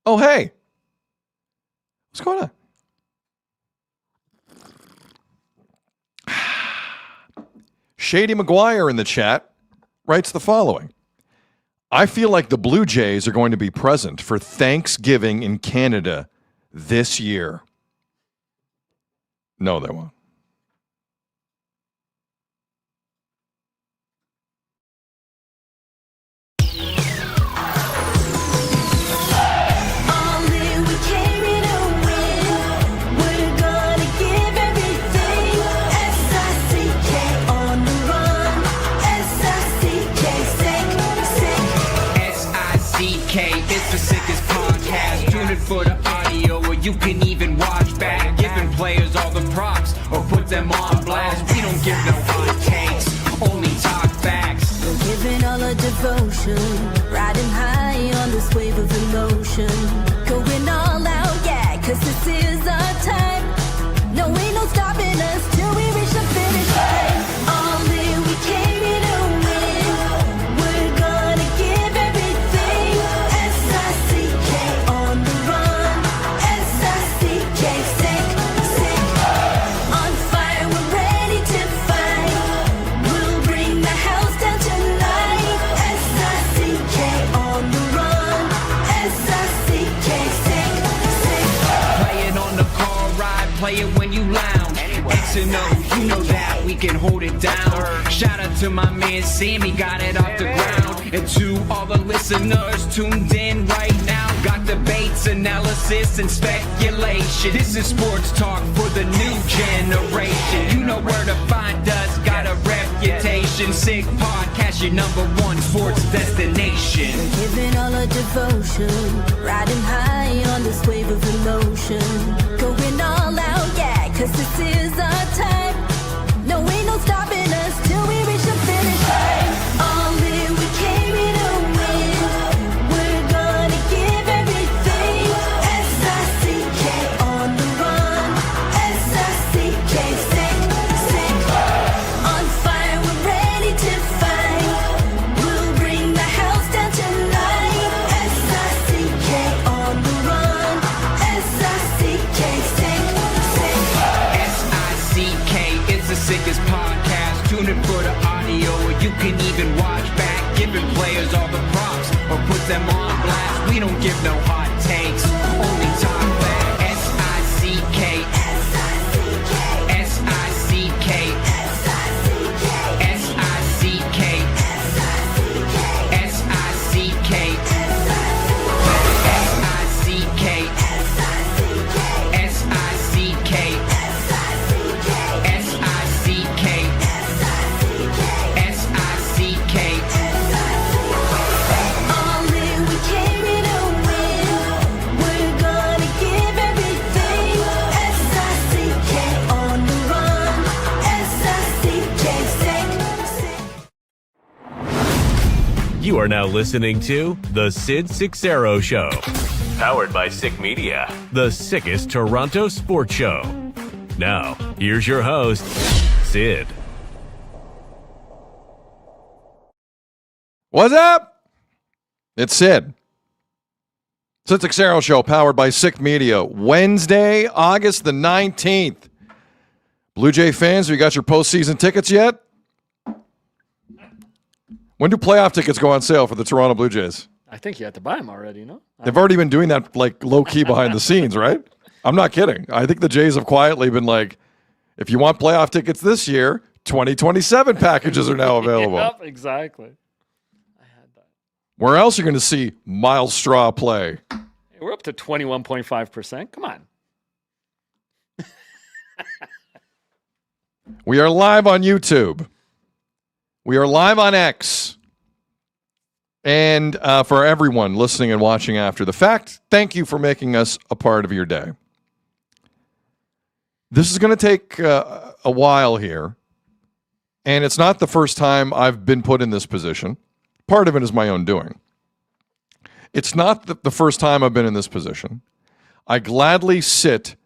Oh, hey. What's going on? Shady McGuire in the chat writes the following. I feel like the Blue Jays are going to be present for Thanksgiving in Canada this year. No, they won't. It's the sickest podcast. Tune in for the audio, or you can even watch back. Giving players all the props, or put them on blast. We don't give no hot takes, only talk facts. We're giving all our devotion, riding high on this wave of emotion. Going all out, yeah, cause this is our time. No, ain't no stopping us till we reach the finish line. All in, we came here to win. We're gonna give everything. S-I-C-K on the run. S-I-C-K, sick, sick. On fire, we're ready to fight. We'll bring the house down tonight. S-I-C-K on the run. S-I-C-K, sick, sick. Play it on the car ride, play it when you lounge. X and O, you know that we can hold it down. Shout out to my man Sammy, got it off the ground. And to all the listeners tuned in right now. Got debates, analysis, and speculation. This is sports talk for the new generation. You know where to find us, got a reputation. Sick podcast, your #1 sports destination. We're giving all our devotion, riding high on this wave of emotion. Going all out, yeah, cause this is our time. No, ain't no stopping us till we reach the finish line. All in, we came here to win. We're gonna give everything. S-I-C-K on the run. S-I-C-K, sick, sick. On fire, we're ready to fight. We'll bring the house down tonight. S-I-C-K on the run. S-I-C-K, sick, sick. S-I-C-K, it's the sickest podcast. Tune in for the audio, or you can even watch back. Giving players all the props, or put them on blast. We don't give no hot takes, only talk back. S-I-C-K, S-I-C-K, S-I-C-K, S-I-C-K, S-I-C-K, S-I-C-K, S-I-C-K, S-I-C-K, S-I-C-K, S-I-C-K. All in, we came here to win. We're gonna give everything. S-I-C-K on the run. S-I-C-K, sick, sick. You are now listening to The Sid Seixeiro Show. Powered by Sick Media, the sickest Toronto sports show. Now, here's your host, Sid. What's up? It's Sid. Sid Seixeiro Show, powered by Sick Media. Wednesday, August the 19th. Blue Jay fans, have you got your postseason tickets yet? When do playoff tickets go on sale for the Toronto Blue Jays? I think you have to buy them already, no? They've already been doing that like low-key behind the scenes, right? I'm not kidding. I think the Jays have quietly been like, if you want playoff tickets this year, 2027 packages are now available. Yep, exactly. I had that. Where else are you going to see Miles Straw play? Hey, we're up to 21.5%. Come on. We are live on YouTube. We are live on X. And for everyone listening and watching after the fact, thank you for making us a part of your day. This is going to take a while here, and it's not the first time I've been put in this position. Part of it is my own doing. It's not the first time I've been in this position. I gladly sit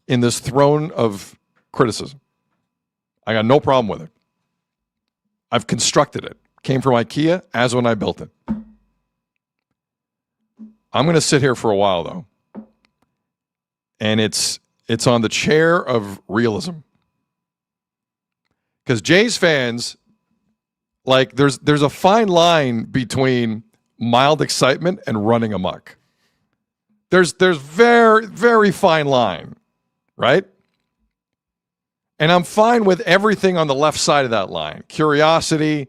in this throne of criticism. I got no problem with it. I've constructed it. Came from IKEA as when I built it. I'm going to sit here for a while, though. And it's on the chair of realism. Because Jays fans, like, there's a fine line between mild excitement and running amok. There's very, very fine line, right? And I'm fine with everything on the left side of that line. Curiosity,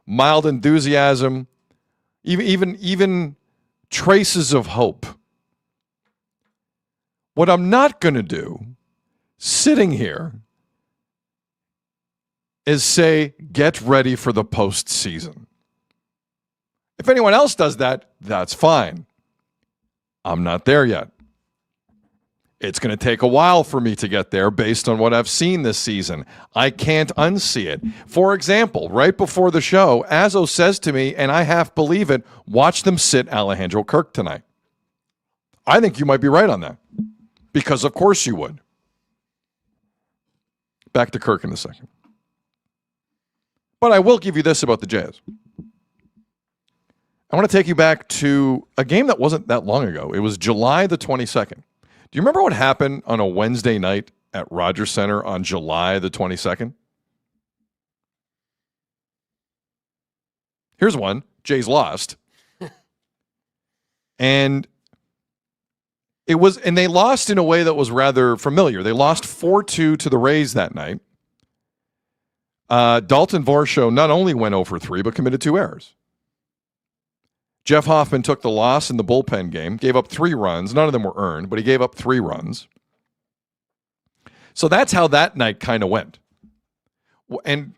mild enthusiasm, even traces of hope. What I'm not going to do, sitting here, is say, get ready for the postseason. If anyone else does that, that's fine. I'm not there yet. It's going to take a while for me to get there based on what I've seen this season. I can't unsee it. For example, right before the show, Azzo says to me, and I half believe it, watch them sit Alejandro Kirk tonight. I think you might be right on that. Because of course you would. Back to Kirk in a second. But I will give you this about the Jazz. I want to take you back to a game that wasn't that long ago. It was July the 22nd. Do you remember what happened on a Wednesday night at Rogers Center on July the 22nd? Here's one. Jays lost. And they lost in a way that was rather familiar. They lost 4-2 to the Rays that night. Dalton Varsho not only went 0 for 3, but committed 2 errors. Jeff Hoffman took the loss in the bullpen game, gave up 3 runs. None of them were earned, but he gave up 3 runs. So that's how that night kind of went. And,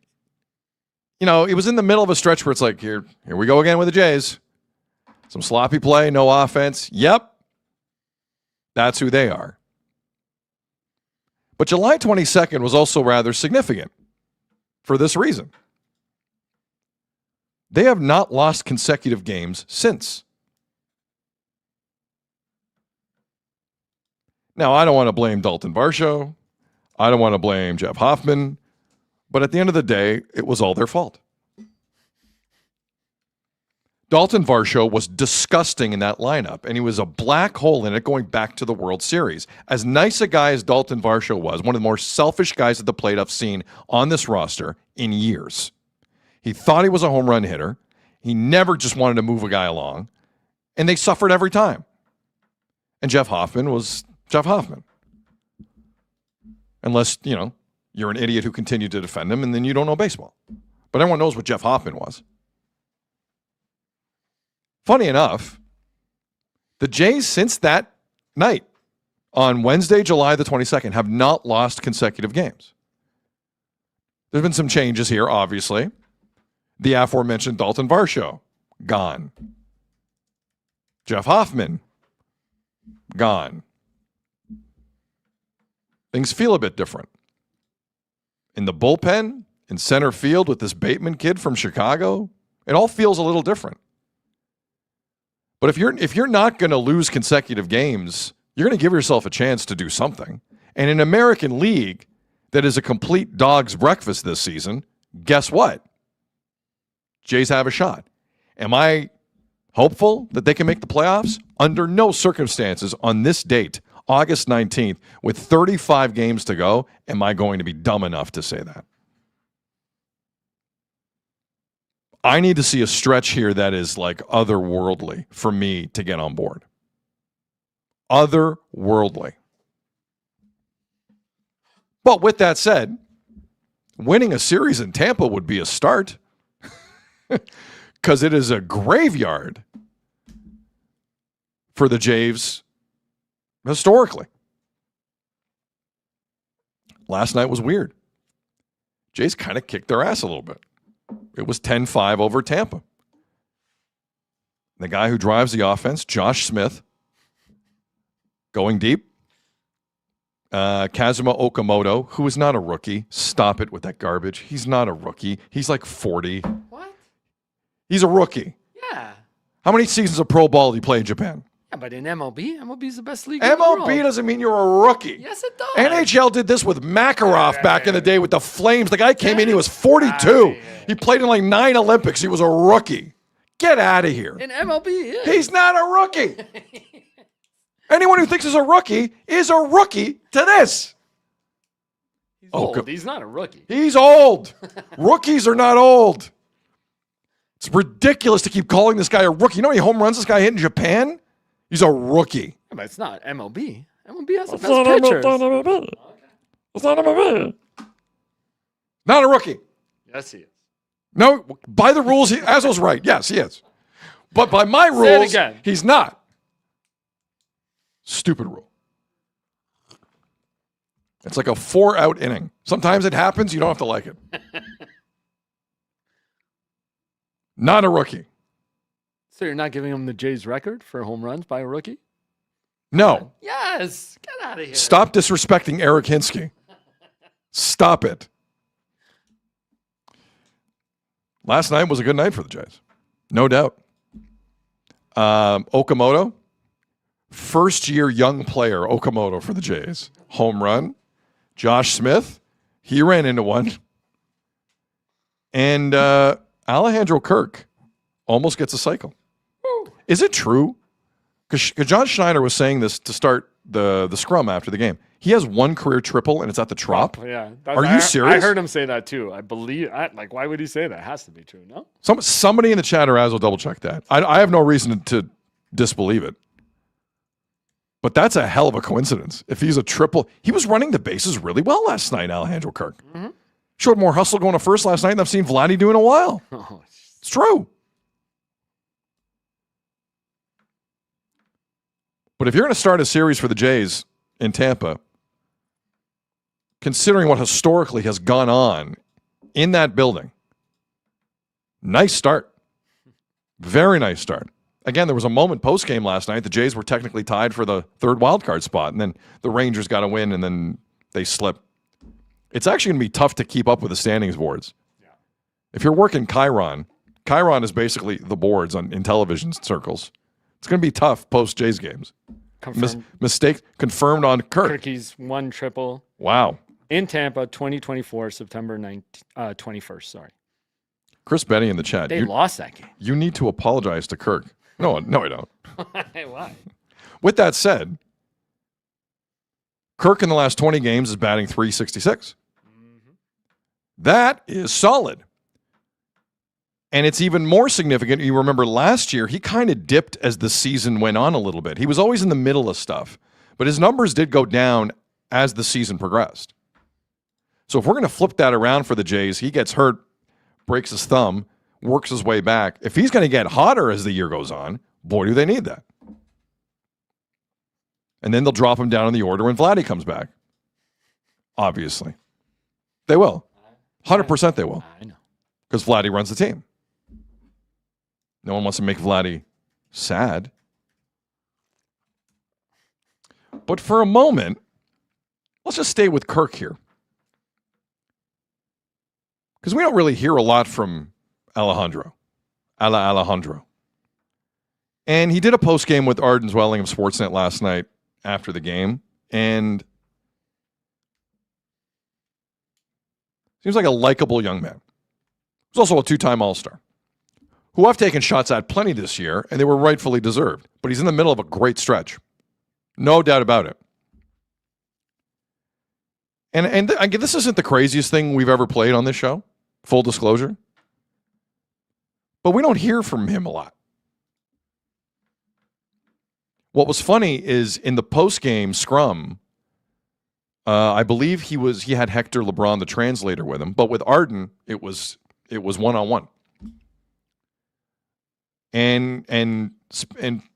it was in the middle of a stretch where it's like, here we go again with the Jays. Some sloppy play, no offense. Yep. That's who they are. But July 22nd was also rather significant for this reason. They have not lost consecutive games since. Now, I don't want to blame Dalton Varsho. I don't want to blame Jeff Hoffman. But at the end of the day, it was all their fault. Dalton Varsho was disgusting in that lineup, and he was a black hole in it going back to the World Series. As nice a guy as Dalton Varsho was, one of the more selfish guys at the plate I've seen on this roster in years. He thought he was a home run hitter. He never just wanted to move a guy along. And they suffered every time. And Jeff Hoffman was Jeff Hoffman. Unless, you're an idiot who continued to defend him and then you don't know baseball. But everyone knows what Jeff Hoffman was. Funny enough, the Jays since that night on Wednesday, July the 22nd, have not lost consecutive games. There's been some changes here, obviously. The aforementioned Dalton Varsho, gone. Jeff Hoffman, gone. Things feel a bit different. In the bullpen, in center field with this Bateman kid from Chicago, it all feels a little different. But if you're not going to lose consecutive games, you're going to give yourself a chance to do something. And in an American League that is a complete dog's breakfast this season, guess what? Jays have a shot. Am I hopeful that they can make the playoffs? Under no circumstances on this date, August 19th, with 35 games to go, am I going to be dumb enough to say that. I need to see a stretch here that is like otherworldly for me to get on board. Otherworldly. But with that said, winning a series in Tampa would be a start. Because it is a graveyard for the Jays historically. Last night was weird. Jays kind of kicked their ass a little bit. It was 10-5 over Tampa. The guy who drives the offense, Josh Smith, going deep. Kazuma Okamoto, who is not a rookie. Stop it with that garbage. He's not a rookie. He's like 40. What? He's a rookie. Yeah. How many seasons of pro ball do you play in Japan? Yeah, but in MLB is the best league in the world. MLB doesn't mean you're a rookie. Yes, it does. NHL did this with Makarov back in the day with the Flames. The guy came in, he was 42. He played in like 9 Olympics. He was a rookie. Get out of here. In MLB, yeah. He's not a rookie. Anyone who thinks is a rookie to this. He's old. He's not a rookie. He's old. Rookies are not old. It's ridiculous to keep calling this guy a rookie. You know how many home runs this guy hit in Japan? He's a rookie. Yeah, but it's not MLB. MLB has the best pitchers. It's not MLB. Not a rookie. Yes, he is. No, by the rules, Azzo's right. Yes, he is. But by my rules, he's not. Stupid rule. It's like a 4-out inning. Sometimes it happens. You don't have to like it. Not a rookie. So you're not giving him the Jays record for home runs by a rookie? No. Yes. Get out of here. Stop disrespecting Eric Hinsky. Stop it. Last night was a good night for the Jays. No doubt. Okamoto, first-year young player, Okamoto for the Jays. Home run. Josh Smith, he ran into one. And Alejandro Kirk almost gets a cycle. Is it true? Because John Schneider was saying this to start the scrum after the game. He has one career triple, and it's at the Trop. Yeah. Are you serious? I heard him say that, too. I believe, why would he say that? It has to be true, no? Somebody in the chat or Az will double-check that. I have no reason to disbelieve it. But that's a hell of a coincidence. If he's a triple, he was running the bases really well last night, Alejandro Kirk. Mm-hmm. Showed more hustle going to first last night than I've seen Vladdy do in a while. Oh, it's true. But if you're going to start a series for the Jays in Tampa, considering what historically has gone on in that building, nice start. Very nice start. Again, there was a moment post-game last night. The Jays were technically tied for the third wildcard spot, and then the Rangers got a win, and then they slip. It's actually going to be tough to keep up with the standings boards. Yeah. If you're working Chiron is basically the boards in television circles. It's going to be tough post-Jays games. Mistake confirmed on Kirk. Kirky's one triple. Wow. In Tampa, 2024, September 21st, sorry. Chris Benny in the chat. They lost that game. You need to apologize to Kirk. No, I don't. Why? With that said, Kirk in the last 20 games is batting .366. Mm-hmm. That is solid. And it's even more significant. You remember last year, he kind of dipped as the season went on a little bit. He was always in the middle of stuff. But his numbers did go down as the season progressed. So if we're going to flip that around for the Jays, he gets hurt, breaks his thumb, works his way back. If he's going to get hotter as the year goes on, boy, do they need that. And then they'll drop him down in the order when Vladdy comes back. Obviously. They will. 100% they will. I know. Because Vladdy runs the team. No one wants to make Vladdy sad. But for a moment, let's just stay with Kirk here. Because we don't really hear a lot from Alejandro. And he did a post-game with Arden Zwelling of Sportsnet last night after the game. And seems like a likable young man. He's also a two-time All-Star, who I've taken shots at plenty this year, and they were rightfully deserved. But he's in the middle of a great stretch. No doubt about it. And this isn't the craziest thing we've ever played on this show, full disclosure. But we don't hear from him a lot. What was funny is in the post-game scrum, I believe he had Hector LeBron, the translator, with him. But with Arden, it was one-on-one. And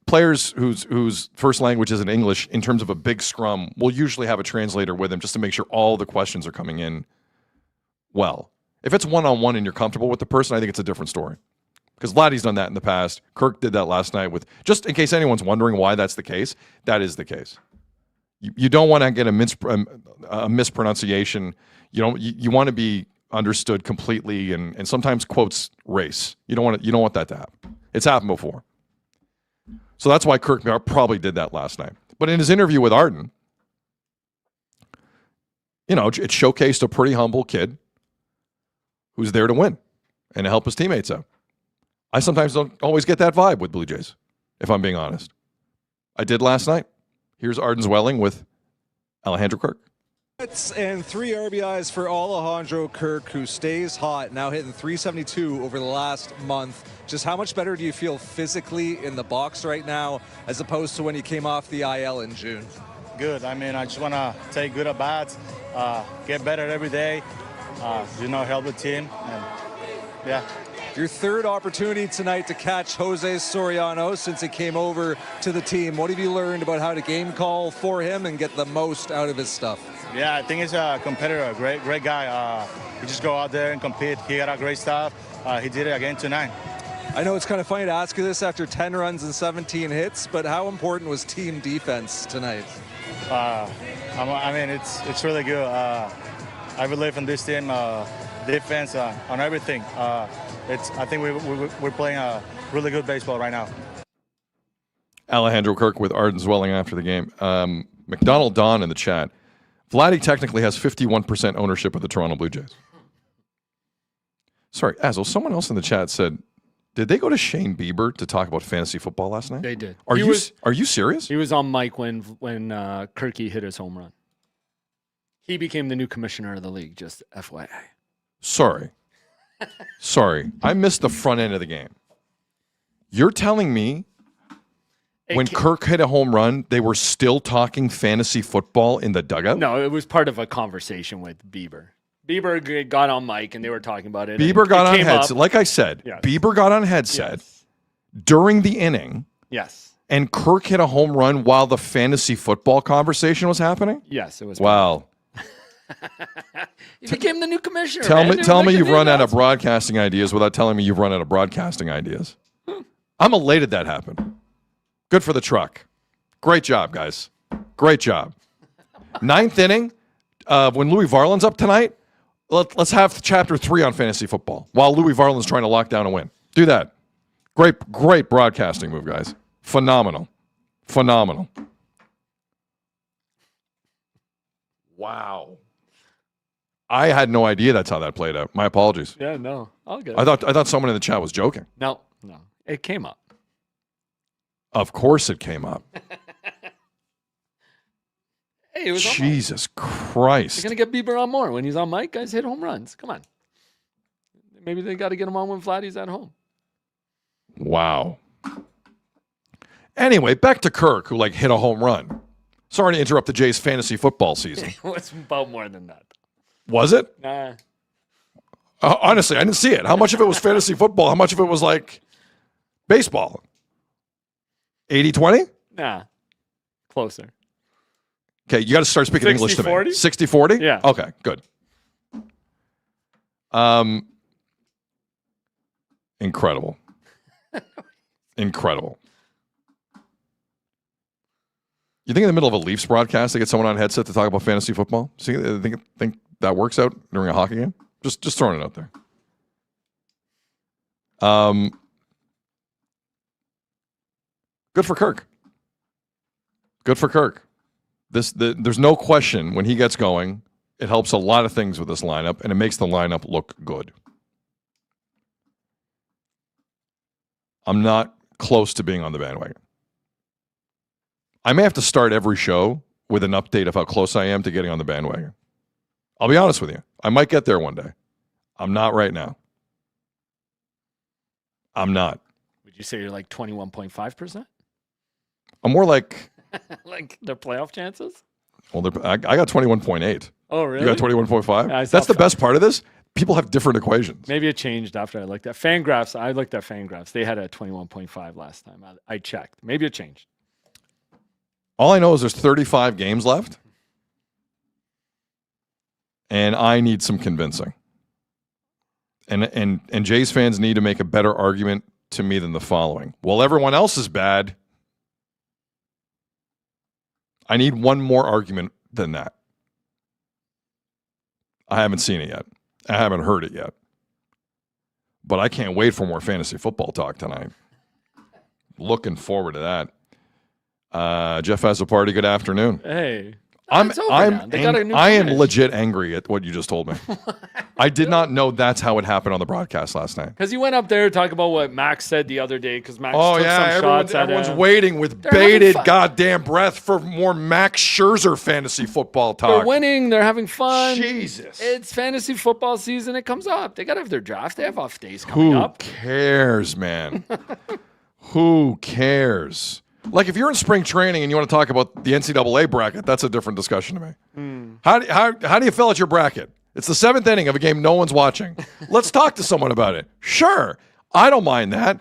players whose first language isn't English, in terms of a big scrum, will usually have a translator with them just to make sure all the questions are coming in well. If it's one-on-one and you're comfortable with the person, I think it's a different story. Because Vladdy's done that in the past. Kirk did that last night with, just in case anyone's wondering why that's the case, that is the case. You don't want to get a mispronunciation. You want to be understood completely, and sometimes quotes race. You don't want that to happen. It's happened before. So that's why Kirk probably did that last night. But in his interview with Arden, it showcased a pretty humble kid who's there to win and to help his teammates out. I sometimes don't always get that vibe with Blue Jays, if I'm being honest. I did last night. Here's Arden Zwelling with Alejandro Kirk. And 3 RBIs for Alejandro Kirk, who stays hot, now hitting 372 over the last month. Just how much better do you feel physically in the box right now as opposed to when you came off the IL in June? Good. I mean, I just want to take good at bats, get better every day, help the team. And yeah. Your third opportunity tonight to catch Jose Soriano since he came over to the team. What have you learned about how to game call for him and get the most out of his stuff? Yeah, I think he's a competitor, great guy. He just go out there and compete. He got a great stuff. He did it again tonight. I know it's kind of funny to ask you this after 10 runs and 17 hits, but how important was team defense tonight? I mean, it's really good. I believe in this team, defense, on everything. I think we're playing a really good baseball right now. Alejandro Kirk with Arden Zwelling after the game. McDonald Don in the chat. Vladdy technically has 51% ownership of the Toronto Blue Jays. Sorry, Azzo, someone else in the chat said, did they go to Shane Bieber to talk about fantasy football last night? They did. Are you serious? He was on mic when Kirky hit his home run. He became the new commissioner of the league, just FYI. Sorry. I missed the front end of the game. You're telling me when Kirk hit a home run, they were still talking fantasy football in the dugout? No, it was part of a conversation with Bieber. Bieber got on mic and they were talking about it. Bieber got on headset. Like I said, yes. Bieber got on headset during the inning. Yes. And Kirk hit a home run while the fantasy football conversation was happening? Yes, it was. Wow. He became the new commissioner. Tell me you've run out of broadcasting ideas without telling me you've run out of broadcasting ideas. I'm elated that happened. Good for the truck. Great job, guys. Great job. 9th inning, when Louis Varland's up tonight, let's have chapter 3 on fantasy football while Louis Varland's trying to lock down a win. Do that. Great broadcasting move, guys. Phenomenal. Wow. I had no idea that's how that played out. My apologies. Yeah, no. All good. I thought someone in the chat was joking. No. It came up. Of course it came up. Hey, it was Jesus Christ. They're going to get Bieber on more. When he's on mic, guys hit home runs. Come on. Maybe they got to get him on when Vladdy's at home. Wow. Anyway, back to Kirk, who hit a home run. Sorry to interrupt the Jays' fantasy football season. It was about more than that. Was it? Nah. Honestly, I didn't see it. How much of it was fantasy football? How much of it was baseball? 80-20? Nah. Closer. Okay, you got to start speaking English to me. 60-40? Yeah. Okay, good. Incredible. Incredible. You think in the middle of a Leafs broadcast, they get someone on headset to talk about fantasy football? See, think that works out during a hockey game? Just throwing it out there. Good for Kirk. Good for Kirk. There's no question when he gets going, it helps a lot of things with this lineup, and it makes the lineup look good. I'm not close to being on the bandwagon. I may have to start every show with an update of how close I am to getting on the bandwagon. I'll be honest with you. I might get there one day. I'm not right now. I'm not. Would you say you're 21.5%? I'm more like their playoff chances? Well, I got 21.8. Oh, really? You got 21.5? Yeah, that's the best part of this. People have different equations. Maybe it changed after I looked at Fangraphs. I looked at Fangraphs. They had a 21.5 last time. I checked. Maybe it changed. All I know is there's 35 games left, and I need some convincing. And Jays fans need to make a better argument to me than the following. Well, everyone else is bad. I need one more argument than that. I haven't seen it yet. I haven't heard it yet. But I can't wait for more fantasy football talk tonight. Looking forward to that. Jeff has a party. Good afternoon. Hey. It's over now. They got a new I am finish. legit angry at what you just told me. I did not know that's how it happened on the broadcast last night. Because he went up there talking about what Max said the other day. Because Max Oh took yeah, some shots at everyone's him. waiting with They're having bated fun. goddamn breath for more Max Scherzer fantasy football talk. They're winning. They're having fun. Jesus. It's fantasy football season. It comes up. They got to have their draft. They have off days coming Who up. cares, man? Who cares? Like, if you're in spring training and you want to talk about the NCAA bracket, that's a different discussion to me. How do you fill out your bracket? It's the 7th inning of a game no one's watching. Let's talk to someone about it. Sure, I don't mind that.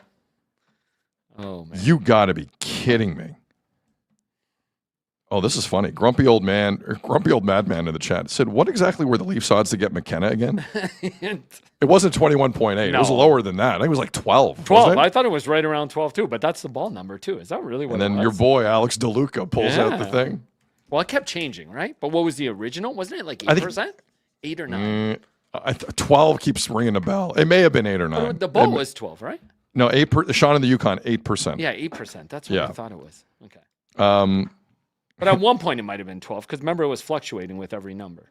Oh, man. You got to be kidding me. Oh, this is funny. Grumpy old madman in the chat said, "What exactly were the Leafs odds to get McKenna again?" It wasn't 21.8. It was No. lower than that. I think it was like 12. 12. wasn't it? I thought it was right around 12, too. But that's the ball number, too. Is that really what And then it was? your boy Alex DeLuca pulls out the Yeah. thing. Well, it kept changing, right? But what was the original? Wasn't it like I think- 8%? 8 or 9? 12 keeps ringing a bell. It may have been 8 or 9. The ball was 12, right? No, 8. Sean in the Yukon, 8%. Yeah, 8%. That's what Yeah. I thought it was. Okay. Um, But at one point, it might have been 12 because remember, it was fluctuating with every number.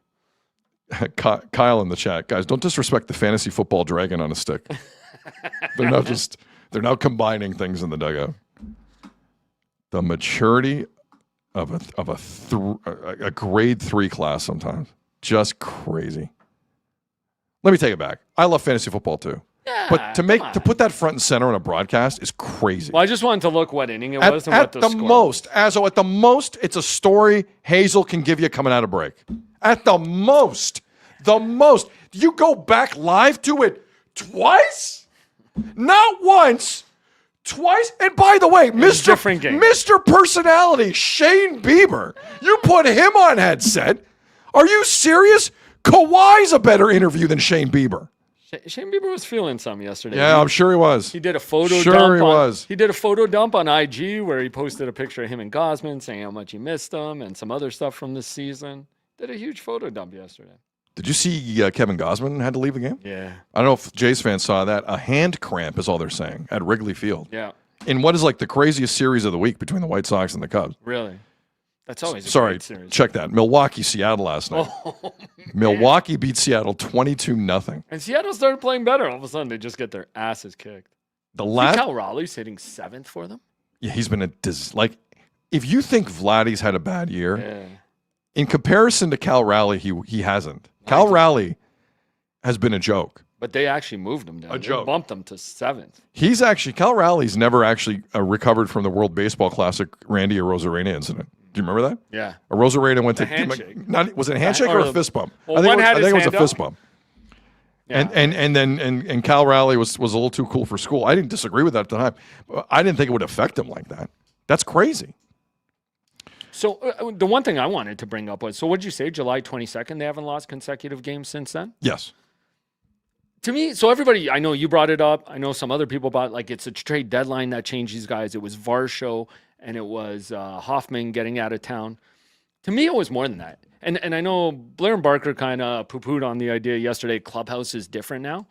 Kyle in the chat, guys, don't disrespect the fantasy football dragon on a stick. They're now combining things in the dugout. The maturity of a grade 3 class sometimes, just crazy. Let me take it back. I love fantasy football too, but to put that front and center on a broadcast is crazy. Well, I just wanted to look what inning it was and At what the the score most, Azzo, at the most, it's a story Hazel can give you coming out of break. At the most, you go back live to it twice, not once, twice. And by the way, different game. Mr. Personality, Shane Bieber, you put him on headset. Are you serious? Kawhi's a better interview than Shane Bieber. Shane Bieber was feeling some yesterday. Yeah, I'm sure he was. He did a photo Sure dump. he was. He did a photo dump on IG where he posted a picture of him and Gosman saying how much he missed him and some other stuff from this season. Did a huge photo dump yesterday. Did you see Kevin Gosman had to leave the game? Yeah. I don't know if Jays fans saw that. A hand cramp is all they're saying at Wrigley Field. Yeah. In what is like the craziest series of the week between the White Sox and the Cubs. Really? That's always a Sorry, great series. check that. Milwaukee, Seattle last night. Oh, Milwaukee beat Seattle 22-0. and Seattle started playing better. All of a sudden, they just get their asses kicked. The See last, Cal Raleigh's hitting 7th for them? yeah, he's been like, if you think Vladdy's had a bad year, Yeah. in comparison to Cal Raleigh, he hasn't. Cal Raleigh has been a joke. But they actually moved him down. They joke. bumped him to 7th. Cal Raleigh's never actually recovered from the World Baseball Classic Randy Arozarena incident. Do you remember that? Yeah. Arozarena went The to handshake. Was it a handshake or a fist bump? Well, I think, one had I his think it was a hand fist up. bump. Yeah. And then Cal Raleigh was a little too cool for school. I didn't disagree with that at the time. I didn't think it would affect him like that. That's crazy. So the one thing I wanted to bring up was, so what'd you say, July 22nd, they haven't lost consecutive games since then? Yes. To me, so everybody, I know you brought it up. I know some other people brought, like, it's a trade deadline that changed these guys. It was Varsho and it was Hoffman getting out of town. To me, it was more than that. And I know Blair and Barker kind of poo-pooed on the idea yesterday, Clubhouse is different now.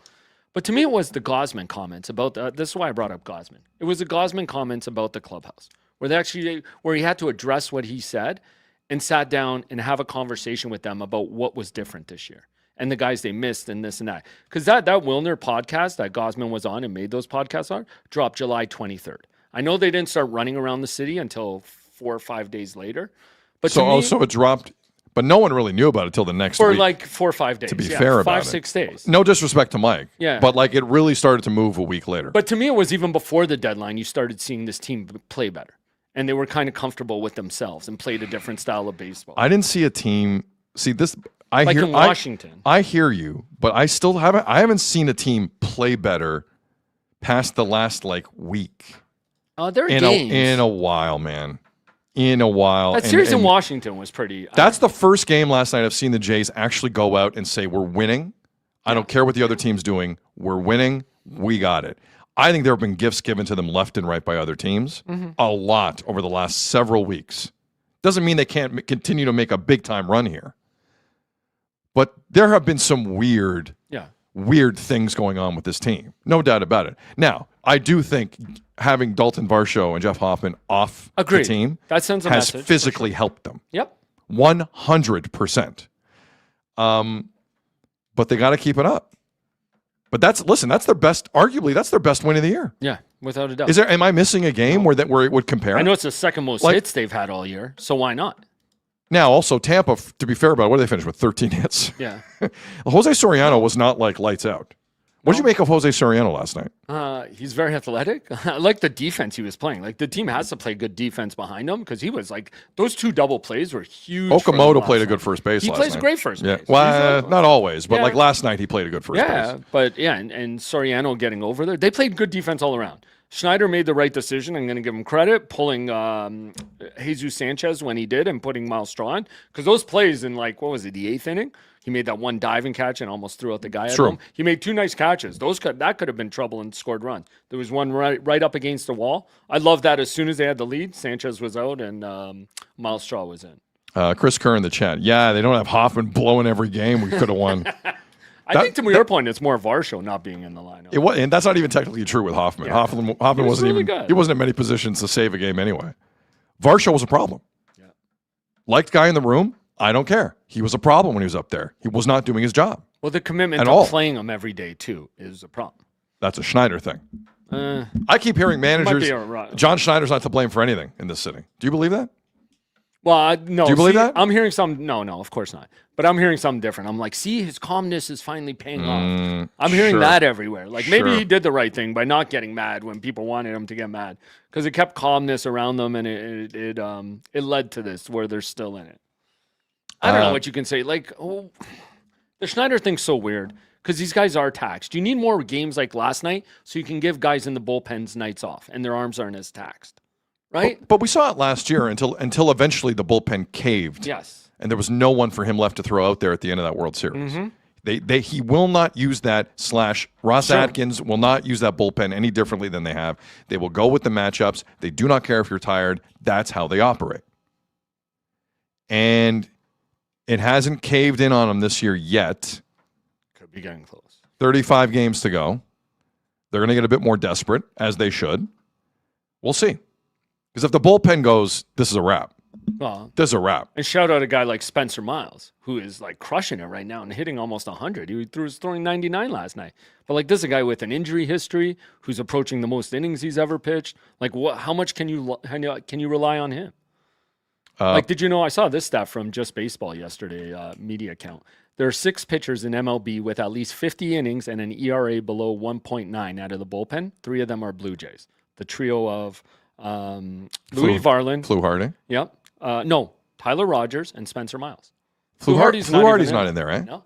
But to me, it was the Gosman comments about this is why I brought up Gosman. It was the Gosman comments about the clubhouse, where he had to address what he said and sat down and have a conversation with them about what was different this year and the guys they missed and this and that. Because that Wilner podcast that Gosman was on and made those podcasts on dropped July 23rd. I know they didn't start running around the city until 4 or 5 days later. But to me, So it dropped, but no one really knew about it till the next for week. like 4 or 5 days. to be fair about 5-6 days. No disrespect to Mike. Yeah. But like it really started to move a week later. But to me, it was even before the deadline, you started seeing this team play better. And they were kind of comfortable with themselves and played a different style of baseball. I didn't see a team see this. Like in Washington. I hear you, but I still haven't seen a team play better past the last like week. There are In games. a while, man. In a while. That series in Washington was pretty. That's the first game last night I've seen the Jays actually go out and say, we're winning. I don't care what the other team's doing. We're winning. We got it. I think there have been gifts given to them left and right by other teams. A lot over the last several weeks. Doesn't mean they can't continue to make a big-time run here. But there have been some weird things going on with this team. No doubt about it. Now, I do think having Dalton Varsho and Jeff Hoffman off the team That sends a has message. physically helped them. Yep. 100%. But they got to keep it up. But that's their best. Arguably, that's their best win of the year. Yeah, without a doubt. Am I missing a game where it would compare? I know it's the second most hits they've had all year, so why not? Now, also Tampa. To be fair about it, what did they finish with? 13 hits. Yeah. Jose Soriano was not like lights out. What did you make of Jose Soriano last night? He's very athletic. I like the defense he was playing. Like, the team has to play good defense behind him because he was like, those 2 double plays were huge. Okamoto played a good first base last night. He plays great first base. Well, not always, but like last night he played a good first base. Yeah, but and Soriano getting over there. They played good defense all around. Schneider made the right decision. I'm going to give him credit, pulling Jesus Sanchez when he did and putting Miles Straw in. Because those plays in, like, what was it, the 8th inning? He made that one diving catch and almost threw out the guy at him. He made 2 nice catches. That could have been trouble and scored runs. There was one right up against the wall. I love that as soon as they had the lead, Sanchez was out and Miles Straw was in. Chris Kerr in the chat. Yeah, they don't have Hoffman blowing every game. We could have won. I think to your point, it's more Varsho not being in the lineup. And that's not even technically true with Hoffman. Yeah. Hoffman wasn't really even good. He wasn't in many positions to save a game anyway. Varsho was a problem. Yeah. Liked guy in the room. I don't care. He was a problem when he was up there. He was not doing his job. Well, the commitment to playing him every day too is a problem. That's a Schneider thing. I keep hearing managers. John Schneider's not to blame for anything in this city. Do you believe that? Well, no. Do you believe that? I'm hearing some. No, of course not. But I'm hearing something different. I'm like, see, his calmness is finally paying off. I'm hearing that everywhere. Like, maybe he did the right thing by not getting mad when people wanted him to get mad, because it kept calmness around them, and it led to this where they're still in it. I don't know what you can say. Like, the Schneider thing's so weird because these guys are taxed. You need more games like last night so you can give guys in the bullpens nights off and their arms aren't as taxed, right? But we saw it last year until eventually the bullpen caved. Yes. And there was no one for him left to throw out there at the end of that World Series. He will not use that / Ross Atkins will not use that bullpen any differently than they have. They will go with the matchups. They do not care if you're tired. That's how they operate. And it hasn't caved in on them this year yet. Could be getting close. 35 games to go. They're going to get a bit more desperate, as they should. We'll see. Because if the bullpen goes, this is a wrap. Well, this is a wrap. And shout out a guy like Spencer Miles, who is like crushing it right now and hitting almost 100. He was throwing 99 last night. But like, this is a guy with an injury history who's approaching the most innings he's ever pitched. Like, how much can you rely on him? Like, did you know, I saw this stat from Just Baseball yesterday, media account. There are 6 pitchers in MLB with at least 50 innings and an ERA below 1.9 out of the bullpen. 3 of them are Blue Jays. The trio of Louis Varland. Flu Harding. Yep. No, Tyler Rogers and Spencer Miles. Flu Hardy's not in there, right? No.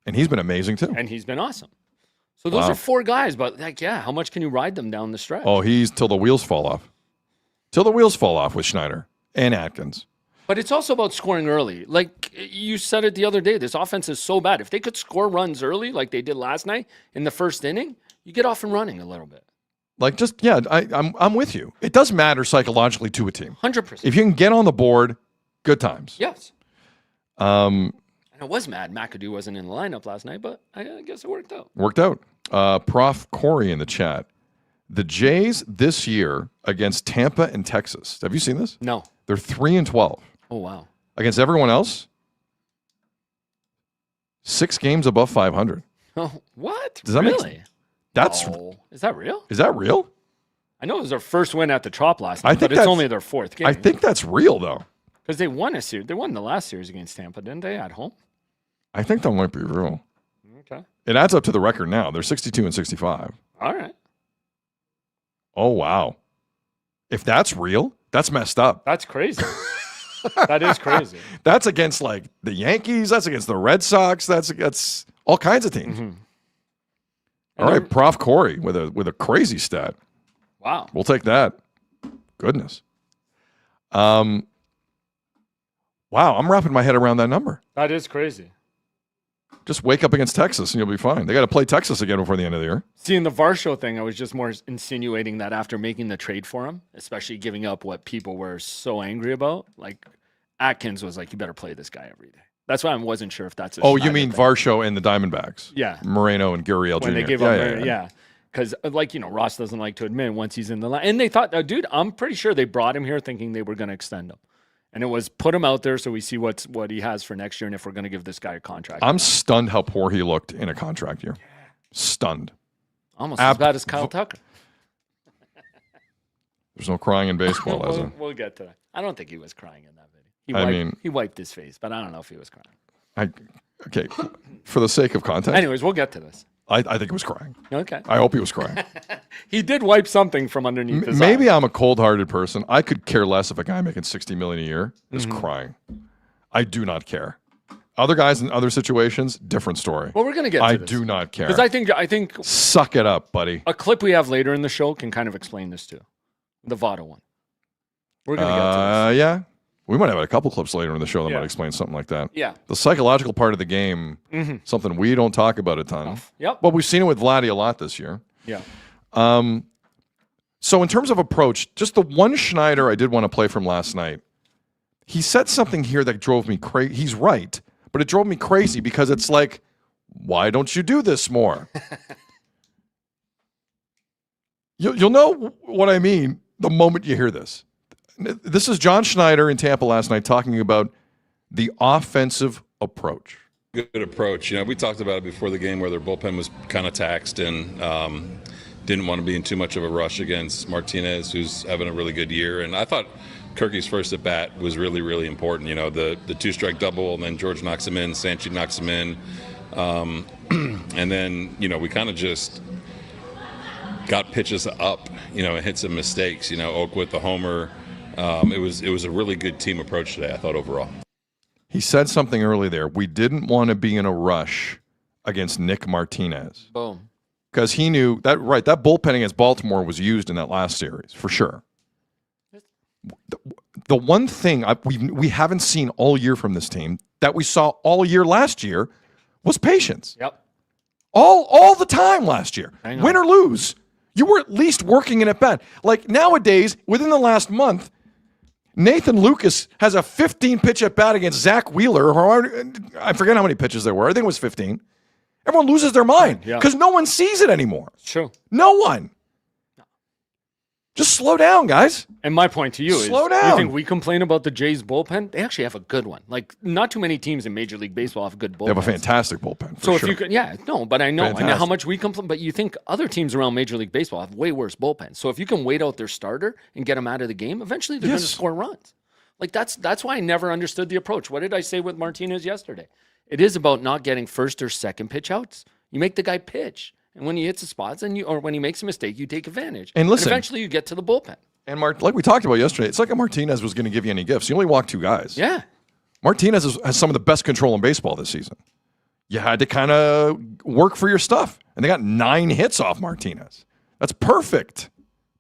And he's been amazing, too. And he's been awesome. So those are 4 guys, but like, yeah, how much can you ride them down the stretch? Oh, he's till the wheels fall off. Till the wheels fall off with Schneider and Atkins. But it's also about scoring early. Like you said it the other day, this offense is so bad. If they could score runs early like they did last night in the first inning, you get off and running a little bit. Like, just, yeah, I'm with you. It does matter psychologically to a team. 100%. If you can get on the board, good times. Yes. And I was mad McAdoo wasn't in the lineup last night, but I guess it worked out. Worked out. Prof. Corey in the chat. The Jays this year against Tampa and Texas. Have you seen this? No. They're 3-12. Oh, wow. Against everyone else, 6 games above 500. Oh, what? Does that really? That's Is that real? Is that real? I know it was their first win at the Trop last night, but it's only their 4th game. I think that's real, though. Because they won a series. They won the last series against Tampa, didn't they, at home? I think that might be real. Okay. It adds up to the record now. They're 62-65. All right. Oh, wow. If that's real, that's messed up. That's crazy. That is crazy. That's against, like, the Yankees. That's against the Red Sox. That's all kinds of teams. Mm-hmm. All right, Prof. Corey with a crazy stat. Wow. We'll take that. Goodness. Wow, I'm wrapping my head around that number. That is crazy. Just wake up against Texas and you'll be fine. They got to play Texas again before the end of the year. Seeing the Varsho thing, I was just more insinuating that after making the trade for him, especially giving up what people were so angry about, like Atkins was like, you better play this guy every day. That's why I wasn't sure if that's a Oh, Schneider you mean thing. Varsho and the Diamondbacks? Yeah. Moreno and Gurriel Jr. When they gave up, yeah. Because, like, Ross doesn't like to admit once he's in the line. And they thought, dude, I'm pretty sure they brought him here thinking they were going to extend him. And it was put him out there so we see what he has for next year and if we're going to give this guy a contract. I'm stunned how poor he looked in a contract year. Stunned. Almost as bad as Kyle Tucker. There's no crying in baseball, is there? We'll get to that. I don't think he was crying in that video. He wiped his face, but I don't know if he was crying. Okay, for the sake of context. Anyways, we'll get to this. I think he was crying. Okay. I hope he was crying. He did wipe something from underneath his Maybe eye. I'm a cold-hearted person. I could care less if a guy making $60 million a year is crying. I do not care. Other guys in other situations, different story. Well, we're going to get to I this. do not care. Because I think Suck it up, buddy. a clip we have later in the show can kind of explain this too. The Votto one. We're going to get to this. Yeah. We might have a couple clips later in the show that Yeah. might explain something like that. Yeah. The psychological part of the game, something we don't talk about a ton. Yep. Well, we've seen it with Vladdy a lot this year. Yeah. So in terms of approach, just the one Schneider I did want to play from last night, he said something here that drove me crazy. He's right, but it drove me crazy because it's like, why don't you do this more? You'll know what I mean the moment you hear this. This is John Schneider in Tampa last night talking about the offensive approach. Good approach. You know, we talked about it before the game where their bullpen was kind of taxed and didn't want to be in too much of a rush against Martinez, who's having a really good year. And I thought Kirky's first at bat was really, really important. You know, the two-strike double, and then George knocks him in, Sanchi knocks him in. And then, you know, we kind of just got pitches up, you know, and hit some mistakes. You know, Oak with the homer. It was a really good team approach today, I thought, overall. He said something early there. We didn't want to be in a rush against Nick Martinez. Boom. Because he knew that, right, that bullpen against Baltimore was used in that last series, for sure. The one thing we haven't seen all year from this team that we saw all year last year was patience. Yep. All the time last year. Hang on. Win or lose, you were at least working in at bat. Like nowadays, within the last month, Nathan Lucas has a 15-pitch at bat against Zach Wheeler. I forget how many pitches there were. I think it was 15. Everyone loses their mind because no one sees it anymore. True. No one. Just slow down, guys. And my point to you Slow is, down. you think we complain about the Jays bullpen? They actually have a good one. Like, not too many teams in Major League Baseball have a good bullpen. They have a fantastic bullpen. So sure. if you could, but I know Fantastic. how much we complain. But you think other teams around Major League Baseball have way worse bullpens. So if you can wait out their starter and get them out of the game, eventually they're going to score runs. Like that's why I never understood the approach. What did I say with Martinez yesterday? It is about not getting first or second pitch outs. You make the guy pitch, and when he hits the spots, or when he makes a mistake, you take advantage. And listen, eventually you get to the bullpen. And like we talked about yesterday, it's like a Martinez was going to give you any gifts. You only walked two guys. Yeah. Martinez has some of the best control in baseball this season. You had to kind of work for your stuff. And they got 9 hits off Martinez. That's perfect.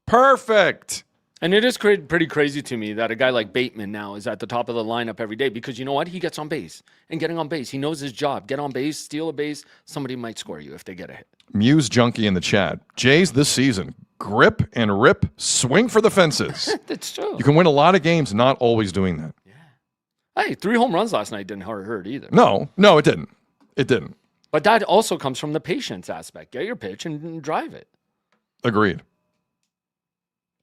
Perfect. And it is pretty crazy to me that a guy like Bateman now is at the top of the lineup every day because you know what? He gets on base. And getting on base, he knows his job. Get on base, steal a base. Somebody might score you if they get a hit. Muse Junkie in the chat. Jays this season, grip and rip, swing for the fences. That's true. You can win a lot of games not always doing that. Hey, 3 home runs last night didn't hurt either. No, it didn't. It didn't. But that also comes from the patience aspect. Get your pitch and drive it. Agreed.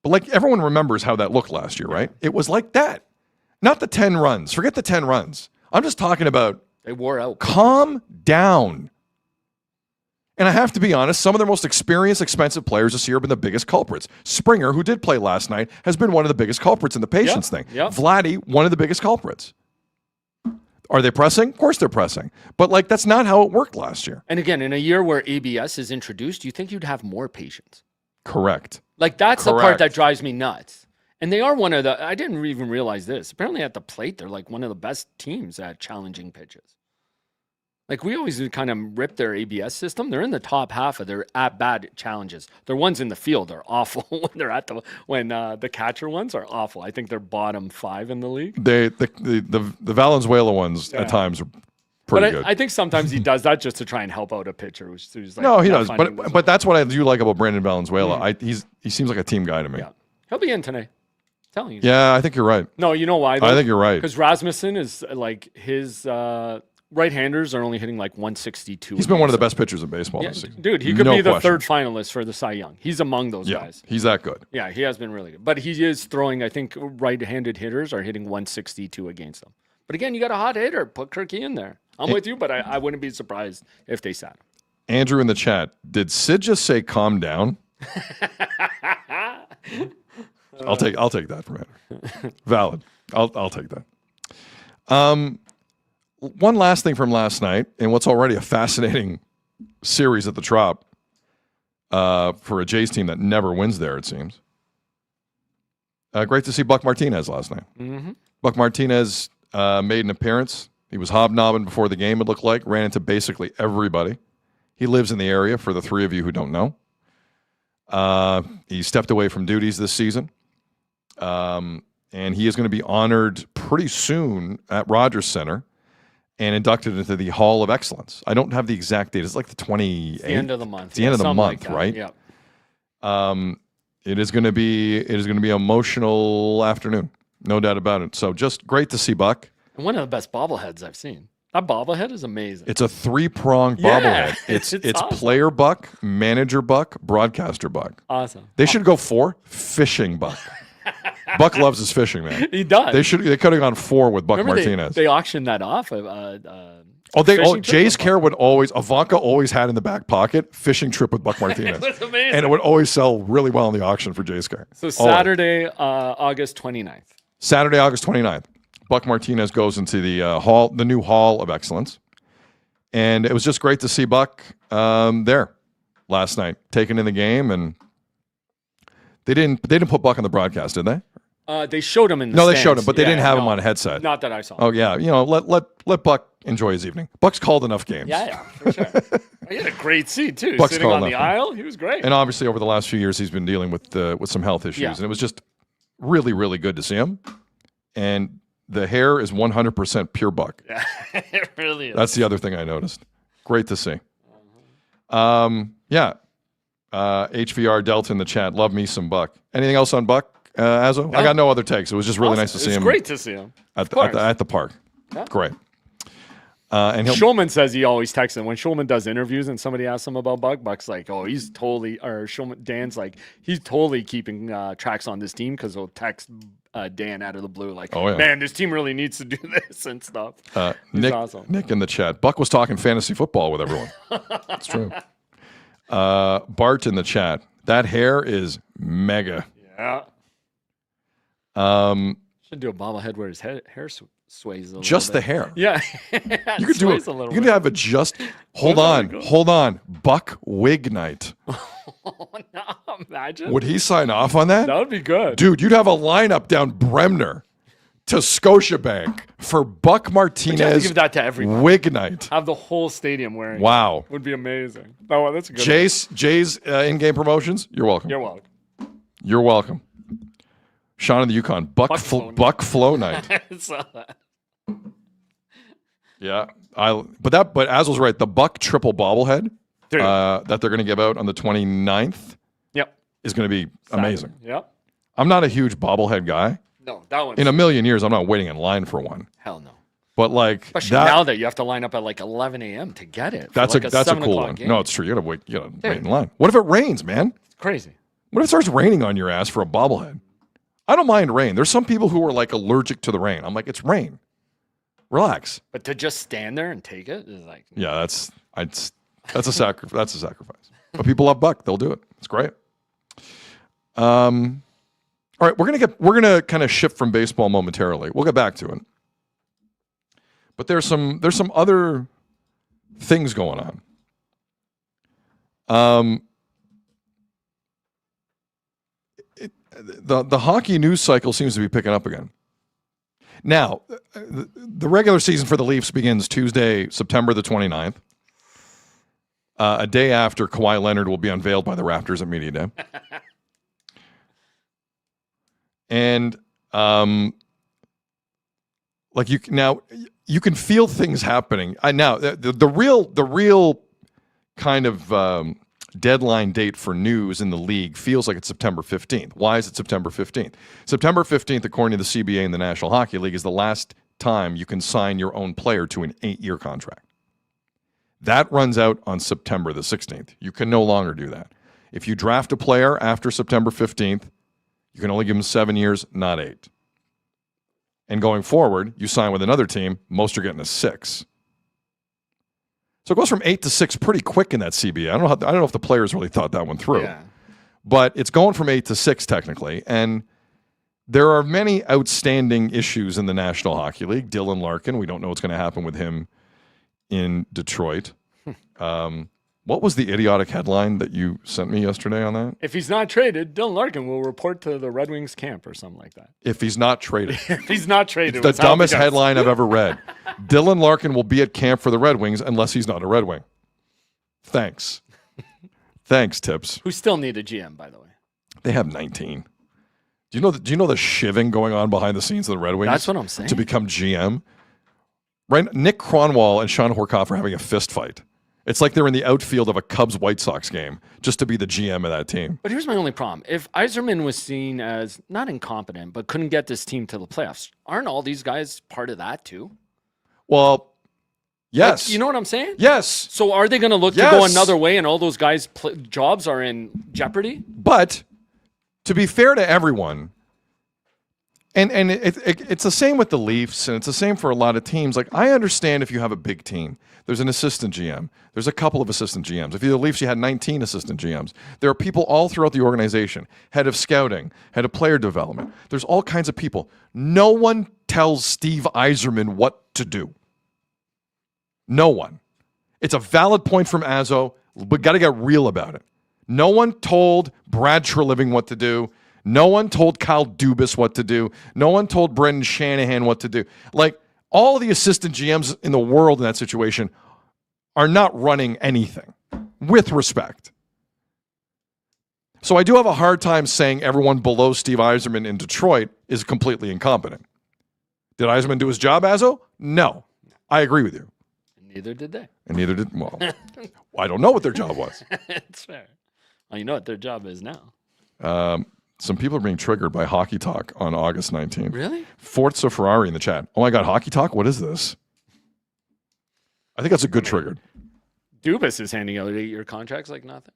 But like everyone remembers how that looked last year, right? It was like that. Not the 10 runs. Forget the 10 runs. I'm just talking about They wore out. calm down. And I have to be honest, some of their most experienced, expensive players this year have been the biggest culprits. Springer, who did play last night, has been one of the biggest culprits in the patience thing. Yep. Vladdy, one of the biggest culprits. Are they pressing? Of course they're pressing. But like that's not how it worked last year. And again, in a year where ABS is introduced, you think you'd have more patience. Correct. Like that's the part Correct. that drives me nuts. And they are one of the, I didn't even realize this. Apparently at the plate, they're like one of the best teams at challenging pitches. Like we always kind of rip their ABS system. They're in the top half of their at-bat challenges. Their ones in the field are awful when they're at the catcher ones are awful. I think they're bottom 5 in the league. The Valenzuela ones at times are pretty good. I think sometimes he does that just to try and help out a pitcher. Who's like, No, he not does. finding this. But that's what I do like about Brandon Valenzuela. He seems like a team guy to me. Yeah. He'll be in today. Telling you. Yeah, I think you're right. No, you know why? Though? I think you're right. Because Rasmussen is like his Right-handers are only hitting like 162. He's been one of the best pitchers in baseball Yeah, this season. dude, he could No be the question. third finalist for the Cy Young. He's among those Yeah, guys. he's that good. Yeah, he has been really good. But he is throwing, I think, right-handed hitters are hitting 162 against him. But again, you got a hot hitter. Put Kirky in there. I'm with you, but I wouldn't be surprised if they sat him. Andrew in the chat, did Sid just say calm down? I'll take that from Andrew. Valid. I'll take that. One last thing from last night, and what's already a fascinating series at the Trop for a Jays team that never wins there, it seems. Great to see Buck Martinez last night. Mm-hmm. Buck Martinez made an appearance. He was hobnobbing before the game, it looked like. Ran into basically everybody. He lives in the area, for the three of you who don't know. He stepped away from duties this season. And he is going to be honored pretty soon at Rogers Center and inducted into the Hall of Excellence. I don't have the exact date. It's like the 28th. The end of the month. It's the end of the something month, like that. right? Yeah. It is going to be an emotional afternoon, no doubt about it. So just great to see Buck. And one of the best bobbleheads I've seen. That bobblehead is amazing. It's a 3-pronged Yeah, bobblehead. It's awesome. player Buck, manager Buck, broadcaster Buck. Awesome. They should go 4 fishing Buck. Buck loves his fishing, man. He does. They could have gone 4 with Buck Remember Martinez. They auctioned that off. Jay's Care would always, Ivanka always had in the back pocket, fishing trip with Buck Martinez. It was amazing. And it would always sell really well in the auction for Jay's Care. So Saturday, August 29th. Saturday, August 29th, Buck Martinez goes into the new Hall of Excellence. And it was just great to see Buck there last night, taking in the game. And they didn't put Buck on the broadcast, did they? They showed him in the No, they stands. showed him, but they Yeah, didn't have no, him on a headset. Not that I saw. Oh yeah, let Buck enjoy his evening. Buck's called enough games. Yeah, for sure. He had a great seat too. Buck's Sitting called on the enough. aisle, he was great. And obviously, over the last few years, he's been dealing with some health issues, Yeah. and it was just really, really good to see him. And the hair is 100% pure Buck. Yeah, it really is. That's the other thing I noticed. Great to see. HVR Delta in the chat. Love me some Buck. Anything else on Buck, Azo? No. I got no other takes. It was just really nice to see It's him. great to see him. at course. the park. Yeah. Great. And he'll Schulman says he always texts him when Schulman does interviews and somebody asks him about Buck. Buck's like, oh, he's totally, or Schulman, Dan's like, he's totally keeping tracks on this team because he'll text Dan out of the blue like, Oh, yeah. man, this team really needs to do this and stuff. He's awesome. Nick in the chat. Buck was talking fantasy football with everyone. It's true. Bart in the chat. That hair is mega. Yeah. Should do a bobblehead where his hair sways a little Just bit. the hair. Yeah. You could do it. A little You could bit. have it just. Hold on. Buck wig night. Oh, no, imagine. Would he sign off on that? That would be good. Dude, you'd have a lineup down Bremner to Scotiabank for Buck But you have to Martinez give that to everyone. wig night. Have the whole stadium wearing it. Wow. Would be amazing. Oh, that's a good one. Jay's in-game promotions. You're welcome. You're welcome. You're welcome. Sean in the Yukon. Buck Flow night. I saw that. Yeah. But Az was right. The Buck triple bobblehead Dude. that they're going to give out on the 29th Yep. is going to be amazing. Yep. I'm not a huge bobblehead guy. No, that one. In a million years, I'm not waiting in line for one. Hell no. But like Especially now that you have to line up at like 11 a.m. to get it. for that's like a 7 cool o'clock one. game. No, it's true. You gotta wait in line. What if it rains, man? It's crazy. What if it starts raining on your ass for a bobblehead? I don't mind rain. There's some people who are like allergic to the rain. I'm like, it's rain. Relax. But to just stand there and take it is like, Yeah, that's a sacrifice. That's a sacrifice. But people love Buck. They'll do it. It's great. All right, we're gonna kind of shift from baseball momentarily. We'll get back to it. But there's some other things going on. The hockey news cycle seems to be picking up again. Now, the regular season for the Leafs begins Tuesday, September the 29th, a day after Kawhi Leonard will be unveiled by the Raptors at Media Day. And you can feel things happening. The real kind of deadline date for news in the league feels like it's September 15th. Why is it September 15th? September 15th, according to the CBA and the National Hockey League, is the last time you can sign your own player to an 8-year contract. That runs out on September the 16th. You can no longer do that. If you draft a player after September 15th, you can only give him 7 years, not 8. And going forward, you sign with another team, most are getting a 6. So it goes from 8 to 6 pretty quick in that CBA. I don't know if the players really thought that one through. Yeah. But it's going from 8 to 6 technically. And there are many outstanding issues in the National Hockey League. Dylan Larkin, we don't know what's going to happen with him in Detroit. What was the idiotic headline that you sent me yesterday on that? If he's not traded, Dylan Larkin will report to the Red Wings camp or something like that. If he's not traded. If he's not traded. It's the dumbest headline I've ever read. Dylan Larkin will be at camp for the Red Wings unless he's not a Red Wing. Thanks. Thanks, Tips. Who still need a GM, by the way. They have 19. Do you know the shiving going on behind the scenes of the Red Wings? That's what I'm saying. To become GM? Right? Nick Kronwall and Sean Horkoff are having a fist fight. It's like they're in the outfield of a Cubs-White Sox game just to be the GM of that team. But here's my only problem. If Yzerman was seen as not incompetent, but couldn't get this team to the playoffs, aren't all these guys part of that too? Well, yes. Like, you know what I'm saying? Yes. So are they going to look to go another way and all those guys' jobs are in jeopardy? But to be fair to everyone, and it's the same with the Leafs, and it's the same for a lot of teams. Like, I understand if you have a big team. There's an assistant GM. There's a couple of assistant GMs. If you're the Leafs, you had 19 assistant GMs. There are people all throughout the organization, head of scouting, head of player development. There's all kinds of people. No one tells Steve Yzerman what to do. No one. It's a valid point from Azzo, but got to get real about it. No one told Brad Treliving what to do. No one told Kyle Dubas what to do. No one told Brendan Shanahan what to do. Like, all the assistant GMs in the world in that situation are not running anything, with respect. So I do have a hard time saying everyone below Steve Yzerman in Detroit is completely incompetent. Did Yzerman do his job, Azzo? No. I agree with you. Neither did they. And neither did, well, I don't know what their job was. It's fair. Well, you know what their job is now. Some people are being triggered by Hockey Talk on August 19th. Really? Forza Ferrari in the chat. Oh my God, Hockey Talk? What is this? I think that's a good trigger. Dubas is handing out 8-year contracts like nothing.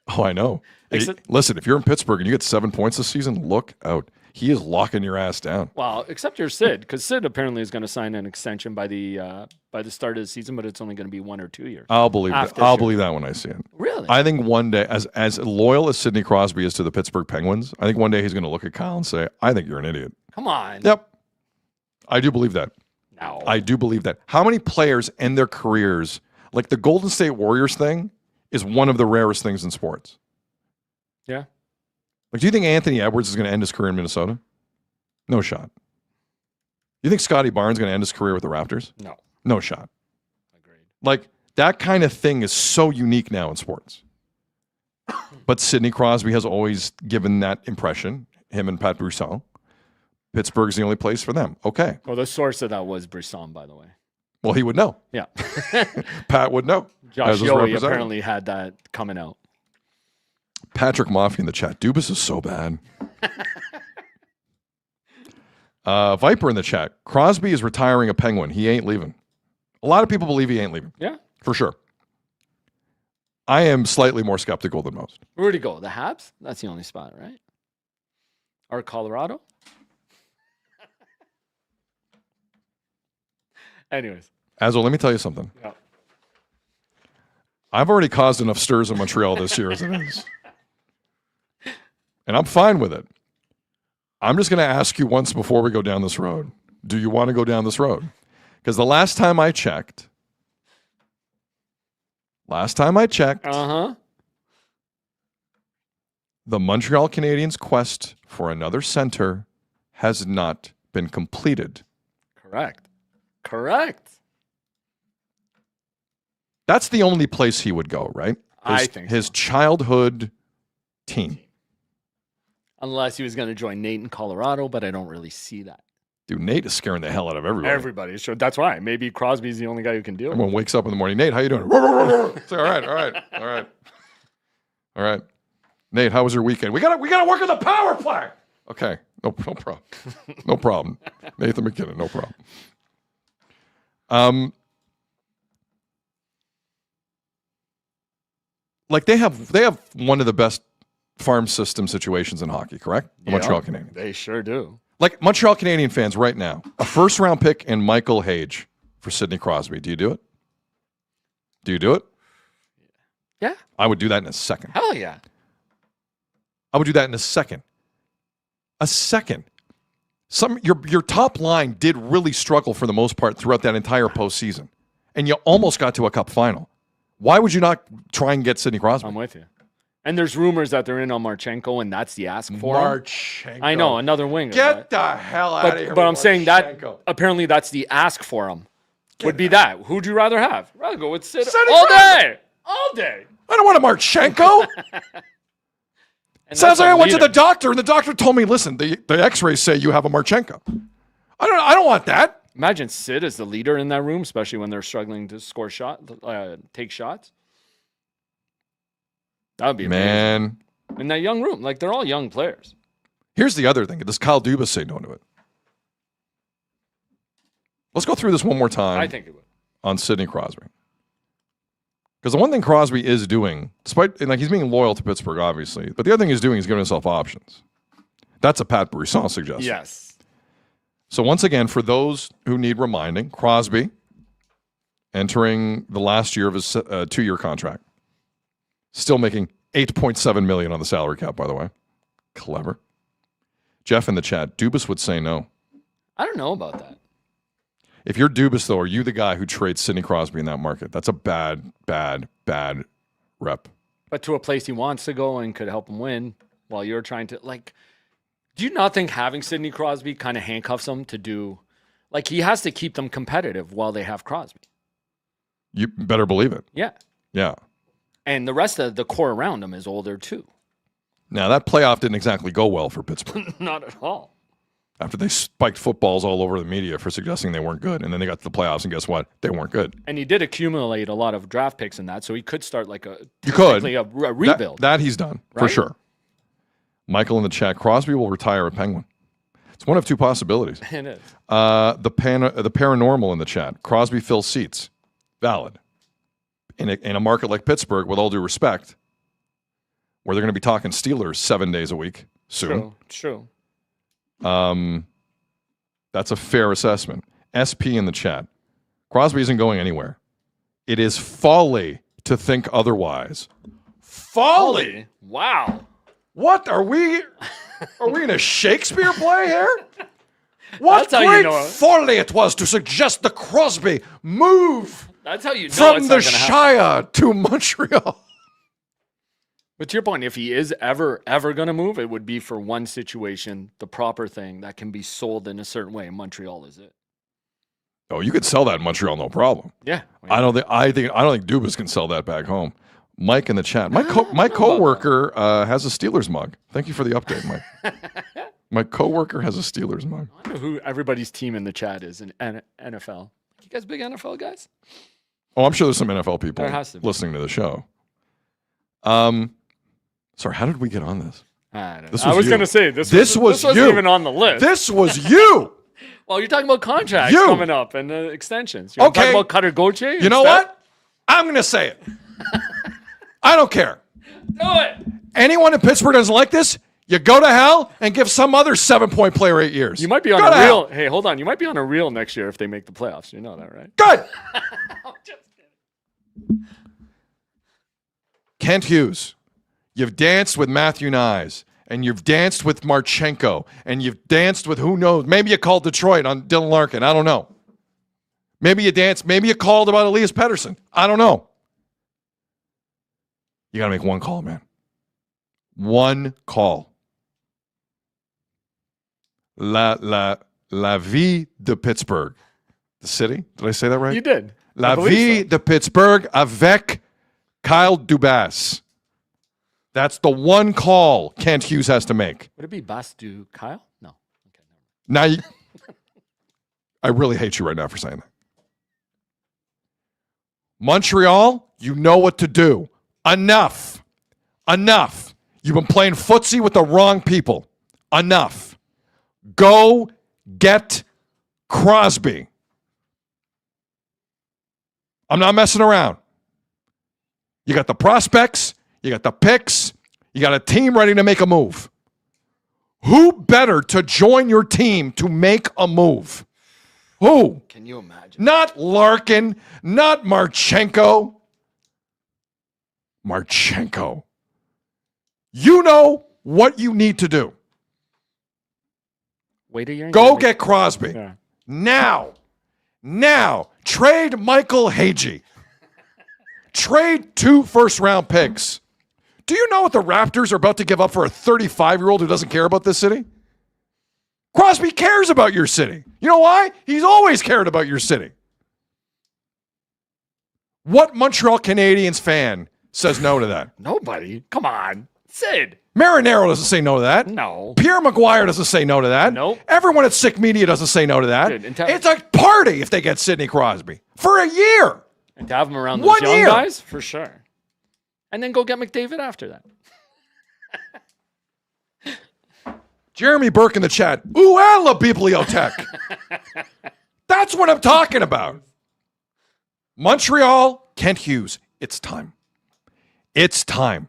Oh, I know. Hey, listen, if you're in Pittsburgh and you get 7 points this season, look out. He is locking your ass down. Well, except you're Sid, because Sid apparently is going to sign an extension by the start of the season, but it's only going to be 1 or 2 years. I'll believe that. I'll believe that when I see it. Really? I think one day, as loyal as Sidney Crosby is to the Pittsburgh Penguins, I think one day he's going to look at Kyle and say, "I think you're an idiot." Come on. Yep, I do believe that. No. I do believe that. How many players end their careers like the Golden State Warriors thing is one of the rarest things in sports. Yeah. Like, do you think Anthony Edwards is going to end his career in Minnesota? No shot. You think Scotty Barnes is going to end his career with the Raptors? No. No shot. Agreed. Like, that kind of thing is so unique now in sports. But Sidney Crosby has always given that impression, him and Pat Brisson. Pittsburgh's the only place for them. Okay. Well, the source of that was Brisson, by the way. Well, he would know. Yeah. Pat would know. Josh Yohe apparently had that coming out. Patrick Mafia in the chat. Dubas is so bad. Viper in the chat. Crosby is retiring a Penguin. He ain't leaving. A lot of people believe he ain't leaving. Yeah. For sure. I am slightly more skeptical than most. Where'd he go? The Habs? That's the only spot, right? Or Colorado? Anyways. Azzo, let me tell you something. Yeah. I've already caused enough stirs in Montreal this year as it is. And I'm fine with it. I'm just going to ask you once before we go down this road. Do you want to go down this road? Because the last time I checked, the Montreal Canadiens' quest for another center has not been completed. Correct. That's the only place he would go, right? I think his childhood team. Unless he was going to join Nate in Colorado, but I don't really see that. Dude, Nate is scaring the hell out of everybody. Everybody. So that's why. Maybe Crosby's the only guy who can do it. Everyone wakes up in the morning. Nate, how you doing? It's all right. Nate, how was your weekend? We gotta work on the power play. Okay. No problem. No problem. Nathan McKinnon, no problem. Like they have one of the best farm system situations in hockey, correct? The Montreal Canadiens. They sure do. Like Montreal Canadian fans right now, a first-round pick and Michael Hage for Sidney Crosby. Do you do it? Do you do it? Yeah. I would do that in a second. Hell yeah. I would do that in a second. A second. Your top line did really struggle for the most part throughout that entire postseason, and you almost got to a cup final. Why would you not try and get Sidney Crosby? I'm with you. And there's rumors that they're in on Marchenko, and that's the ask for him. Marchenko. I know, another winger. Get the hell out of here. But I'm saying that Marchenko. apparently that's the ask for him. Would be that. Who'd you rather have? Rather go with Sid Sidney all Crosby. day. All day. I don't want a Marchenko. And Sounds that's a like I went to leader. the doctor, and the doctor told me, listen, the x-rays say you have a Marchenko. I don't want that. Imagine Sid as the leader in that room, especially when they're struggling to take shots. That would be amazing. Man. In that young room. Like, they're all young players. Here's the other thing. Does Kyle Dubas say no to it? Let's go through this one more time. I think it would. On Sidney Crosby. Because the one thing Crosby is doing, despite, and like he's being loyal to Pittsburgh, obviously, but the other thing he's doing is giving himself options. That's a Pat Brisson suggestion. Yes. So once again, for those who need reminding, Crosby entering the last year of his 2-year contract, still making $8.7 million on the salary cap. By the way, clever. Jeff in the chat, Dubas would say no. I don't know about that. If you're Dubas, though, are you the guy who trades Sidney Crosby in that market? That's a bad rep. But to a place he wants to go and could help him win while you're trying to, like, do you not think having Sidney Crosby kind of handcuffs him to do, like, he has to keep them competitive while they have Crosby? You better believe it. Yeah. Yeah. And the rest of the core around him is older, too. Now, that playoff didn't exactly go well for Pittsburgh. Not at all. After they spiked footballs all over the media for suggesting they weren't good. And then they got to the playoffs, and guess what? They weren't good. And he did accumulate a lot of draft picks in that, so he could start like a rebuild. That he's done, for Right? sure. Michael in the chat, Crosby will retire a Penguin. It's one of two possibilities. It is. The paranormal in the chat, Crosby fills seats. Valid. In a market like Pittsburgh, with all due respect, where they're going to be talking Steelers 7 days a week soon. True. That's a fair assessment. SP in the chat. Crosby isn't going anywhere. It is folly to think otherwise. Folly? Wow. What are we? Are we in a Shakespeare play here? What That's how you great know it. folly it was to suggest the Crosby move That's how you know from it's the not gonna happen. Shire to Montreal. But to your point, if he is ever going to move, it would be for one situation, the proper thing that can be sold in a certain way. Montreal is it. Oh, you could sell that in Montreal, no problem. Yeah. I don't think Dubas can sell that back home. Mike in the chat. My coworker has a Steelers mug. Thank you for the update, Mike. My coworker has a Steelers mug. I wonder who everybody's team in the chat is in NFL. You guys big NFL guys? Oh, I'm sure there's some NFL people There has to be. listening to the show. Sorry, how did we get on this? I don't know. This I was you. going to say this was wasn't you. even on the list. This was you. Well, you're talking about contracts You. coming up and extensions. You're Okay. talking about Cutter Gauthier. You know what? I'm going to say it. I don't care. Do it. Anyone in Pittsburgh doesn't like this, you go to hell and give some other 7-point player 8 years. You might be on Go a to reel. hell. Hey, hold on. You might be on a reel next year if they make the playoffs. You know that, right? Good. I'm just kidding. Kent Hughes, you've danced with Matthew Nyes, and you've danced with Marchenko, and you've danced with who knows. Maybe you called Detroit on Dylan Larkin. I don't know. Maybe you danced. Maybe you called about Elias Pettersson. I don't know. You got to make one call, man. One call. La vie de Pittsburgh. The city? Did I say that right? You did. La I believe vie so. de Pittsburgh avec Kyle Dubas. That's the one call Kent Hughes has to make. Would it be Bastu Kyle? No. Okay. Now, I really hate you right now for saying that. Montreal, you know what to do. Enough. Enough. You've been playing footsie with the wrong people. Enough. Go get Crosby. I'm not messing around. You got the prospects, you got the picks, you got a team ready to make a move. Who better to join your team to make a move? Who? Can you imagine? Not Larkin, not Marchenko. Marchenko. You know what you need to do. Wait a year. and Go me- get Crosby. Yeah. Now. Trade Michael Hagee. Trade 2 first-round picks. Do you know what the Raptors are about to give up for a 35-year-old who doesn't care about this city? Crosby cares about your city. You know why? He's always cared about your city. What Montreal Canadiens fan says no to that? Nobody. Come on. Sid. Marinero doesn't say no to that. No. Pierre Maguire doesn't say no to that. Nope. Everyone at Sick Media doesn't say no to that. Good. And It's a party if they get Sidney Crosby for a year. And to have him around those 1 young year. guys, for sure. And then go get McDavid after that. Jeremy Burke in the chat. Ooh, la bibliotech. That's what I'm talking about. Montreal, Kent Hughes. It's time. It's time.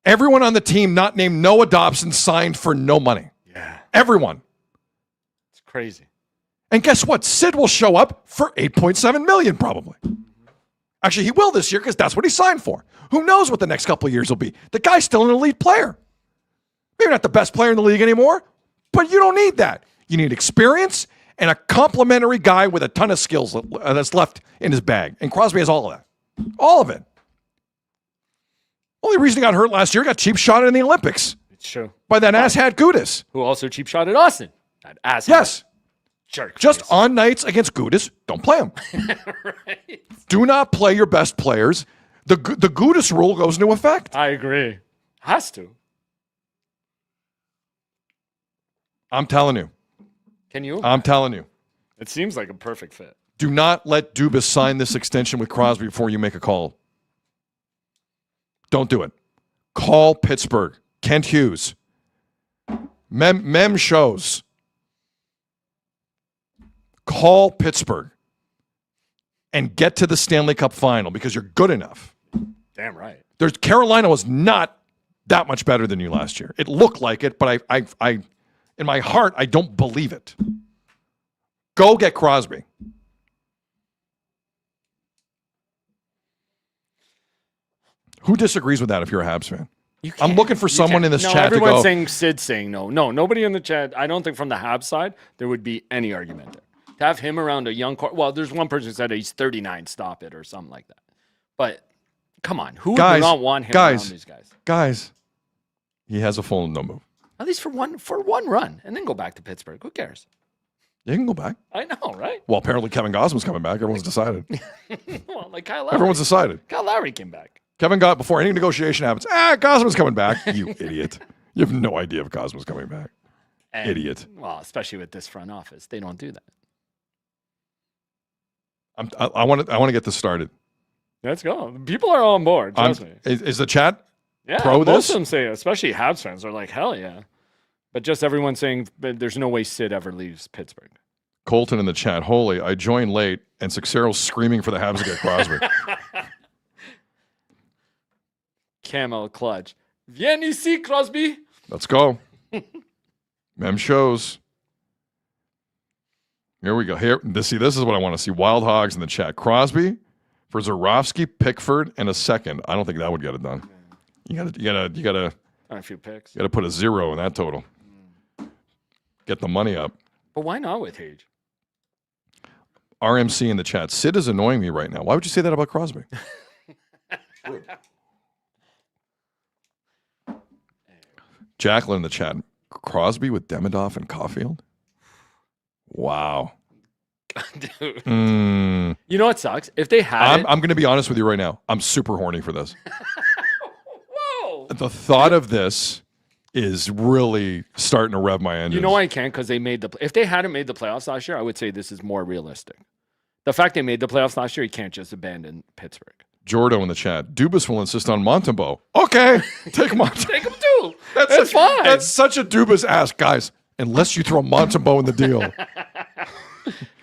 Everyone on the team not named Noah Dobson signed for no money. Yeah. Everyone. It's crazy. And guess what? Sid will show up for $8.7 million probably. Actually, he will this year because that's what he signed for. Who knows what the next couple of years will be? The guy's still an elite player. Maybe not the best player in the league anymore, but you don't need that. You need experience and a complimentary guy with a ton of skills that's left in his bag. And Crosby has all of that. All of it. Only reason he got hurt last year, got cheap shot in the Olympics It's true. by that asshat Gudis. Who also cheap shot at Austin. That ass. Yes. Jerk. Just face. on nights against Gudis, don't play him. Right. Do not play your best players. The Gudis rule goes into effect. I agree. Has to. I'm telling you. Can you? I'm telling you. It seems like a perfect fit. Do not let Dubas sign this extension with Crosby before you make a call. Don't do it. Call Pittsburgh. Kent Hughes. Mem shows. Call Pittsburgh and get to the Stanley Cup final because you're good enough. Damn right. Carolina was not that much better than you last year. It looked like it, but I in my heart, I don't believe it. Go get Crosby. Who disagrees with that if you're a Habs fan? I'm looking for someone in this chat to everyone's go. saying Sid's saying no. No, nobody in the chat. I don't think from the Habs side there would be any argument there. To have him around a young well, there's one person who said he's 39, stop it, or something like that. But come on, who would not want him around these guys? Guys, he has a full no move. At least for one run, and then go back to Pittsburgh. Who cares? You can go back. I know, right? Well, apparently Kevin Gosman's coming back. Everyone's decided. Well, like Kyle Lowry. Everyone's decided. Kyle Lowry came back. Kevin got before any negotiation happens. Gosman's coming back. You idiot. You have no idea if Gosman's coming back. And, Idiot. Well, especially with this front office, they don't do that. I want to get this started. Let's go. People are on board. Trust me. Is the chat Yeah, pro most this? of them say, especially Habs fans, are like, hell yeah. But just everyone saying there's no way Sid ever leaves Pittsburgh. Colton in the chat. Holy, I joined late, and Seixeiro's screaming for the Habs to get Crosby. Camel clutch. Viens ici, Crosby. Let's go. Mem shows. Here we go. This is what I want to see. Wild Hogs in the chat. Crosby for Zarovsky, Pickford, and a second. I don't think that would get it done. You gotta A few picks. put a 0 in that total. Get the money up. But why not with Hage? RMC in the chat. Sid is annoying me right now. Why would you say that about Crosby? Jacqueline in the chat. Crosby with Demidov and Caulfield? Wow. Dude. Mm. You know what sucks? If they had I'm going to be honest with you right now. I'm super horny for this. Whoa. The thought of this is really starting to rev my engines. You know why I can't? Because they made if they hadn't made the playoffs last year, I would say this is more realistic. The fact they made the playoffs last year, you can't just abandon Pittsburgh. Jordo in the chat. Dubas will insist on Montembeau. Okay. Take Montembeau. Take them too. That's fine. That's such a Dubas ask, guys. unless you throw Montembeau in the deal.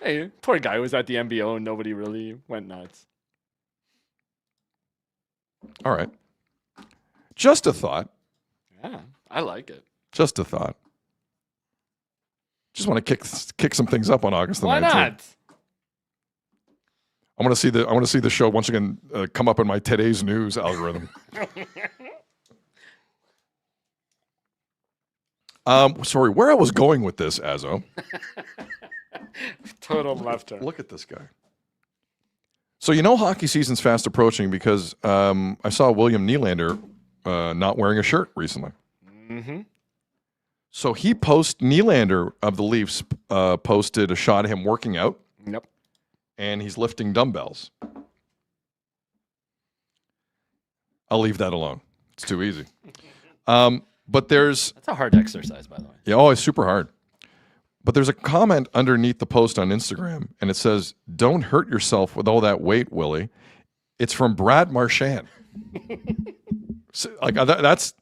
Hey, poor guy was at the MBO and nobody really went nuts. All right. Just a thought. Yeah, I like it. Just a thought. Just want to kick some things up on August the 19th. Why not? I want to see the show once again come up in my today's news algorithm. Sorry, where I was going with this, Azo. Total left turn. Look at this guy. So you know hockey season's fast approaching because I saw William Nylander not wearing a shirt recently. Mm-hmm. So Nylander of the Leafs posted a shot of him working out. Yep. And he's lifting dumbbells. I'll leave that alone. It's too easy. But That's a hard exercise, by the way. Yeah, oh, it's super hard. But there's a comment underneath the post on Instagram, and it says, "Don't hurt yourself with all that weight, Willie." It's from Brad Marchand. So,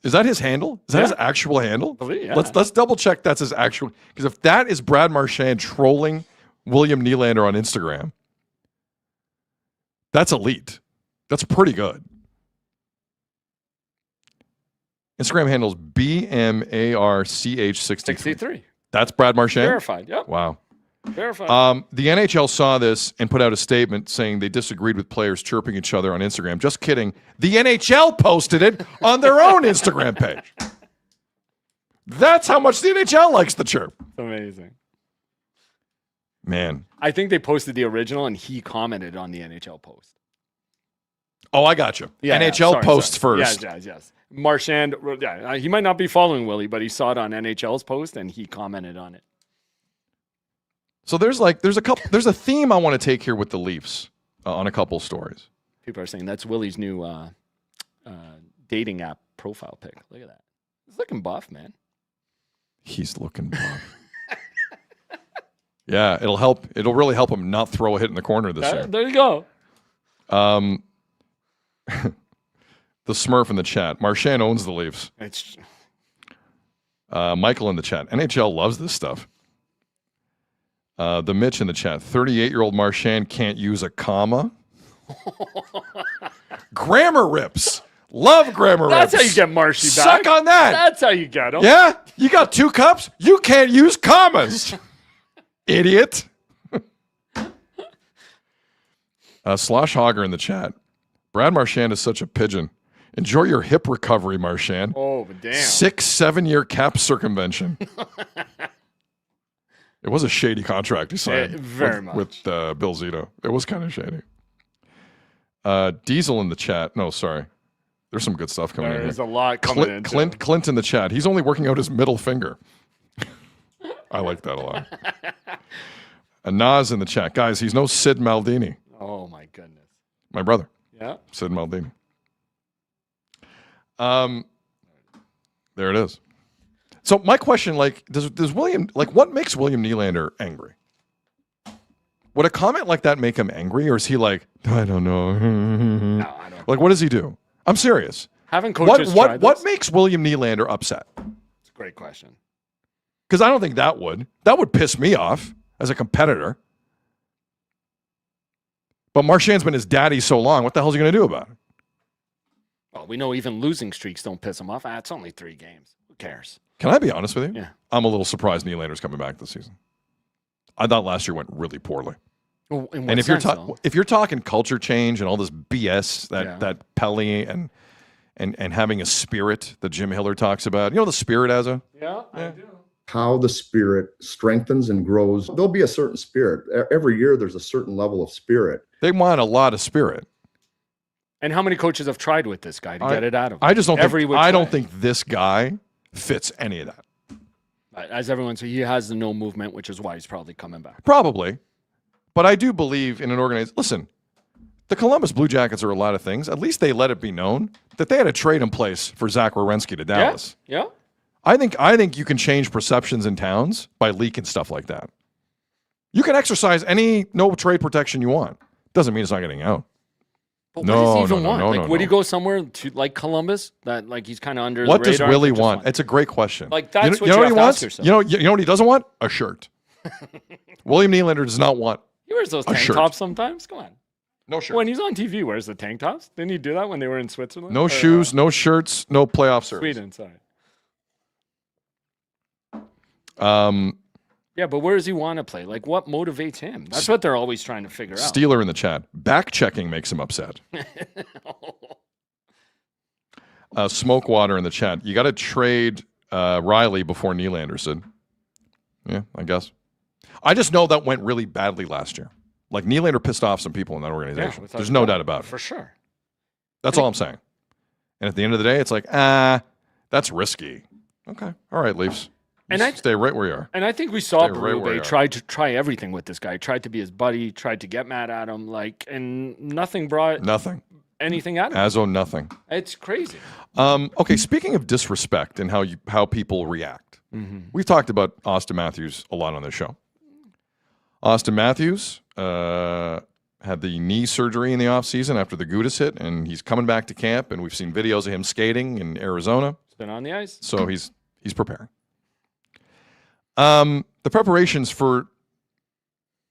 is that his handle? Is that his actual handle? Yeah. Let's double check that's his actual. Because if that is Brad Marchand trolling William Nylander on Instagram, that's elite. That's pretty good. Instagram handles BMARCH63. 63. That's Brad Marchand? Verified, yep. Wow. Verified. The NHL saw this and put out a statement saying they disagreed with players chirping each other on Instagram. Just kidding. The NHL posted it on their own Instagram page. That's how much the NHL likes the chirp. It's amazing. Man. I think they posted the original and he commented on the NHL post. Oh, I got you. Yeah, NHL posts first. Yes. Marchand, he might not be following Willie, but he saw it on NHL's post and he commented on it. So there's a theme I want to take here with the Leafs on a couple stories. People are saying that's Willie's new dating app profile pic. Look at that. He's looking buff, man. He's looking buff. Yeah, it'll help. It'll really help him not throw a hit in the corner this year. There you go. The Smurf in the chat. Marchand owns the Leafs. Michael in the chat. NHL loves this stuff. The Mitch in the chat. 38-year-old Marchand can't use a comma. Grammar rips. Love grammar rips. That's how you get Marshy back. Suck on that. That's how you get him. Yeah? You got 2 cups? You can't use commas. Idiot. Slosh Hogger in the chat. Brad Marchand is such a pigeon. Enjoy your hip recovery, Marchand. Oh, damn. 6-7 year cap circumvention. It was a shady contract he signed with Bill Zito. It was kind of shady. Diesel in the chat. No, sorry. There's some good stuff coming in here. There's a lot coming in. Clint in the chat. He's only working out his middle finger. I like that a lot. Nas in the chat. Guys, he's no Sid Maldini. Oh, my goodness. My brother. Yeah. Sid Maldini. There it is. So my question, does William, what makes William Nylander angry? Would a comment like that make him angry, or is he like, I don't know? No, I don't. What does he do? I'm serious. Haven't coaches tried what this? makes William Nylander upset? It's a great question. Because I don't think that would piss me off as a competitor. But Marchand's been his daddy so long. What the hell is he going to do about it? Well, we know even losing streaks don't piss him off. It's only 3 games. Who cares? Can I be honest with you? Yeah. I'm a little surprised Nylander's coming back this season. I thought last year went really poorly. Well, and if you're talking culture change and all this BS that Pelly and having a spirit that Jim Hiller talks about, you know the spirit as a I do. How the spirit strengthens and grows. There'll be a certain spirit. Every year there's a certain level of spirit. They want a lot of spirit. And how many coaches have tried with this guy to get it out of him? I just don't don't think this guy fits any of that. As everyone says, he has the no movement, which is why he's probably coming back. Probably. But I do believe in an organization. Listen, the Columbus Blue Jackets are a lot of things. At least they let it be known that they had a trade in place for Zach Werenski to Dallas. Yeah. I think you can change perceptions in towns by leaking stuff like that. You can exercise any no trade protection you want. Doesn't mean it's not getting out. But No, what does he even no, want? no, Like, no, would he no. go somewhere to like Columbus that like he's kind of under What the radar? does Willie but just want? It's a great question. Like, that's you know, what you you know have he to ask wants. yourself. You know what he doesn't want? A shirt. William Nylander does not want He wears those a tank shirt. tops sometimes. Come on. no shirt. When he's on TV, he wears the tank tops. Didn't he do that when they were in Switzerland? No Or, shoes, no shirts, no playoff service. Sweden, sorry. Um, Yeah, but where does he want to play? Like, what motivates him? That's what they're always trying to figure out. Steeler in the chat. Back checking makes him upset. Smoke water in the chat. You got to trade Riley before Nylander, Sid. Yeah, I guess. I just know that went really badly last year. Like, Nylander pissed off some people in that organization. without There's a no doubt. doubt about it. For sure. That's all I'm saying. And at the end of the day, it's like, that's risky. Okay. All right, Leafs. And Just stay right where you are. And I think we saw Stay right where you Berube are. tried to try everything with this guy. Tried to be his buddy. Tried to get mad at him. Like, and nothing brought Nothing. anything out of him. As of nothing. It's crazy. Okay, speaking of disrespect and how people react, we've talked about Austin Matthews a lot on this show. Austin Matthews had the knee surgery in the offseason after the Gudis hit, and he's coming back to camp, and we've seen videos of him skating in Arizona. He's been on the ice. So he's preparing. The preparations for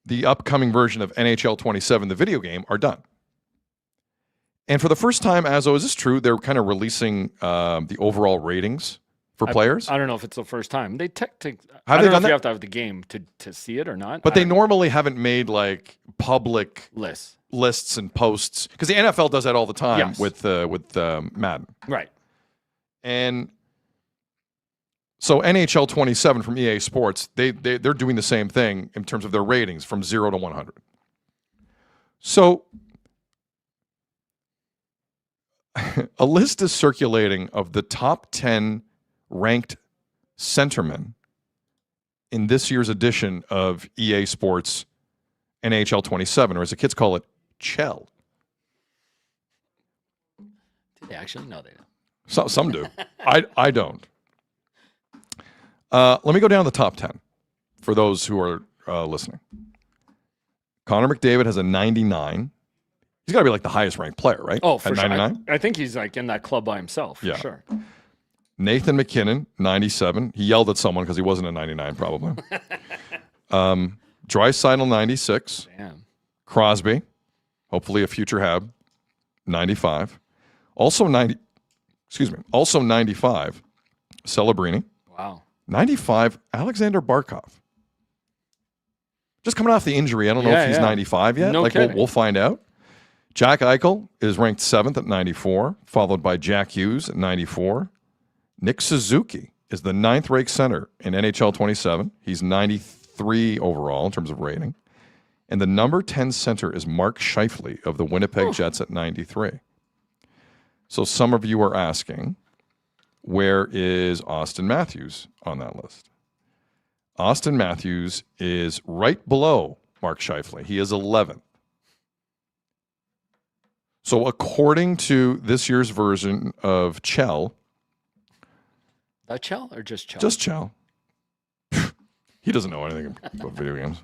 the upcoming version of NHL 27, the video game, are done. And for the first time, Azo, is this true? They're kind of releasing the overall ratings for players. I don't know if it's the first time. They Have I they don't know done if that? you have to have the game to see it or not. But I they don't know. normally haven't made like public lists and posts, because the NFL does that all the time Yes. with Madden. Right. And so NHL 27 from EA Sports, they're doing the same thing in terms of their ratings from 0 to 100. So a list is circulating of the top 10 ranked centermen in this year's edition of EA Sports NHL 27, or as the kids call it, Chell. Do they actually? No, they don't. Some do. I don't. Let me go down the top 10 for those who are listening. Connor McDavid has a 99. He's got to be like the highest ranked player, right? Oh, for At sure. 99? I think he's like in that club by himself. For Yeah. sure. Nathan McKinnon, 97. He yelled at someone because he wasn't a 99, probably. Draisaitl, 96. Damn. Crosby, hopefully a future Hab, 95. Also 90. Excuse me. Also 95. Celebrini. Wow. 95. Alexander Barkov. Just coming off the injury, I don't know Yeah, if he's yeah. 95 yet. No Like kidding. we'll find out. Jack Eichel is ranked 7th at 94, followed by Jack Hughes at 94. Nick Suzuki is the 9th ranked center in NHL 27. He's 93 overall in terms of rating. And the number 10 center is Mark Scheifele of the Winnipeg Jets at 93. So some of you are asking, where is Austin Matthews on that list? Austin Matthews is right below Mark Scheifele. He is 11th. So according to this year's version of Chell, That Chell or just Chell? just Chell, he doesn't know anything about video games.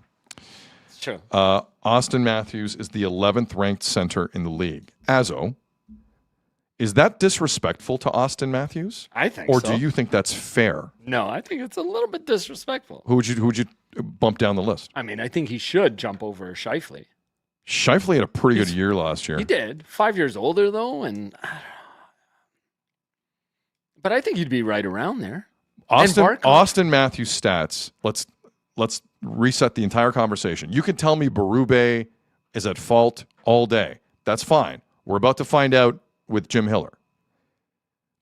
It's true. Austin Matthews is the 11th ranked center in the league. Azo, is that disrespectful to Austin Matthews? I think Or so. do you think that's fair? No, I think it's a little bit disrespectful. Who would you bump down the list? I mean, I think he should jump over Scheifele. Scheifele had a pretty good He's- year last year. He did. 5 years older though, and but I think he'd be right around there. Barkov. Austin Matthews stats. Let's reset the entire conversation. You can tell me Berube is at fault all day. That's fine. We're about to find out with Jim Hiller.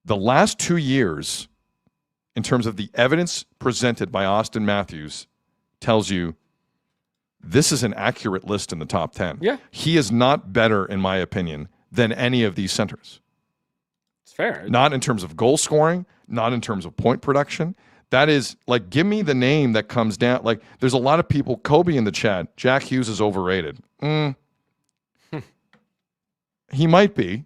The last 2 years, in terms of the evidence presented by Austin Matthews, tells you this is an accurate list in the top 10. Yeah. He is not better, in my opinion, than any of these centers. It's fair. Not in terms of goal scoring, not in terms of point production. That is, like, give me the name that comes down. Like, there's a lot of people, Kobe in the chat, Jack Hughes is overrated. He might be,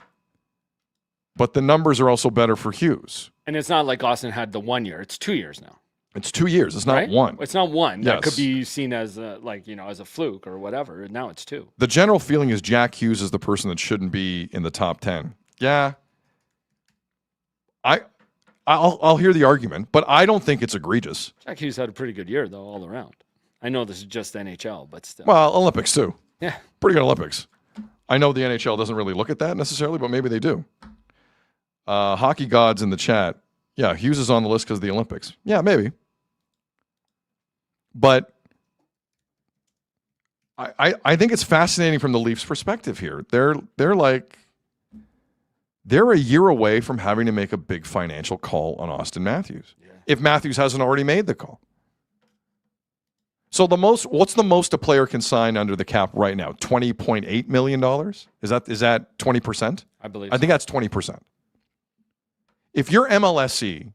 but the numbers are also better for Hughes. And it's not like Austin had the 1 year. It's 2 years now. It's 2 years. It's not right? one. It's not one. That Yes. could be seen as as a fluke or whatever. Now it's 2. The general feeling is Jack Hughes is the person that shouldn't be in the top 10. Yeah. I'll hear the argument, but I don't think it's egregious. Jack Hughes had a pretty good year though, all around. I know this is just NHL, but still. Well, Olympics too. Yeah. Pretty good Olympics. I know the NHL doesn't really look at that necessarily, but maybe they do. Hockey gods in the chat. Yeah, Hughes is on the list because of the Olympics. Yeah, maybe. But I think it's fascinating from the Leafs' perspective here. They're a year away from having to make a big financial call on Austin Matthews. Yeah. If Matthews hasn't already made the call. So what's the most a player can sign under the cap right now? $20.8 million? Is that 20%? I believe I think that's 20%. If you're MLSE,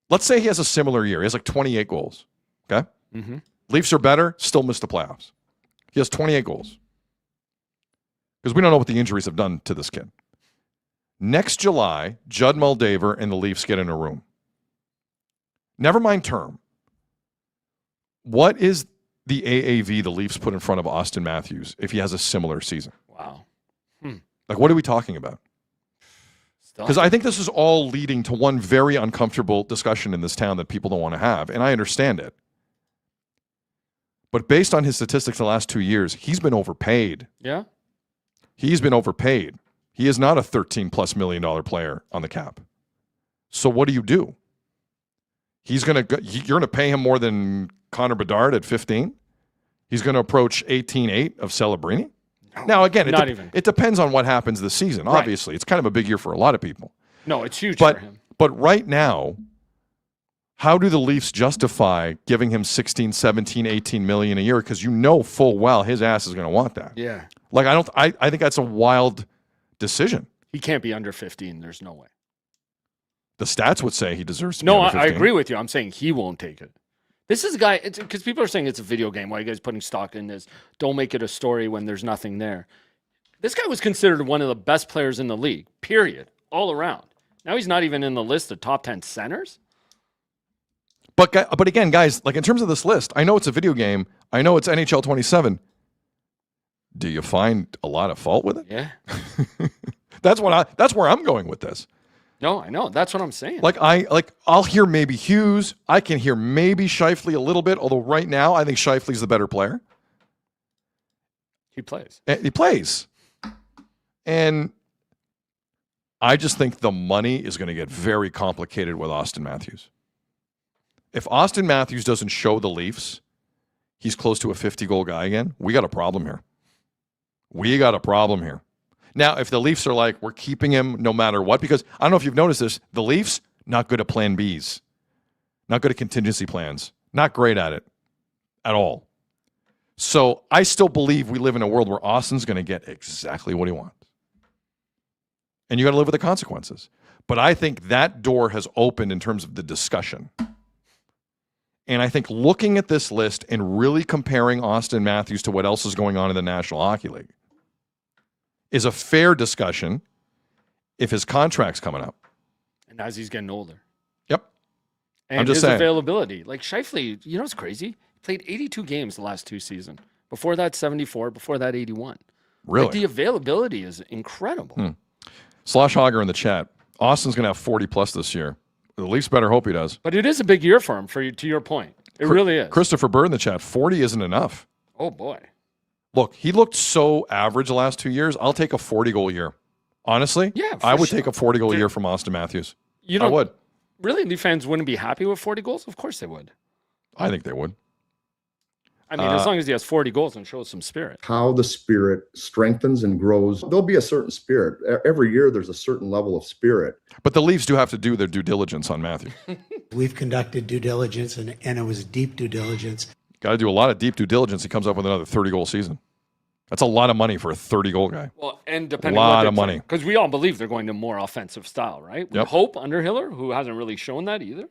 let's say he has a similar year. He has like 28 goals. Okay? Mm-hmm. Leafs are better, still missed the playoffs. He has 28 goals. Because we don't know what the injuries have done to this kid. Next July, Judd Moldaver and the Leafs get in a room. Never mind term. What is the AAV the Leafs put in front of Austin Matthews if he has a similar season? Wow. Like, what are we talking about? Because I think this is all leading to one very uncomfortable discussion in this town that people don't want to have, and I understand it. But based on his statistics the last 2 years, he's been overpaid. Yeah? He's been overpaid. He is not a $13+ million player on the cap. So what do? You're going to pay him more than Connor Bedard at 15? He's going to approach 18.8 of Celebrini? Now, again, it depends on what happens this season, obviously. Right. It's kind of a big year for a lot of people. No, it's huge for him. But right now, how do the Leafs justify giving him 16, 17, 18 million a year? Because you know full well his ass is going to want that. Yeah. Like, I think that's a wild decision. He can't be under 15. There's no way. The stats would say he deserves to be under 15. I agree with you. I'm saying he won't take it. This is a guy, because people are saying it's a video game. Why are you guys putting stock in this? Don't make it a story when there's nothing there. This guy was considered one of the best players in the league, period, all around. Now he's not even in the list of top 10 centers. But again, guys, like in terms of this list, I know it's a video game. I know it's NHL 27. Do you find a lot of fault with it? Yeah. That's where I'm going with this. No, I know. That's what I'm saying. I'll hear maybe Hughes. I can hear maybe Scheifele a little bit, although right now I think Scheifele's the better player. He plays. And I just think the money is going to get very complicated with Austin Matthews. If Austin Matthews doesn't show the Leafs he's close to a 50-goal guy again, we got a problem here. Now, if the Leafs are like, we're keeping him no matter what, because I don't know if you've noticed this, the Leafs, not good at plan Bs, not good at contingency plans, not great at it at all. So I still believe we live in a world where Austin's going to get exactly what he wants. And you got to live with the consequences. But I think that door has opened in terms of the discussion. And I think looking at this list and really comparing Austin Matthews to what else is going on in the National Hockey League is a fair discussion if his contract's coming up. And as he's getting older. Yep. And I'm just his saying. Availability. Like Scheifele, you know what's crazy? He played 82 games the last 2 seasons. Before that, 74. Before that, 81. Really? Like, the availability is incredible. Slosh Hogger in the chat. Austin's going to have 40+ this year. The Leafs better hope he does. But it is a big year for him, to your point. It really is. Christopher Bird in the chat. 40 isn't enough. Oh, boy. Look, he looked so average the last 2 years. I'll take a 40-goal year. Honestly, yeah, I would take a 40-goal year from Austin Matthews. I would. Really? Leaf fans wouldn't be happy with 40 goals? Of course they would. I think they would. I mean, as long as he has 40 goals and shows some spirit. How the spirit strengthens and grows. There'll be a certain spirit. Every year there's a certain level of spirit. But the Leafs do have to do their due diligence on Matthews. We've conducted due diligence, and it was deep due diligence. Got to do a lot of deep due diligence. He comes up with another 30-goal season. That's a lot of money for a 30-goal guy. Well, and depending on a lot what of money. Because we all believe they're going to more offensive style, right? We hope under Hiller, who hasn't really shown that either.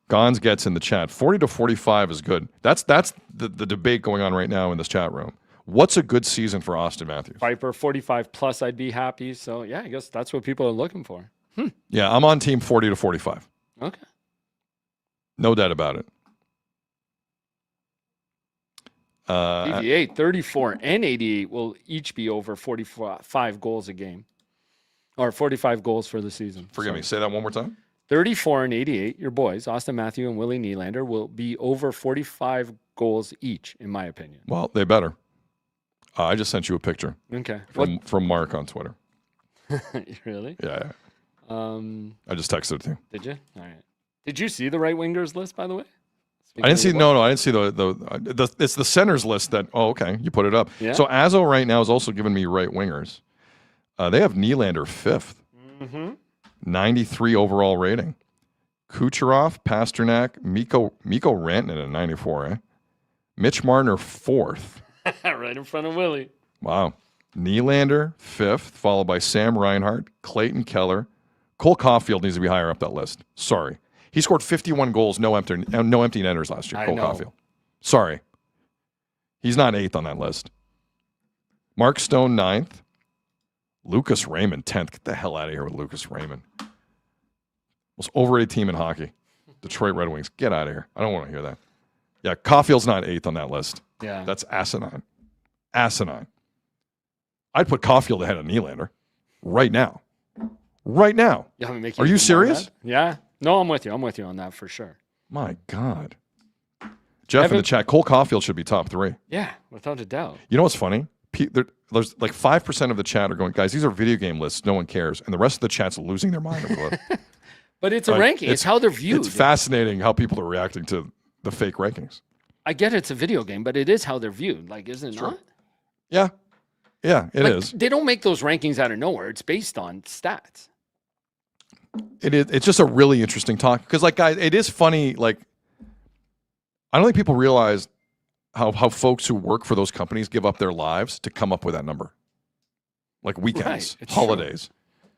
Gons gets in the chat. 40 to 45 is good. That's the debate going on right now in this chat room. What's a good season for Austin Matthews? Viper, 45 plus, I'd be happy. So, yeah, I guess that's what people are looking for. Yeah, I'm on team 40 to 45. Okay. No doubt about it. PVA 34 and 88 will each be over 45 goals a game, or 45 goals for the season. Forgive me. Say that one more time. 34 and 88, your boys, Austin Matthew and Willie Nylander, will be over 45 goals each, in my opinion. Well, they better. I just sent you a picture. Okay. From Mark on Twitter. Really? Yeah. I just texted it to you. Did you? All right. Did you see the right wingers list, by the way? I didn't see. No, I didn't see the. It's the centers list that. Oh, okay. You put it up. Yeah. So Azo right now is also giving me right wingers. They have Nylander 5th. Mm-hmm. 93 overall rating. Kucherov, Pasternak, Miko Rantanen at 94. Mitch Marner 4th. Right in front of Willie. Wow. Nylander 5th, followed by Sam Reinhart, Clayton Keller. Cole Caulfield needs to be higher up that list. Sorry. He scored 51 goals, no empty netters last year, Cole Caulfield. Sorry. He's not 8th on that list. Mark Stone 9th. Lucas Raymond 10th. Get the hell out of here with Lucas Raymond. Most overrated team in hockey. Detroit Red Wings. Get out of here. I don't want to hear that. Yeah, Caulfield's not 8th on that list. Yeah. That's asinine. Asinine. I'd put Caulfield ahead of Nylander right now. Right now. Are you serious? Yeah. No, I'm with you. I'm with you on that for sure. My God. Jeff in the chat, Cole Caulfield should be top 3. Yeah, without a doubt. You know what's funny? There's like 5% of the chat are going, guys, these are video game lists. No one cares. And the rest of the chat's losing their mind over it. But it's a ranking. It's how they're viewed. It's fascinating how people are reacting to the fake rankings. I get it's a video game, but it is how they're viewed. Like, isn't it not? Yeah. Yeah, it is. They don't make those rankings out of nowhere. It's based on stats. It is. It's just a really interesting talk because, like, guys, it is funny. Like, I don't think people realize how folks who work for those companies give up their lives to come up with that number. Like weekends, holidays. True.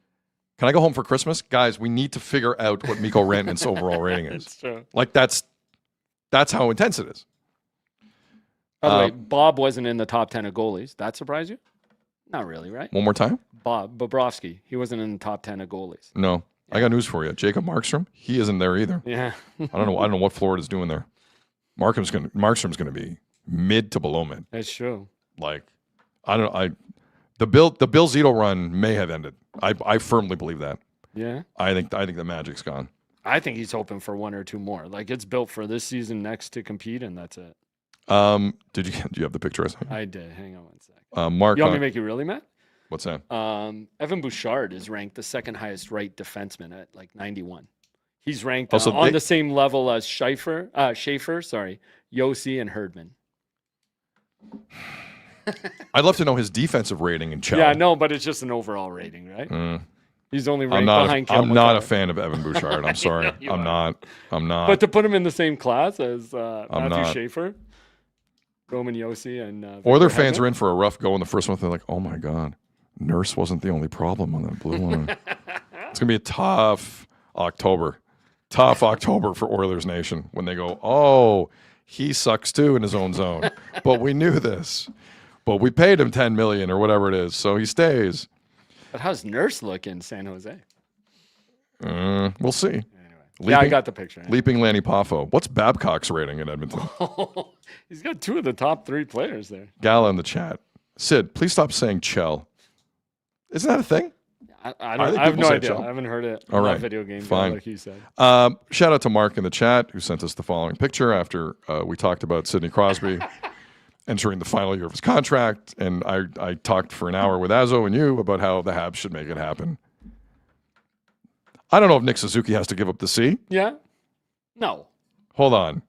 Can I go home for Christmas, guys? We need to figure out what Mikko Rantanen's overall rating is. It's true. Like that's how intense it is. By the way, Bob wasn't in the top 10 of goalies. That surprise you? Not really, right? One more time. Bob Bobrovsky. He wasn't in the top 10 of goalies. No. I got news for you. Jacob Markstrom, he isn't there either. Yeah. I don't know what Florida's doing there. Markstrom's gonna be mid to below mid. That's true. Like, I don't know. The Bill Zito run may have ended. I firmly believe that. Yeah. I think the magic's gone. I think he's hoping for 1 or 2 more. Like, it's built for this season next to compete, and that's it. Do you have the picture? I did. Hang on one sec. Mark, you want me to make you really mad? What's that? Evan Bouchard is ranked the 2nd highest right defenseman at like 91. He's ranked Also, on the same level as Schaefer, Yossi, and Herdman. I'd love to know his defensive rating in Chell. Yeah, no, but it's just an overall rating, right? He's only ranked behind Cale I'm not a fan of Evan Bouchard. I'm sorry. I'm not. But to put him in the same class as Matthew Schaefer, Roman Yossi, and Oiler fans are in for a rough go in the first month. They're like, oh my God, Nurse wasn't the only problem on that blue one. It's going to be a tough October. Tough October for Oilers Nation when they go, oh, he sucks too in his own zone. But we knew this. But we paid him $10 million or whatever it is, so he stays. But how's Nurse look in San Jose? We'll see. Anyway. I got the picture. Leaping Lanny Poffo. What's Babcock's rating in Edmonton? He's got 2 of the top 3 players there. Gala in the chat. Sid, please stop saying Chell. Isn't that a thing? I have no idea. I haven't heard it. All right. Video game. Fine. Like you said. Shout out to Mark in the chat who sent us the following picture after we talked about Sidney Crosby entering the final year of his contract. And I talked for an hour with Azo and you about how the Habs should make it happen. I don't know if Nick Suzuki has to give up the C. Yeah. No. Hold on.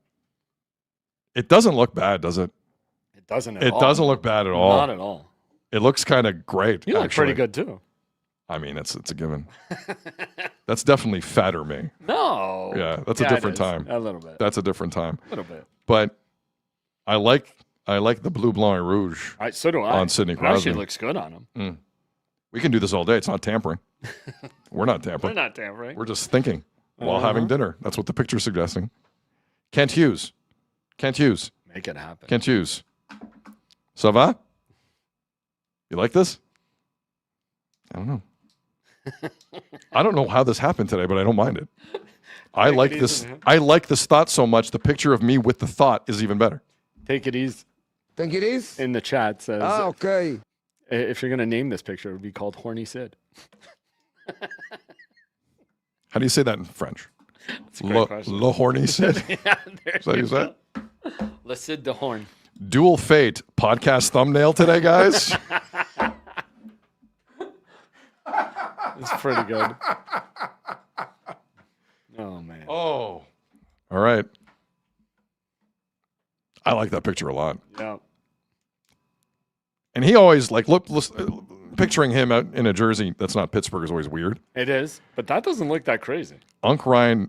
It doesn't look bad, does it? It doesn't at all. It doesn't look bad at all. Not at all. It looks kind of great. You look pretty good too. I mean, it's a given. That's definitely fatter me. No. Yeah, that's a different time. A little bit. That's a different time. A little bit. But I like the blue, blanc, and rouge. So do I. On Sidney Crosby. Actually looks good on him. We can do this all day. It's not tampering. We're not tampering. We're not tampering. We're just thinking while having dinner. That's what the picture's suggesting. Kent Hughes. Make it happen. Kent Hughes. Ça va? You like this? I don't know. I don't know how this happened today, but I don't mind it. I like this. I like this thought so much. The picture of me with the thought is even better. Take it easy. Think it is? In the chat says, okay. If you're going to name this picture, it would be called Horny Sid. How do you say that in French? That's a great question. Le Horny Sid? Yeah, Is that what you said? Le Sid de Horn. Dual Fate podcast thumbnail today, guys. It's pretty good. Oh, man. Oh. All right. I like that picture a lot. Yeah. And he always, like, picturing him out in a jersey that's not Pittsburgh is always weird. It is, but that doesn't look that crazy. Unc Ryan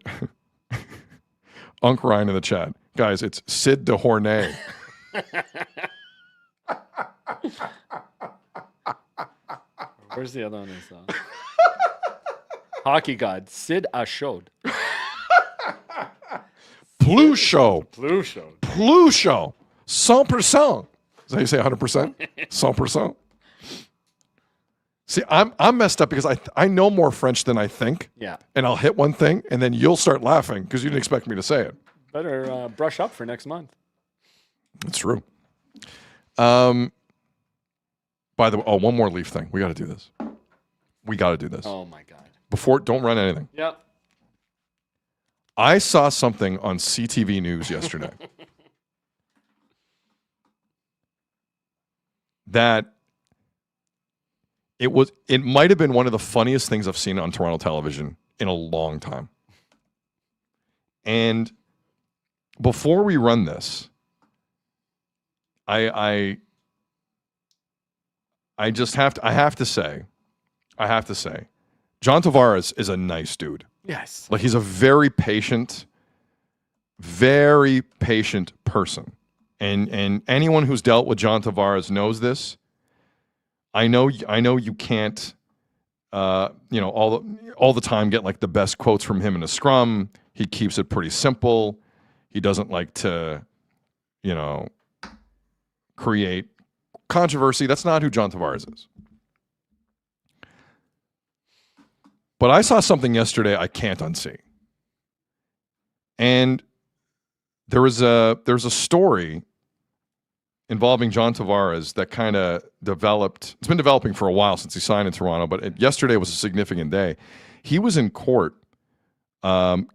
in the chat. Guys, it's Sid de Hornay. Where's the other one? Hockey God, Sid Ashod. Plus show. Blue show. Plus show. 100%. Is that how you say 100%? 100%. See, I'm messed up because I know more French than I think. Yeah. And I'll hit one thing, and then you'll start laughing because you didn't expect me to say it. Better brush up for next month. It's true. By the way, one more Leaf thing. We got to do this. We got to do this. Oh, my God. Don't run anything. Yep. I saw something on CTV News yesterday that it might have been one of the funniest things I've seen on Toronto television in a long time. And before we run this, I have to say, John Tavares is a nice dude. Yes. Like, he's a very patient person. And anyone who's dealt with John Tavares knows this. I know you can't all the time get like the best quotes from him in a scrum. He keeps it pretty simple. He doesn't like to, create controversy. That's not who John Tavares is. But I saw something yesterday I can't unsee. And there's a story involving John Tavares that kind of developed. It's been developing for a while since he signed in Toronto, but yesterday was a significant day. He was in court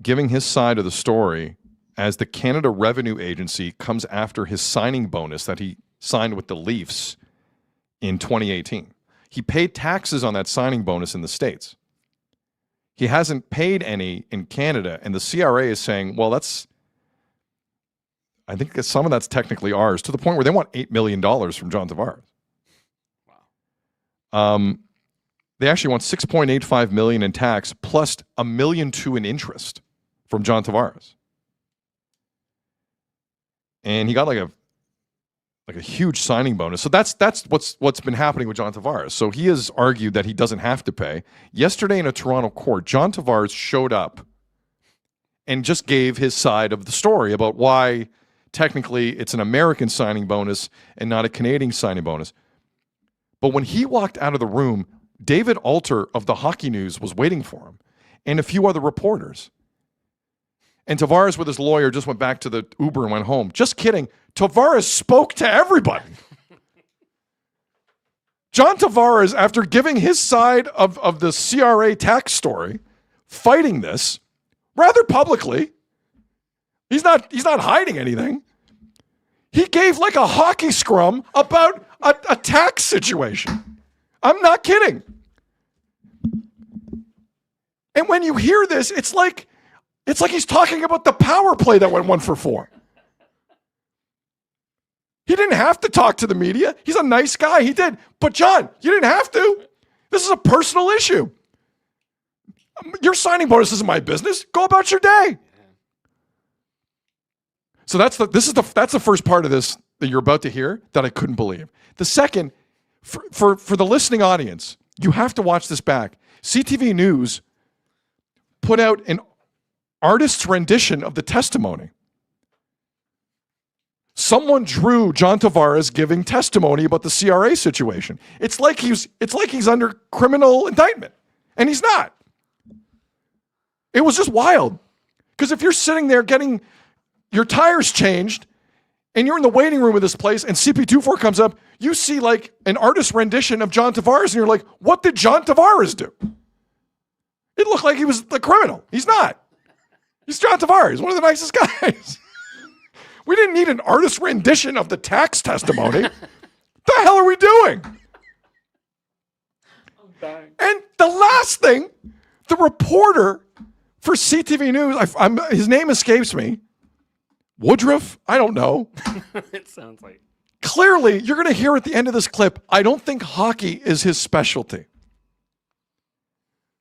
giving his side of the story as the Canada Revenue Agency comes after his signing bonus that he signed with the Leafs in 2018. He paid taxes on that signing bonus in the States. He hasn't paid any in Canada, and the CRA is saying, well, I think some of that's technically ours, to the point where they want $8 million from John Tavares. Wow. They actually want $6.85 million in tax plus $1.2 million in interest from John Tavares. And he got like a huge signing bonus. So that's what's been happening with John Tavares. So he has argued that he doesn't have to pay. Yesterday in a Toronto court, John Tavares showed up and just gave his side of the story about why technically it's an American signing bonus and not a Canadian signing bonus. But when he walked out of the room, David Alter of the Hockey News was waiting for him and a few other reporters. And Tavares with his lawyer just went back to the Uber and went home. Just kidding. Tavares spoke to everybody. John Tavares, after giving his side of the CRA tax story, fighting this rather publicly, he's not hiding anything. He gave like a hockey scrum about a tax situation. I'm not kidding. And when you hear this, it's like he's talking about the power play that went 1 for 4. He didn't have to talk to the media. He's a nice guy. He did. But John, you didn't have to. This is a personal issue. Your signing bonus isn't my business. Go about your day. So that's the first part of this that you're about to hear that I couldn't believe. The second, for the listening audience, you have to watch this back. CTV News put out an artist's rendition of the testimony. Someone drew John Tavares giving testimony about the CRA situation. It's like he's under criminal indictment, and he's not. It was just wild. Because if you're sitting there getting your tires changed and you're in the waiting room of this place and CP24 comes up, you see like an artist rendition of John Tavares and you're like, what did John Tavares do? It looked like he was the criminal. He's not. He's John Tavares, one of the nicest guys. We didn't need an artist rendition of the tax testimony. The hell are we doing? And the last thing, the reporter for CTV News, his name escapes me. Woodruff? I don't know. It sounds like. Clearly, you're going to hear at the end of this clip, I don't think hockey is his specialty.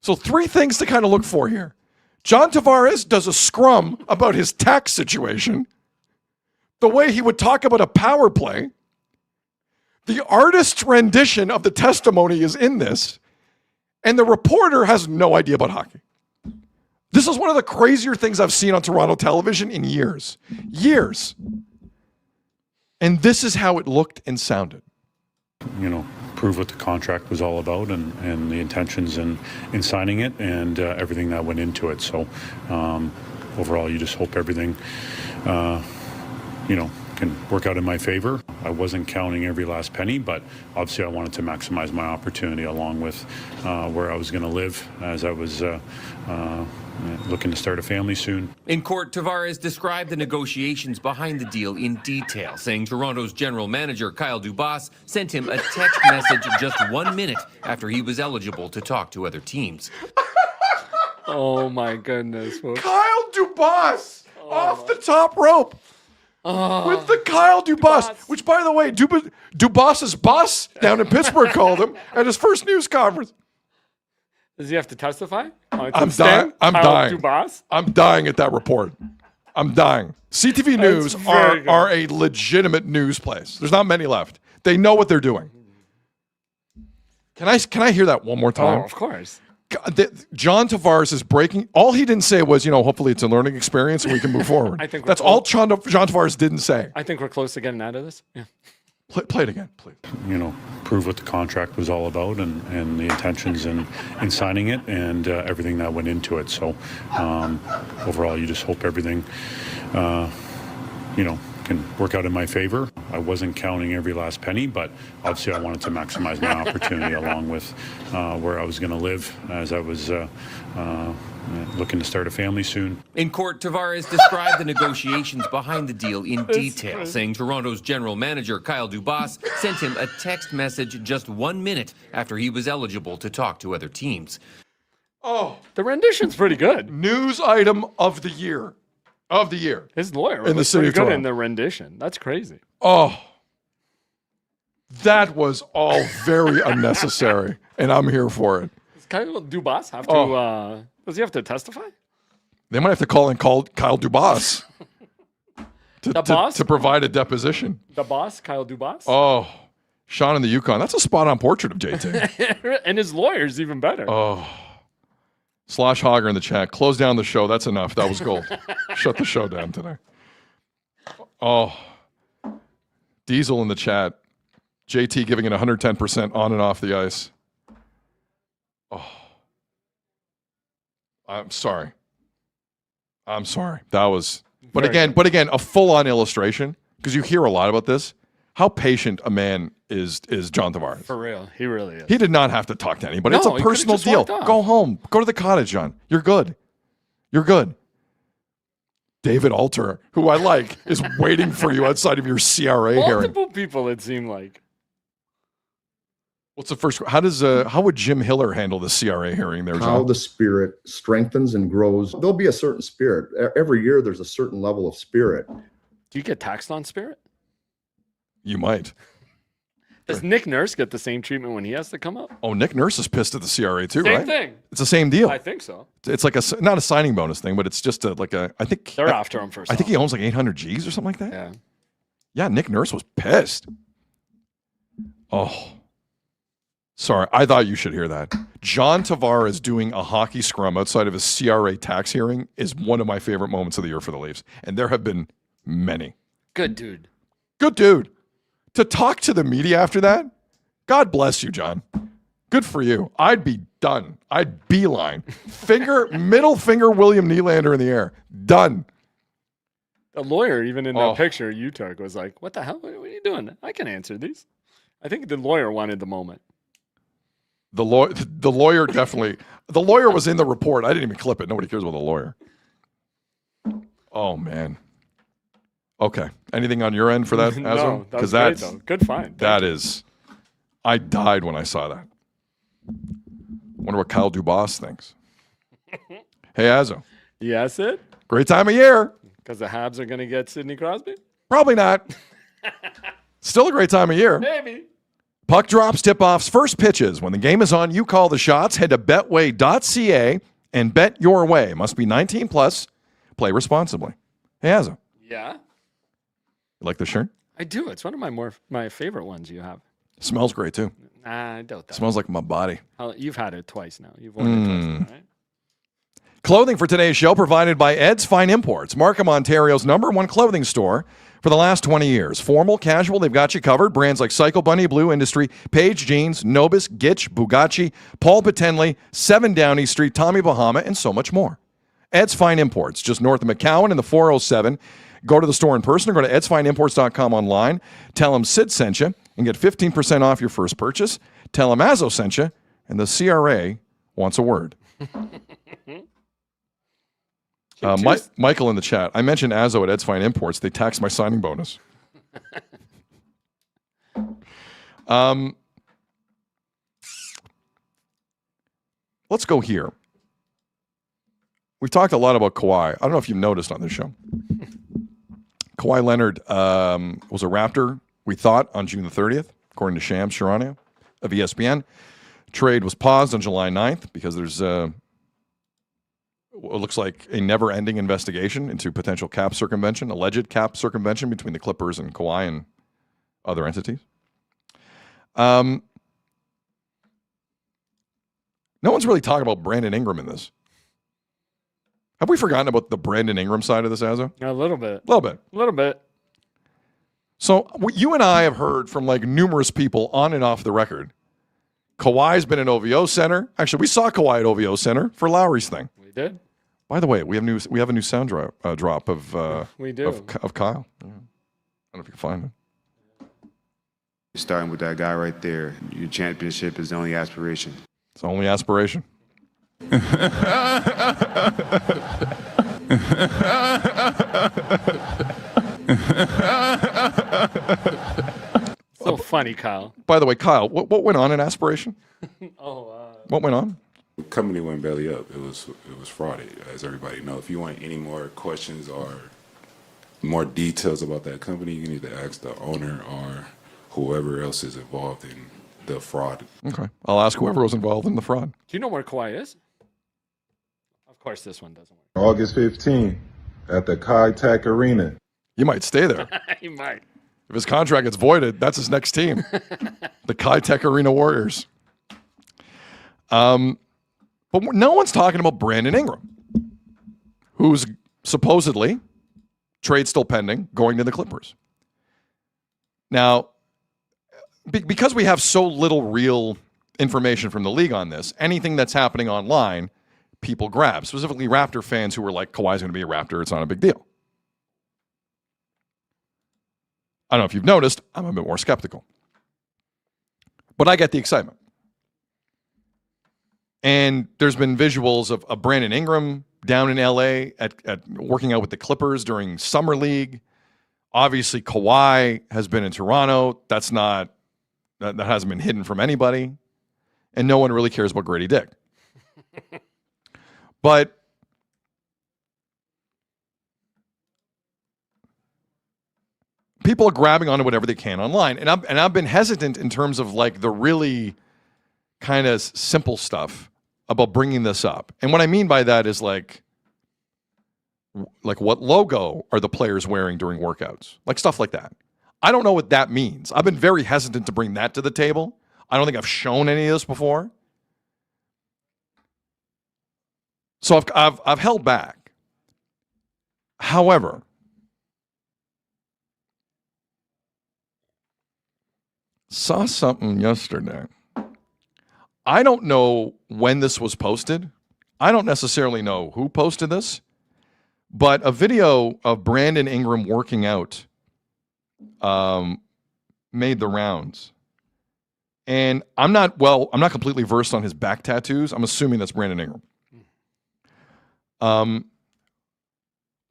So 3 things to kind of look for here. John Tavares does a scrum about his tax situation, the way he would talk about a power play. The artist's rendition of the testimony is in this, and the reporter has no idea about hockey. This is one of the crazier things I've seen on Toronto television in years. Years. And this is how it looked and sounded. Prove what the contract was all about and the intentions in signing it and everything that went into it. So overall, you just hope everything, can work out in my favor. I wasn't counting every last penny, but obviously I wanted to maximize my opportunity along with where I was going to live as I was looking to start a family soon. In court, Tavares described the negotiations behind the deal in detail, saying Toronto's general manager, Kyle Dubas, sent him a text message just 1 minute after he was eligible to talk to other teams. Oh, my goodness. Kyle Dubas off the top rope. With the Kyle Dubas, which, by the way, Dubas's boss down in Pittsburgh called him at his first news conference. Does he have to testify? I'm dying. Dubas? I'm dying at that report. I'm dying. CTV News are a legitimate news place. There's not many left. They know what they're doing. Can I hear that one more time? Oh, of course. John Tavares is breaking. All he didn't say was, hopefully it's a learning experience and we can move forward. I think that's all John Tavares didn't say. I think we're close to getting out of this. Yeah. Play it again, please. Prove what the contract was all about and the intentions in signing it and everything that went into it. So overall, you just hope everything, can work out in my favor. I wasn't counting every last penny, but obviously I wanted to maximize my opportunity along with where I was going to live as I was looking to start a family soon. In court, Tavares described the negotiations behind the deal in detail, saying Toronto's general manager, Kyle Dubas, sent him a text message just 1 minute after he was eligible to talk to other teams. Oh, the rendition's pretty good. News item of the year. His lawyer in the was city pretty of good Toronto. in the rendition. That's crazy. Oh, that was all very unnecessary, and I'm here for it. Does Kyle Dubas have to? Does he have to testify? They might have to call Kyle Dubas to provide a deposition. The boss, Kyle Dubas. Oh, Sean in the Yukon. That's a spot-on portrait of JT. And his lawyer's even better. Oh. Slosh Hogger in the chat. Close down the show. That's enough. That was gold. Shut the show down today. Oh. Diesel in the chat. JT giving it 110% on and off the ice. Oh. I'm sorry. That was but again, a full-on illustration, because you hear a lot about this. How patient a man is John Tavares. For real. He really is. He did not have to talk to anybody. No, It's a he could've personal just deal. walked off. Go home. Go to the cottage, John. You're good. David Alter, who I like, is waiting for you outside of your CRA hearing. Multiple people, it seemed like. What's the first? How would Jim Hiller handle the CRA hearing there, John? How the spirit strengthens and grows. There'll be a certain spirit. Every year there's a certain level of spirit. Do you get taxed on spirit? You might. Does Nick Nurse get the same treatment when he has to come up? Oh, Nick Nurse is pissed at the CRA too, Same right? thing. It's the same deal. I think so. It's like not a signing bonus thing, but it's just I think They're after him for I think he owns like 800 Gs or something like that. Yeah. Yeah, Nick Nurse was pissed. Oh. Sorry, I thought you should hear that. John Tavares doing a hockey scrum outside of his CRA tax hearing is one of my favorite moments of the year for the Leafs. And there have been many. Good dude. Good dude. To talk to the media after that, God bless you, John. Good for you. I'd be done. I'd beeline. Middle finger William Nylander in the air. Done. The lawyer, even in the picture you took, was like, what the hell? What are you doing? I can answer these. I think the lawyer wanted the moment. The lawyer definitely. The lawyer was in the report. I didn't even clip it. Nobody cares about the lawyer. Oh, man. Okay. Anything on your end for that, Azo? No, that was great, though. Good find. That is. I died when I saw that. Wonder what Kyle Dubas thinks. Hey, Azo. Yes, it? Great time of year. Because the Habs are going to get Sidney Crosby? Probably not. Still a great time of year. Maybe. Puck drops, tip-offs, first pitches. When the game is on, you call the shots. Head to betway.ca and bet your way. Must be 18 plus. Play responsibly. Hey, Azo. Yeah? You like the shirt? I do. It's one of my favorite ones you have. Smells great, too. I doubt that. Smells like my body. You've had it twice now. You've worn it twice now, right? Clothing for today's show provided by Ed's Fine Imports, Markham, Ontario's #1 clothing store for the last 20 years. Formal, casual, they've got you covered. Brands like Cycle Bunny, Blue Industry, Page Jeans, Nobis, Gitch, Bugatti, Paul Patenley, 7 Downey Street, Tommy Bahama, and so much more. Ed's Fine Imports, just north of McCowan in the 407. Go to the store in person or go to edsfineimports.com online. Tell them Sid sent you and get 15% off your first purchase. Tell them Azo sent you, and the CRA wants a word. Michael in the chat. I mentioned Azo at Ed's Fine Imports. They taxed my signing bonus. Let's go here. We've talked a lot about Kawhi. I don't know if you've noticed on this show. Kawhi Leonard was a Raptor, we thought, on June the 30th, according to Shams Charania of ESPN. Trade was paused on July 9th because there's what looks like a never-ending investigation into potential cap circumvention, alleged cap circumvention between the Clippers and Kawhi and other entities. No one's really talking about Brandon Ingram in this. Have we forgotten about the Brandon Ingram side of this, Azo? A little bit. A little bit. So you and I have heard from like numerous people on and off the record. Kawhi's been in OVO Center. Actually, we saw Kawhi at OVO Center for Lowry's thing. We did. By the way, we have a new sound drop of we do. of Kyle. Yeah. I don't know if you can find it. Starting with that guy right there. Your championship is the only aspiration. It's the only aspiration. So funny, Kyle. By the way, Kyle, what went on in aspiration? What went on? The company went belly up. It was frauded, as everybody knows. If you want any more questions or more details about that company, you need to ask the owner or whoever else is involved in the fraud. Okay. I'll ask whoever was involved in the fraud. Do you know where Kawhi is? Of course, this one doesn't work. August 15th at the Kai Tak Arena. You might stay there. He might. If his contract gets voided, that's his next team. The Kai Tak Arena Warriors. But no one's talking about Brandon Ingram, who's supposedly, trade still pending, going to the Clippers. Now, because we have so little real information from the league on this, anything that's happening online, people grab. Specifically Raptor fans who were like, Kawhi's going to be a Raptor, it's not a big deal. I don't know if you've noticed, I'm a bit more skeptical. But I get the excitement. And there's been visuals of Brandon Ingram down in LA at working out with the Clippers during Summer League. Obviously, Kawhi has been in Toronto. That hasn't been hidden from anybody. And no one really cares about Grady Dick. But people are grabbing onto whatever they can online. And I've been hesitant in terms of like the really kind of simple stuff about bringing this up. And what I mean by that is like what logo are the players wearing during workouts? Like stuff like that. I don't know what that means. I've been very hesitant to bring that to the table. I don't think I've shown any of this before. So I've held back. However, saw something yesterday. I don't know when this was posted. I don't necessarily know who posted this, but a video of Brandon Ingram working out made the rounds. And I'm not completely versed on his back tattoos. I'm assuming that's Brandon Ingram.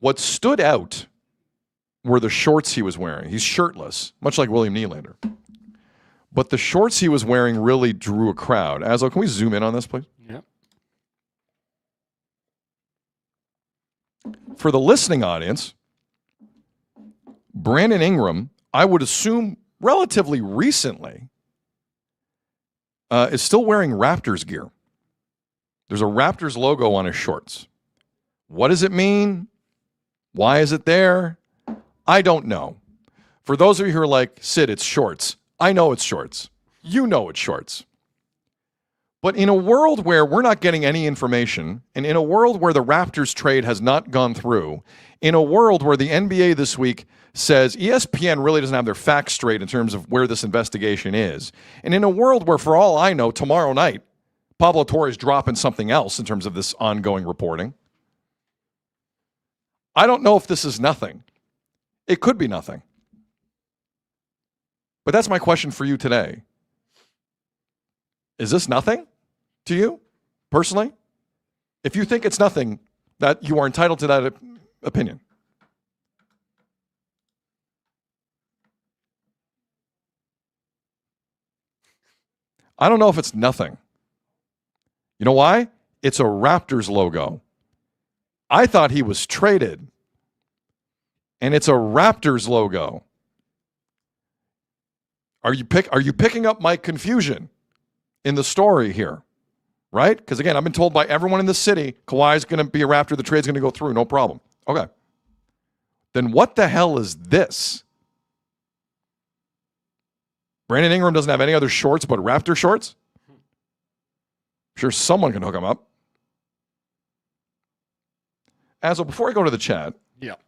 What stood out were the shorts he was wearing. He's shirtless, much like William Nylander. But the shorts he was wearing really drew a crowd. Azo, can we zoom in on this, please? Yeah. For the listening audience, Brandon Ingram, I would assume relatively recently, is still wearing Raptors gear. There's a Raptors logo on his shorts. What does it mean? Why is it there? I don't know. For those of you who are like, Sid, it's shorts. I know it's shorts. You know it's shorts. But in a world where we're not getting any information, and in a world where the Raptors trade has not gone through, in a world where the NBA this week says ESPN really doesn't have their facts straight in terms of where this investigation is, and in a world where, for all I know, tomorrow night, Pablo Torre's dropping something else in terms of this ongoing reporting, I don't know if this is nothing. It could be nothing. But that's my question for you today. Is this nothing to you, personally? If you think it's nothing, that you are entitled to that opinion. I don't know if it's nothing. You know why? It's a Raptors logo. I thought he was traded, and it's a Raptors logo. Are you picking up my confusion in the story here? Right? Because again, I've been told by everyone in the city, Kawhi's going to be a Raptor, the trade's going to go through, no problem. Okay. Then what the hell is this? Brandon Ingram doesn't have any other shorts but Raptor shorts? I'm sure someone can hook him up. Azo, before I go to the chat,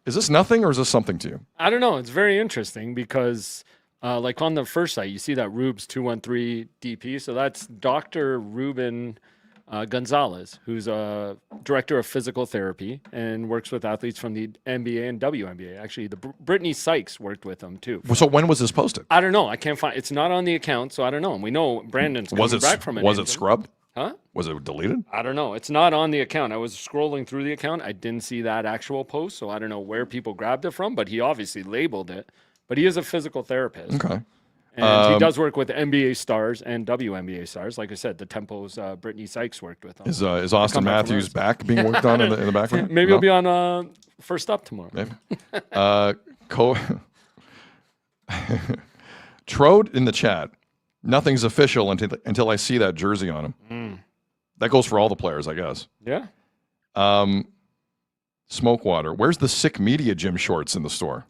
is this nothing or is this something to you? I don't know. It's very interesting because like on the first site, you see that Rubes 213 DP. So that's Dr. Ruben Gonzalez, who's a director of physical therapy and works with athletes from the NBA and WNBA. Actually, Brittany Sykes worked with him too. So when was this posted? I don't know. I can't find. It's not on the account, so I don't know. And we know Brandon's coming back from it. Was it scrubbed? Huh? Was it deleted? I don't know. It's not on the account. I was scrolling through the account. I didn't see that actual post, so I don't know where people grabbed it from, but he obviously labeled it. But he is a physical therapist. Okay. And he does work with NBA stars and WNBA stars. Like I said, the Tempo's Brittany Sykes worked with him. Is Austin Matthews back being worked on in the background? Maybe he'll be on First Up tomorrow. Maybe. Trode in the chat. Nothing's official until I see that jersey on him. That goes for all the players, I guess. Yeah. Smokewater. Where's the sick media gym shorts in the store?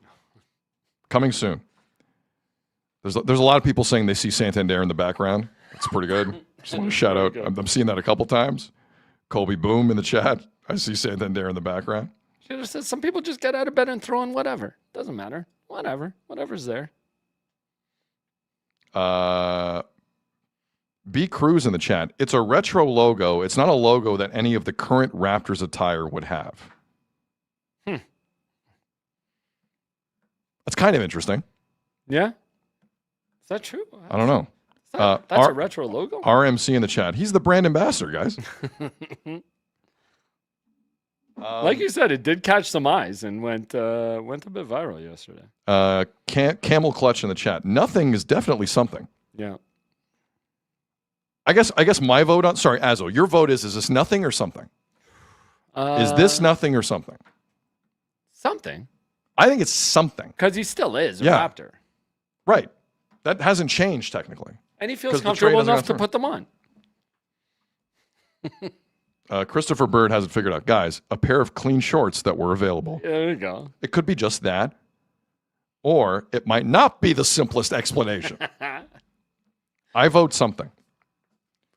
Coming soon. There's a lot of people saying they see Santander in the background. That's pretty good. Just want to shout out. I'm seeing that a couple times. Colby Boom in the chat. I see Santander in the background. Some people just get out of bed and throw in whatever. Doesn't matter. Whatever's there. B Cruz in the chat. It's a retro logo. It's not a logo that any of the current Raptors attire would have. That's kind of interesting. Yeah. Is that true? I don't know. That's a retro logo? RMC in the chat. He's the brand ambassador, guys. Like you said, it did catch some eyes and went a bit viral yesterday. Camel Clutch in the chat. Nothing is definitely something. Yeah. I guess my vote on... Sorry, Azo, your vote is this nothing or something? Is this nothing or something? Something. I think it's something. Because he still is a Raptor. Right. That hasn't changed technically. And he feels comfortable enough to put them on. Christopher Bird has it figured out. Guys, a pair of clean shorts that were available. Yeah, there you go. It could be just that. Or it might not be the simplest explanation. I vote something.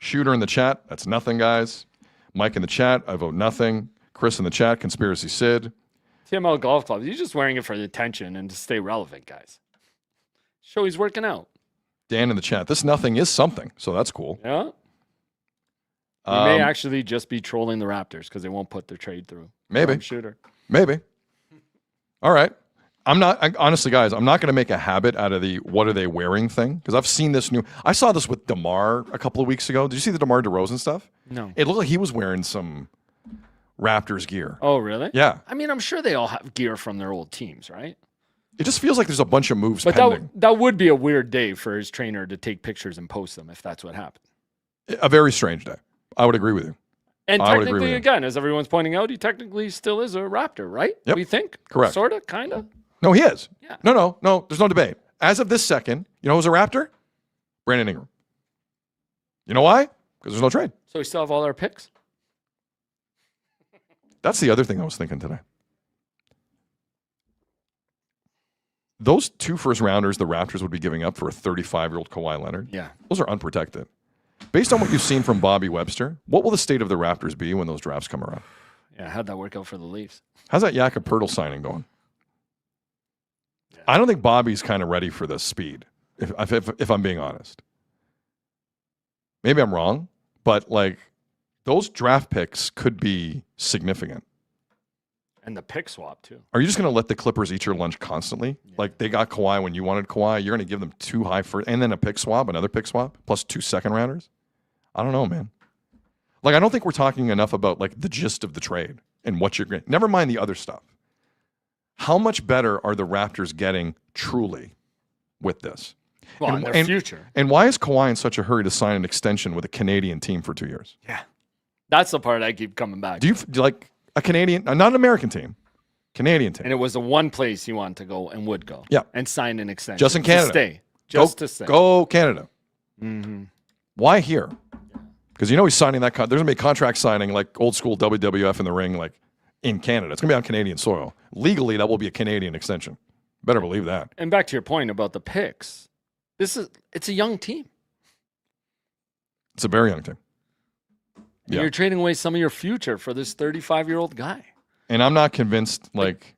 Shooter in the chat. That's nothing, guys. Mike in the chat. I vote nothing. Chris in the chat. Conspiracy Sid. TML Golf Club. He's just wearing it for the attention and to stay relevant, guys. Show he's working out. Dan in the chat. This nothing is something, so that's cool. Yeah. We may actually just be trolling the Raptors because they won't put their trade through. Maybe. Shooter. Maybe. All right. Honestly, guys, I'm not going to make a habit out of the what are they wearing thing because I've seen this I saw this with DeMar a couple of weeks ago. Did you see the DeMar DeRozan stuff? No. It looked like he was wearing some Raptors gear. Oh, really? Yeah. I mean, I'm sure they all have gear from their old teams, right? It just feels like there's a bunch of moves But pending. that would be a weird day for his trainer to take pictures and post them if that's what happened. A very strange day. I would agree with you. And I would agree technically, with you. again, as everyone's pointing out, he technically still is a Raptor, right? Yep. We think? Correct. Sort of? Kind of? No, he is. Yeah. No. There's no debate. As of this second, you know who's a Raptor? Brandon Ingram. You know why? Because there's no trade. So we still have all our picks? That's the other thing I was thinking today. Those 2 first-rounders the Raptors would be giving up for a 35-year-old Kawhi Leonard, Yeah. those are unprotected. Based on what you've seen from Bobby Webster, what will the state of the Raptors be when those drafts come around? Yeah, how'd that work out for the Leafs? How's that Jakob Poeltl signing going? I don't think Bobby's kind of ready for this speed, if I'm being honest. Maybe I'm wrong, but like those draft picks could be significant. And the pick swap, too. Are you just going to let the Clippers eat your lunch constantly? Yeah. Like they got Kawhi when you wanted Kawhi. You're going to give them 2 high first and then a pick swap, another pick swap, plus 2 second-rounders? I don't know, man. Like I don't think we're talking enough about like the gist of the trade and what you're getting. Never mind the other stuff. How much better are the Raptors getting truly with this? Well, in their future. And why is Kawhi in such a hurry to sign an extension with a Canadian team for 2 years? Yeah. That's the part I keep coming back do you like a Canadian, not an American team, Canadian team? And it was the one place you wanted to go and would go. Yeah. And sign an extension. Just in Canada. To stay. Just to stay. Go Canada. Mm-hmm. Why here? Because you know he's signing that. There's going to be a contract signing like old school WWF in the ring, like in Canada. It's going to be on Canadian soil. Legally, that will be a Canadian extension. Better believe that. And back to your point about the picks, it's a young team. It's a very young team. And you're trading away some of your future for this 35-year-old guy. And I'm not convinced.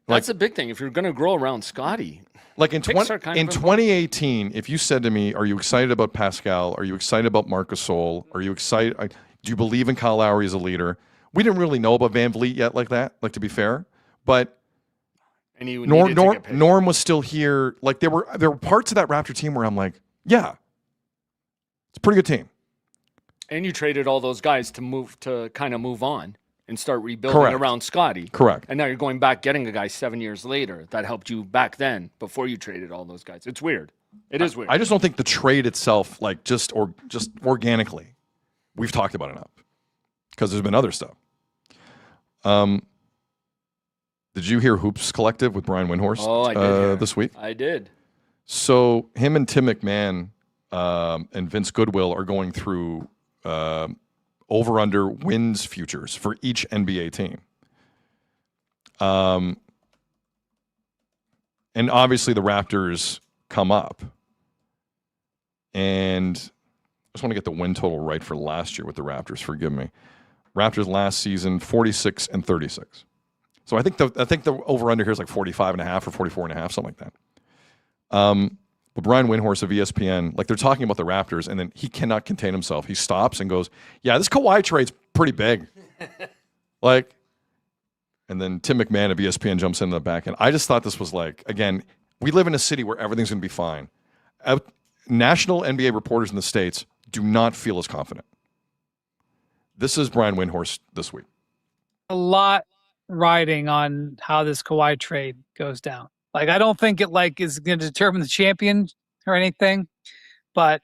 That's a big thing. If you're going to grow around Scotty, like in 2018, if you said to me, "Are you excited about Pascal? Are you excited about Marc Gasol? Are you excited? Do you believe in Kyle Lowry as a leader?" We didn't really know about Van Vliet yet, like that. Like to be fair, but Norm was still here. Like there were parts of that Raptor team where I'm like, yeah, it's a pretty good team. And you traded all those guys to kind of move on and start rebuilding around Scotty. Correct. And now you're going back getting a guy 7 years later that helped you back then before you traded all those guys. It's weird. It is weird. I just don't think the trade itself, like just organically, we've talked about enough because there's been other stuff. Did you hear Hoops Collective with Brian Windhorst? Oh, I did this week. I did. So him and Tim McMahon and Vince Goodwill are going through over/under wins futures for each NBA team. And obviously the Raptors come up. And I just want to get the win total right for last year with the Raptors. Forgive me. Raptors last season 46 and 36. So I think the over/under here is like 45.5 or 44.5, something like that. But Brian Windhorst of ESPN, like they're talking about the Raptors, and then he cannot contain himself. He stops and goes, "Yeah, this Kawhi trade's pretty big." And then Tim McMahon of ESPN jumps into the back end. I just thought this was like, again, we live in a city where everything's going to be fine. National NBA reporters in the States do not feel as confident. This is Brian Windhorst this week. A lot riding on how this Kawhi trade goes down. Like, I don't think it is going to determine the champion or anything, but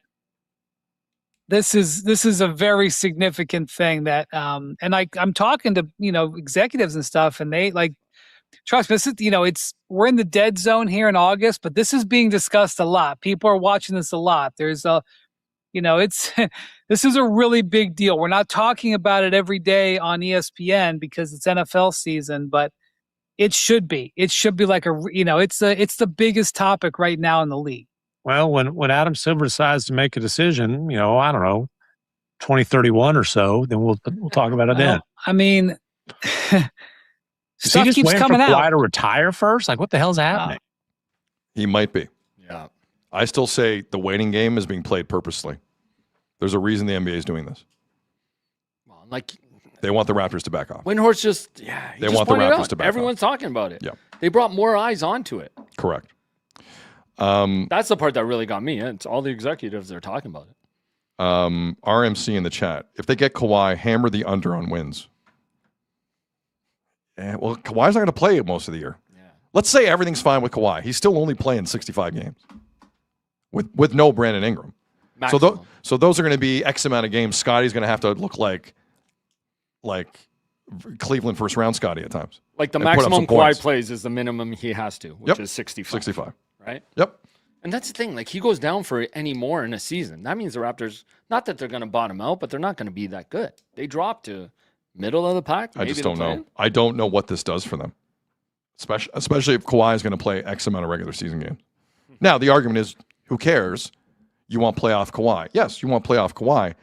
this is a very significant thing that, and I'm talking to, executives and stuff, and they trust me, this is, we're in the dead zone here in August, but this is being discussed a lot. People are watching this a lot. There's this is a really big deal. We're not talking about it every day on ESPN because it's NFL season, but it should be. It should be like it's the biggest topic right now in the league. Well, when Adam Silver decides to make a decision, I don't know, 2031 or so, then we'll talk about it then. I mean, stuff keeps coming out. Kawhi to retire first? Like, what the hell's happening? He might be. Yeah. I still say the waiting game is being played purposely. There's a reason the NBA is doing this. Well, Like, they want the Raptors to back off. Windhorst just, he They just want the pointed Raptors out. to back Everyone's off. talking about it. Yeah. They brought more eyes onto it. Correct. That's the part that really got me. It's all the executives are talking about it. RMC in the chat. If they get Kawhi, hammer the under on wins. Yeah, well, Kawhi's not going to play most of the year. Yeah. Let's say everything's fine with Kawhi. He's still only playing 65 games with no Brandon Ingram. So those are going to be X amount of games. Scotty's going to have to look like Cleveland first round Scotty at times. Like the maximum Kawhi plays is the minimum he has to, which is 65. 65. Right? Yep. And that's the thing. Like, he goes down for any more in a season. That means the Raptors, not that they're going to bottom out, but they're not going to be that good. They drop to middle of the pack. I just don't know. I don't know what this does for them, especially if Kawhi is going to play X amount of regular season games. Now, the argument is, who cares? You want playoff Kawhi. Yes, you want playoff Kawhi.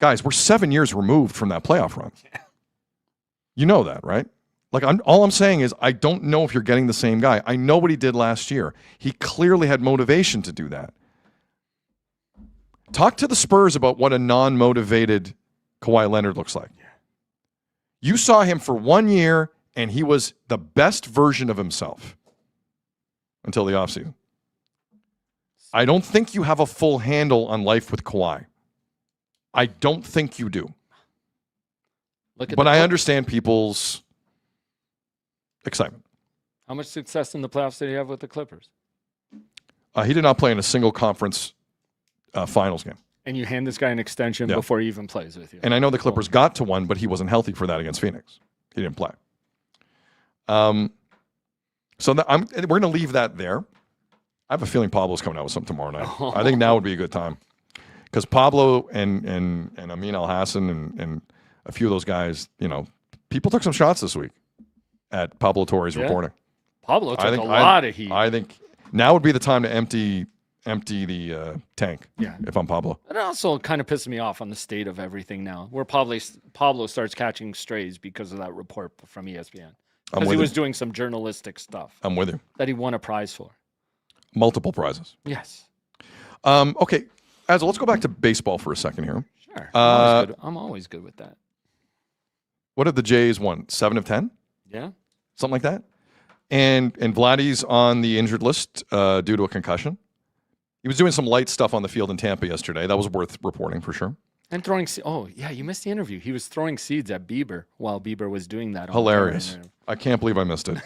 Guys, we're 7 years removed from that playoff run. You know that, right? Like, all I'm saying is I don't know if you're getting the same guy. I know what he did last year. He clearly had motivation to do that. Talk to the Spurs about what a non-motivated Kawhi Leonard looks like. You saw him for 1 year, and he was the best version of himself until the offseason. I don't think you have a full handle on life with Kawhi. I don't think you do. But I understand people's excitement. How much success in the playoffs did he have with the Clippers? He did not play in a single conference finals game. And you hand this guy an extension before he even plays with you. And I know the Clippers got to one, but he wasn't healthy for that against Phoenix. He didn't play. So we're going to leave that there. I have a feeling Pablo's coming out with something tomorrow night. I think now would be a good time. Because Pablo and Amin Al-Hassan and a few of those guys, people took some shots this week at Pablo Torre's reporting. Pablo took a lot of heat. I think now would be the time to empty the tank. Yeah. If I'm Pablo. It also kind of pisses me off on the state of everything now, where Pablo starts catching strays because of that report from ESPN. Because he was doing some journalistic stuff. I'm with you. That he won a prize for. Multiple prizes. Yes. Okay. Azza, let's go back to baseball for a second here. Sure. I'm always good with that. What have the Jays won? 7 of 10? Yeah. Something like that? And Vladdy's on the injured list due to a concussion. He was doing some light stuff on the field in Tampa yesterday. That was worth reporting for sure. And throwing you missed the interview. He was throwing seeds at Bieber while Bieber was doing that. Hilarious. I can't believe I missed it.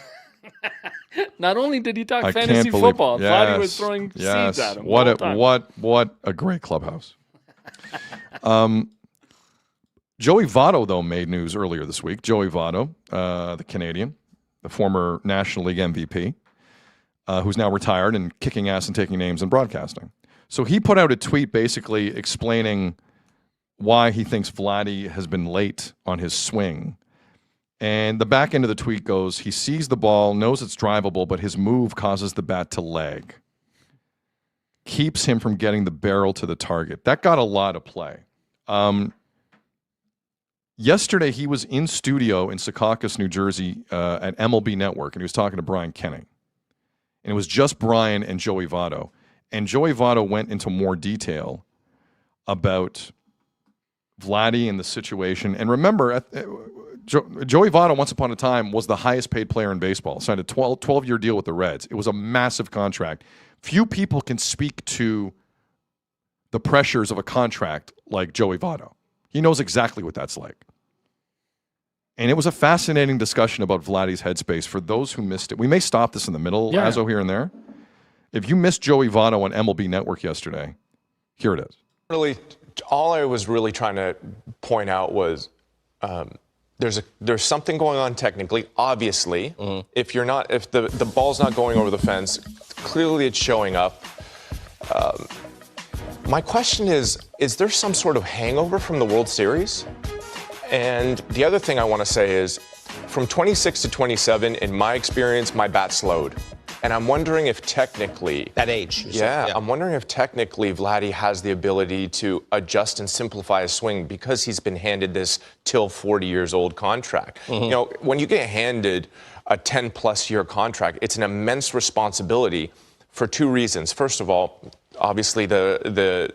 Not only did he talk fantasy football, Vladdy was throwing seeds at him. What a great clubhouse. Joey Votto, though, made news earlier this week. Joey Votto, the Canadian, the former National League MVP, who's now retired and kicking ass and taking names in broadcasting. So he put out a tweet basically explaining why he thinks Vladdy has been late on his swing. And the back end of the tweet goes, he sees the ball, knows it's drivable, but his move causes the bat to lag. Keeps him from getting the barrel to the target. That got a lot of play. Yesterday, he was in studio in Secaucus, New Jersey at MLB Network, and he was talking to Brian Kenning. And it was just Brian and Joey Votto. And Joey Votto went into more detail about Vladdy and the situation. And remember, Joey Votto, once upon a time, was the highest paid player in baseball. Signed a 12-year deal with the Reds. It was a massive contract. Few people can speak to the pressures of a contract like Joey Votto. He knows exactly what that's like. And it was a fascinating discussion about Vladdy's headspace for those who missed it. We may stop this in the middle, Azzo, here and there. If you missed Joey Votto on MLB Network yesterday, here it is. Really, all I was really trying to point out was there's something going on technically. Obviously, if the ball's not going over the fence, clearly it's showing up. My question is there some sort of hangover from the World Series? And the other thing I want to say is, from 26 to 27, in my experience, my bat slowed. And I'm wondering if technically... That age. Yeah, I'm wondering if technically Vladdy has the ability to adjust and simplify his swing because he's been handed this till 40 years old contract. You know, when you get handed a 10-plus year contract, it's an immense responsibility for two reasons. First of all, obviously the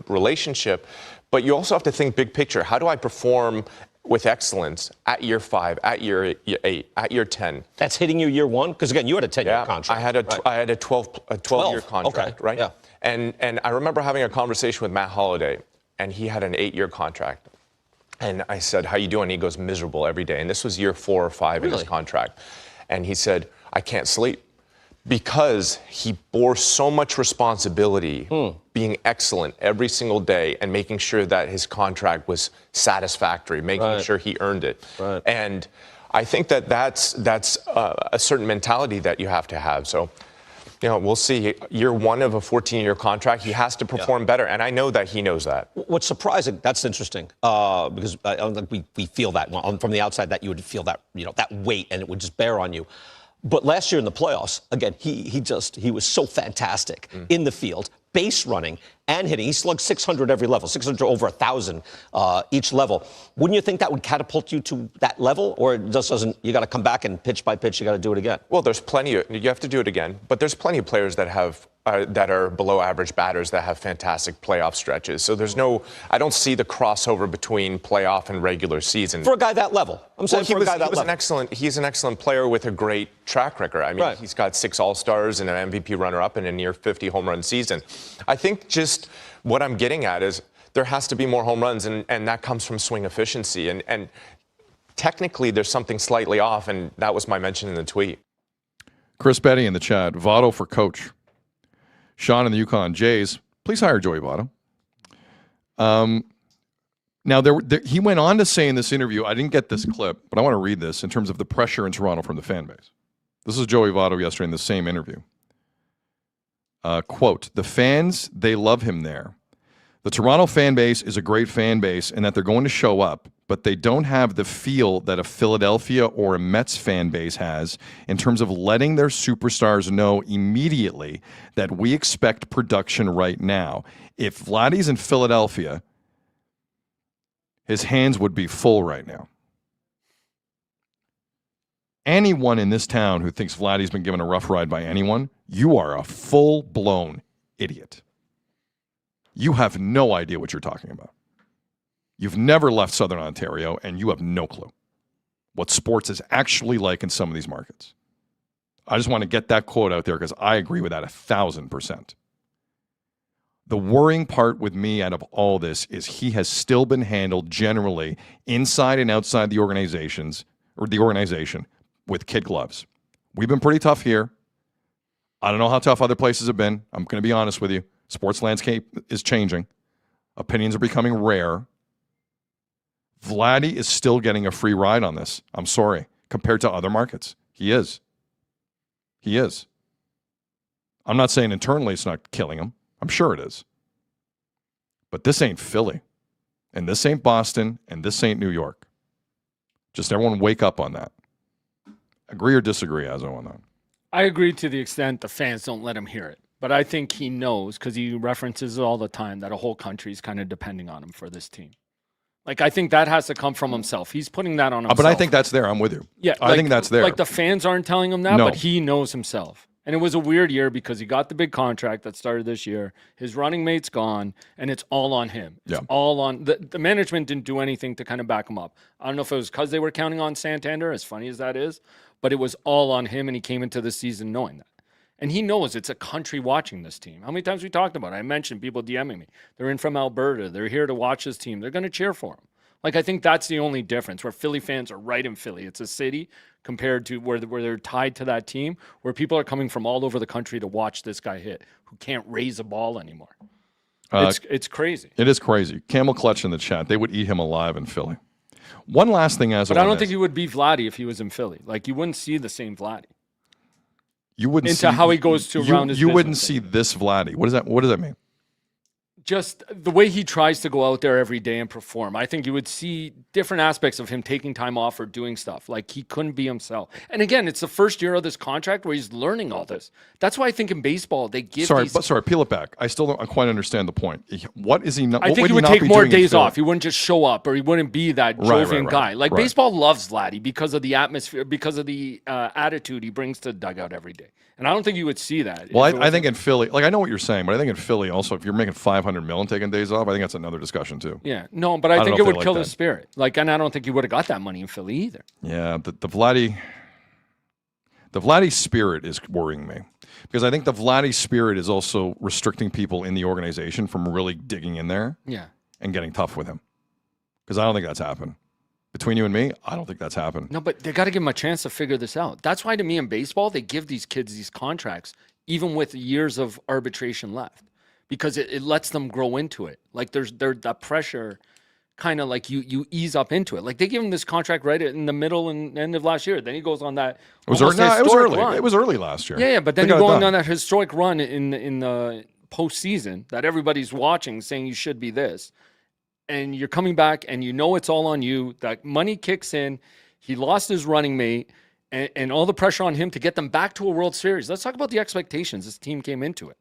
relationship, But you also have to think big picture. How do I perform with excellence at year 5, at year 8, at year 10? That's hitting you year 1? Because again, you had a 10-year contract. I had a 12-year contract, right? Yeah. And I remember having a conversation with Matt Holliday, and he had an 8-year contract. And I said, how you doing? He goes, miserable every day. And this was year 4 or 5 in his contract. And he said, I can't sleep. Because he bore so much responsibility, being excellent every single day and making sure that his contract was satisfactory, making sure he earned it. Right. And I think that that's a certain mentality that you have to have. So, we'll see. Year 1 of a 14-year contract, he has to perform better, and I know that he knows that. What's surprising, that's interesting, because I don't think we feel that from the outside, that you would feel that, that weight, and it would just bear on you. But last year in the playoffs, again, he was so fantastic in the field, base running and hitting. He slugged 600 every level, 600 over 1,000 each level. Wouldn't you think that would catapult you to that level, or it just doesn't? You got to come back and pitch by pitch, you got to do it again. Well, there's plenty. You have to do it again, but there's plenty of players that have that are below average batters that have fantastic playoff stretches. So I don't see the crossover between playoff and regular season. For a guy that level. I'm saying for a guy that level. He's an excellent player with a great track record. I mean, he's got 6 All-Stars and an MVP runner-up and a near 50 home run season. I think just what I'm getting at is there has to be more home runs, and that comes from swing efficiency. And technically, there's something slightly off, and that was my mention in the tweet. Chris Betty in the chat, Votto for coach. Sean in the Yukon Jays, please hire Joey Votto. Now, he went on to say in this interview, I didn't get this clip, but I want to read this in terms of the pressure in Toronto from the fan base. This is Joey Votto yesterday in the same interview. Quote, the fans, they love him there. The Toronto fan base is a great fan base and that they're going to show up, but they don't have the feel that a Philadelphia or a Mets fan base has in terms of letting their superstars know immediately that we expect production right now. If Vladdy's in Philadelphia, his hands would be full right now. Anyone in this town who thinks Vladdy's been given a rough ride by anyone, you are a full-blown idiot. You have no idea what you're talking about. You've never left Southern Ontario, and you have no clue what sports is actually like in some of these markets. I just want to get that quote out there because I agree with that 1,000%. The worrying part with me out of all this is he has still been handled generally inside and outside the organization with kid gloves. We've been pretty tough here. I don't know how tough other places have been. I'm going to be honest with you. Sports landscape is changing. Opinions are becoming rare. Vladdy is still getting a free ride on this. I'm sorry. Compared to other markets. He is. He is. I'm not saying internally it's not killing him. I'm sure it is. But this ain't Philly. And this ain't Boston. And this ain't New York. Just everyone wake up on that. Agree or disagree, Azo, on that? I agree to the extent the fans don't let him hear it. But I think he knows, because he references it all the time, that a whole country is kind of depending on him for this team. Like, I think that has to come from himself. He's putting that on himself. But I think that's there. I'm with you. Yeah, I think that's there. Like, the fans aren't telling him that, No. but he knows himself. And it was a weird year because he got the big contract that started this year. His running mate's gone, and it's all on him. It's all on the management didn't do anything to kind of back him up. I don't know if it was because they were counting on Santander, as funny as that is, but it was all on him, and he came into the season knowing that. And he knows it's a country watching this team. How many times we talked about it? I mentioned people DMing me. They're in from Alberta. They're here to watch this team. They're going to cheer for him. Like, I think that's the only difference, where Philly fans are right in Philly. It's a city compared to where they're tied to that team, where people are coming from all over the country to watch this guy hit, who can't raise a ball anymore. It's crazy. It is crazy. Camel Clutch in the chat. They would eat him alive in Philly. One last thing, Azo. But I don't think you would be Vladdy if he was in Philly. Like, you wouldn't see the same Vladdy. You wouldn't into see, how he goes to around his You business. wouldn't see this Vladdy. What does that mean? Just the way he tries to go out there every day and perform. I think you would see different aspects of him taking time off or doing stuff. Like, he couldn't be himself. And again, it's the first year of this contract where he's learning all this. That's why I think in baseball they give Sorry, peel it back. I still don't quite understand the point. What is he not? I think he would take more days off. He wouldn't just show up, or he wouldn't be that jovian guy. Like, baseball loves Vladdy because of the atmosphere, because of the attitude he brings to the dugout every day. And I don't think you would see that. Well, I think in Philly, like, I know what you're saying, but I think in Philly also, if you're making $500 $500 million taking days off. I think that's another discussion too. Yeah, no, but I don't think know it if would they kill like the that. spirit. Like, and I don't think he would have got that money in Philly either. Yeah, the Vladdy spirit is worrying me because I think the Vladdy spirit is also restricting people in the organization from really digging in there Yeah. and getting tough with him. Because I don't think that's happened. Between you and me, I don't think that's happened. No, but they got to give him a chance to figure this out. That's why, to me, in baseball, they give these kids these contracts, even with years of arbitration left, because it lets them grow into it. Like there's that pressure, kind of like you ease up into it. Like they give him this contract right in the middle and end of last year. Then he goes on that. It was almost early. No, it was historic early. run. It was early last year. Yeah, but then They you got go it on done. that historic run in the postseason that everybody's watching, saying you should be this, and you're coming back and you know it's all on you. That money kicks in. He lost his running mate, and all the pressure on him to get them back to a World Series. Let's talk about the expectations this team came into it.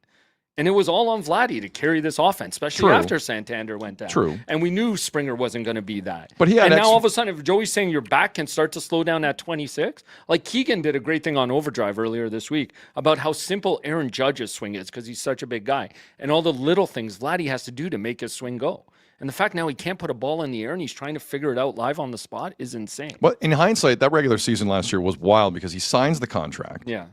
And it was all on Vladdy to carry this offense, especially True. after Santander went down. True. And we knew Springer wasn't going to be that. But he had and now extra- all of a sudden, if Joey's saying your back can start to slow down at 26, like Keegan did a great thing on Overdrive earlier this week about how simple Aaron Judge's swing is because he's such a big guy. And all the little things Vladdy has to do to make his swing go. And the fact now he can't put a ball in the air and he's trying to figure it out live on the spot is insane. But in hindsight, that regular season last year was wild because he signs the contract. Yeah.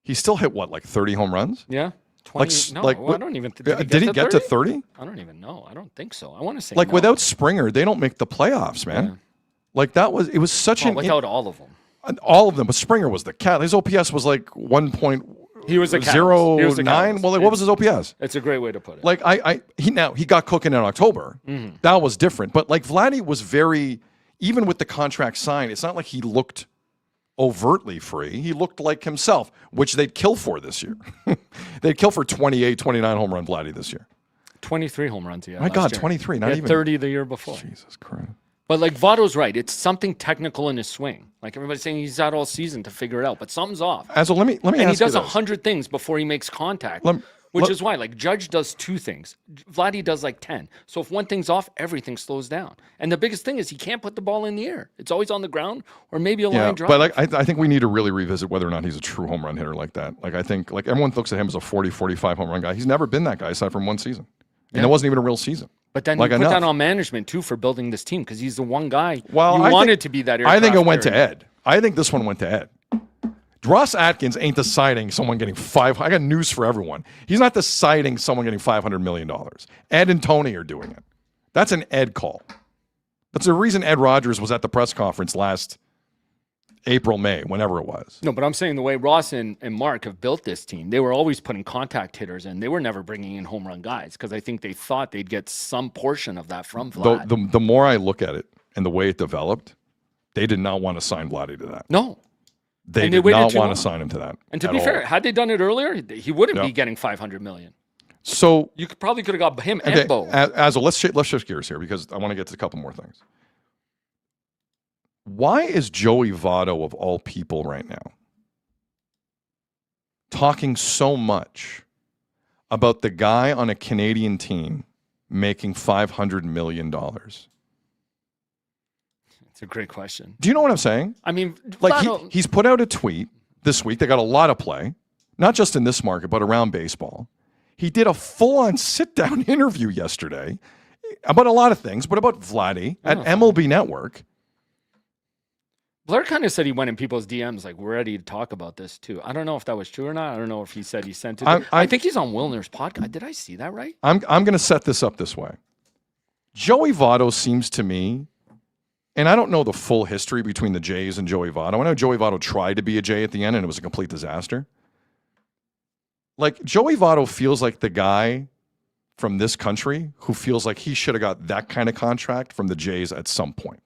He still hit what, like 30 home runs? Yeah. 20, I don't even. Did he get to 30? I don't even know. I don't think so. I want to say Like no. without Springer, they don't make the playoffs, man. Yeah. Like it was such an without all of them. all of them, but Springer was the cat. His OPS was like 1.09. He was a catalyst. He was a catalyst. Well, like, what was his OPS? It's a great way to put it. Like he got cooking in October. Mhm. That was different. But like Vladdy was very, even with the contract signed, it's not like he looked overtly free. He looked like himself, which they'd kill for this year. They'd kill for 28, 29 home run Vladdy this year. 23 home runs. Yeah. My God, last year. 23, not He had even 30 the year before. Jesus Christ. But like Votto's right. It's something technical in his swing. Like everybody's saying he's out all season to figure it out, but something's off. So let me and ask he does you this. 100 things before he makes contact, which is why like Judge does 2 things. Vladdy does like 10. So if one thing's off, everything slows down. And the biggest thing is he can't put the ball in the air. It's always on the ground or maybe a line drive. But like, I think we need to really revisit whether or not he's a true home run hitter like that. Like I think like everyone looks at him as a 40, 45 home run guy. He's never been that guy aside from one season. And it wasn't even a real season. But then like you put enough. that on management too for building this team because he's the one guy Well, you I wanted think- to be that. I think it aircraft went to carrier. Ed. I think this one went to Ed. Ross Atkins ain't deciding someone getting I got news for everyone. He's not deciding someone getting $500 million. Ed and Tony are doing it. That's an Ed call. That's the reason Ed Rogers was at the press conference last April, May, whenever it was. No, but I'm saying the way Ross and Mark have built this team, they were always putting contact hitters in. They were never bringing in home run guys because I think they thought they'd get some portion of that from Vlad. The more I look at it and the way it developed, they did not want to sign Vladdy to that. No. They And they did waited not too want long. to sign him to that. And to at be all. fair, had they done it earlier, he wouldn't Yeah. be getting $500 million. So You probably could have got him okay, and Bo. let's shift gears here because I want to get to a couple more things. Why is Joey Votto, of all people right now, talking so much about the guy on a Canadian team making $500 million? It's a great question. Do you know what I'm saying? I mean, Like Votto- he's put out a tweet this week that got a lot of play, not just in this market, but around baseball. He did a full-on sit-down interview yesterday about a lot of things, but about Vladdy at MLB Network. Blair kind of said he went in people's DMs like, we're ready to talk about this too. I don't know if that was true or not. I don't know if he said he sent it. I think he's on Wilner's podcast. Did I see that right? I'm going to set this up this way. Joey Votto seems to me, and I don't know the full history between the Jays and Joey Votto. I know Joey Votto tried to be a Jay at the end, and it was a complete disaster. Like, Joey Votto feels like the guy from this country who feels like he should have got that kind of contract from the Jays at some point.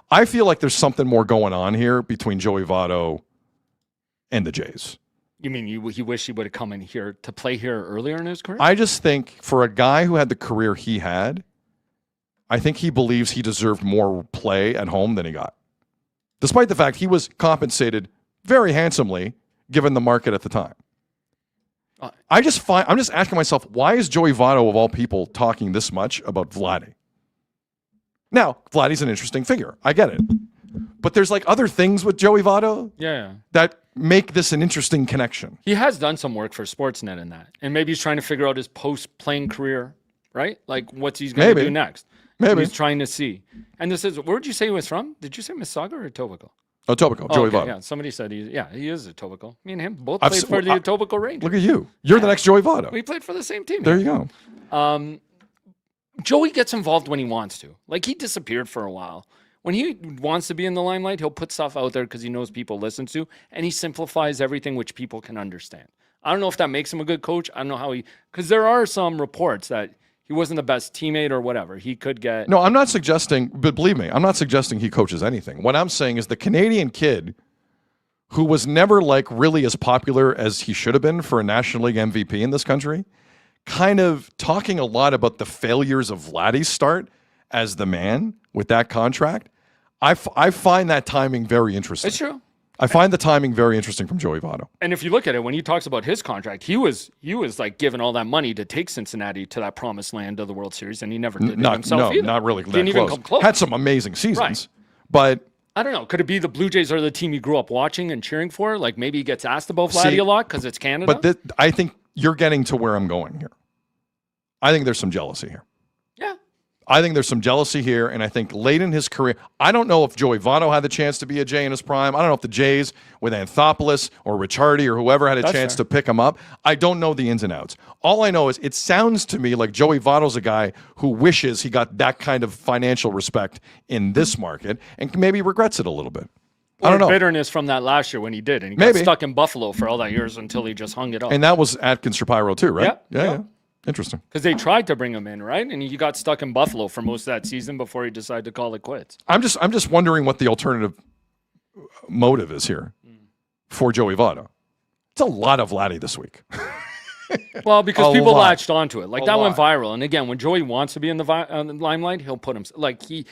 I feel like there's something more going on here between Joey Votto and the Jays. You mean he wish he would have come in here to play here earlier in his career? I just think for a guy who had the career he had, I think he believes he deserved more play at home than he got. Despite the fact he was compensated very handsomely given the market at the time. I'm just asking myself, why is Joey Votto, of all people, talking this much about Vladdy? Now, Vladdy's an interesting figure. I get it. But there's like other things with Joey Votto Yeah. that make this an interesting connection. He has done some work for Sportsnet in that. And maybe he's trying to figure out his post-playing career, right? Like, what's he's going to do next. Maybe. He's trying to see. And this is, where did you say he was from? Did you say Mississauga or Etobicoke? Oh, Etobicoke, Joey Votto. Yeah, somebody said he is Etobicoke. Me and him both played for the Etobicoke Rangers. Look at you. You're the next Joey Votto. We played for the same team. There you go. Joey gets involved when he wants to. Like, he disappeared for a while. When he wants to be in the limelight, he'll put stuff out there because he knows people listen to, and he simplifies everything which people can understand. I don't know if that makes him a good coach. I don't know how because there are some reports that he wasn't the best teammate or whatever. He could get. No, I'm not suggesting, but believe me, I'm not suggesting he coaches anything. What I'm saying is the Canadian kid who was never like really as popular as he should have been for a National League MVP in this country, kind of talking a lot about the failures of Vladdy's start as the man with that contract. I find that timing very interesting. It's true. I find the timing very interesting from Joey Votto. And if you look at it, when he talks about his contract, he was like giving all that money to take Cincinnati to that promised land of the World Series, and he never did it himself either. Not really. Didn't even come close. Had some amazing seasons, but I don't know. Could it be the Blue Jays are the team he grew up watching and cheering for? Like maybe he gets asked about Vladdy a lot because it's Canada. But I think you're getting to where I'm going here. I think there's some jealousy here. Yeah. I think there's some jealousy here, and I think late in his career, I don't know if Joey Votto had the chance to be a Jay in his prime. I don't know if the Jays with Anthopoulos or Ricciardi or whoever had a chance to pick him up. I don't know the ins and outs. All I know is it sounds to me like Joey Votto's a guy who wishes he got that kind of financial respect in this market and maybe regrets it a little bit. I don't know. Bitterness from that last year when he did, and he got stuck in Buffalo for all that years until he just hung it up. And that was Atkins Shapiro too, right? Yeah. Interesting. Because they tried to bring him in, right? And he got stuck in Buffalo for most of that season before he decided to call it quits. I'm just wondering what the alternative motive is here for Joey Votto. It's a lot of Vladdy this week. Well, because people latched onto it. Like that lot. went viral. And again, when Joey wants to be in the limelight, he'll put him like he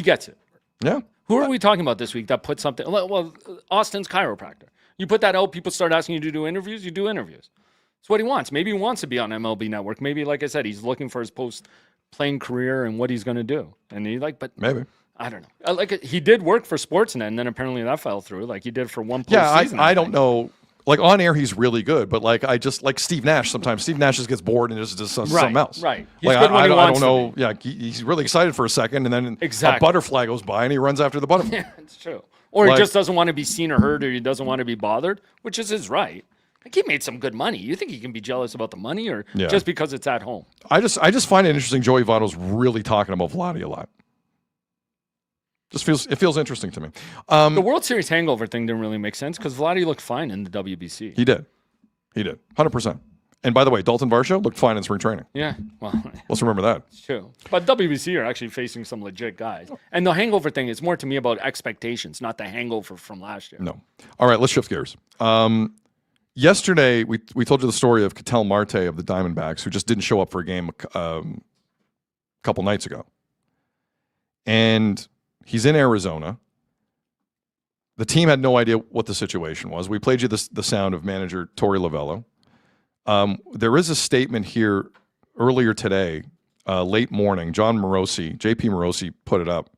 gets it. Yeah. Who are we talking about this week that put something? Well, Austin's chiropractor. You put that out, people start asking you to do interviews. You do interviews. It's what he wants. Maybe he wants to be on MLB Network. Maybe, like I said, he's looking for his post-playing career and what he's going to do. And but maybe I don't know. Like he did work for Sportsnet, and then apparently that fell through. Like he did for one postseason. Yeah, I don't know. Like on air, he's really good, but like I just like Steve Nash. Sometimes Steve Nash just gets bored and just does something else. Right. He's like, good when I don't know. Yeah, he's really excited for a second, and then a butterfly goes by, and he runs after the butterfly. Yeah, it's true. Or he just doesn't want to be seen or heard, or he doesn't want to be bothered, which is his right. Like he made some good money. You think he can be jealous about the money, or just because it's at home? I just find it interesting. Joey Votto's really talking about Vladdy a lot. It feels interesting to me. The World Series hangover thing didn't really make sense because Vladdy looked fine in the WBC. He did, 100%. And by the way, Dalton Varsho looked fine in spring training. Yeah, well, let's remember that. It's true. But WBC are actually facing some legit guys. And the hangover thing is more to me about expectations, not the hangover from last year. No. All right, let's shift gears. Yesterday, we told you the story of Ketel Marte of the Diamondbacks, who just didn't show up for a game a couple nights ago. And he's in Arizona. The team had no idea what the situation was. We played you the sound of manager Torey Lovello. There is a statement here earlier today, late morning. JP Morosi put it up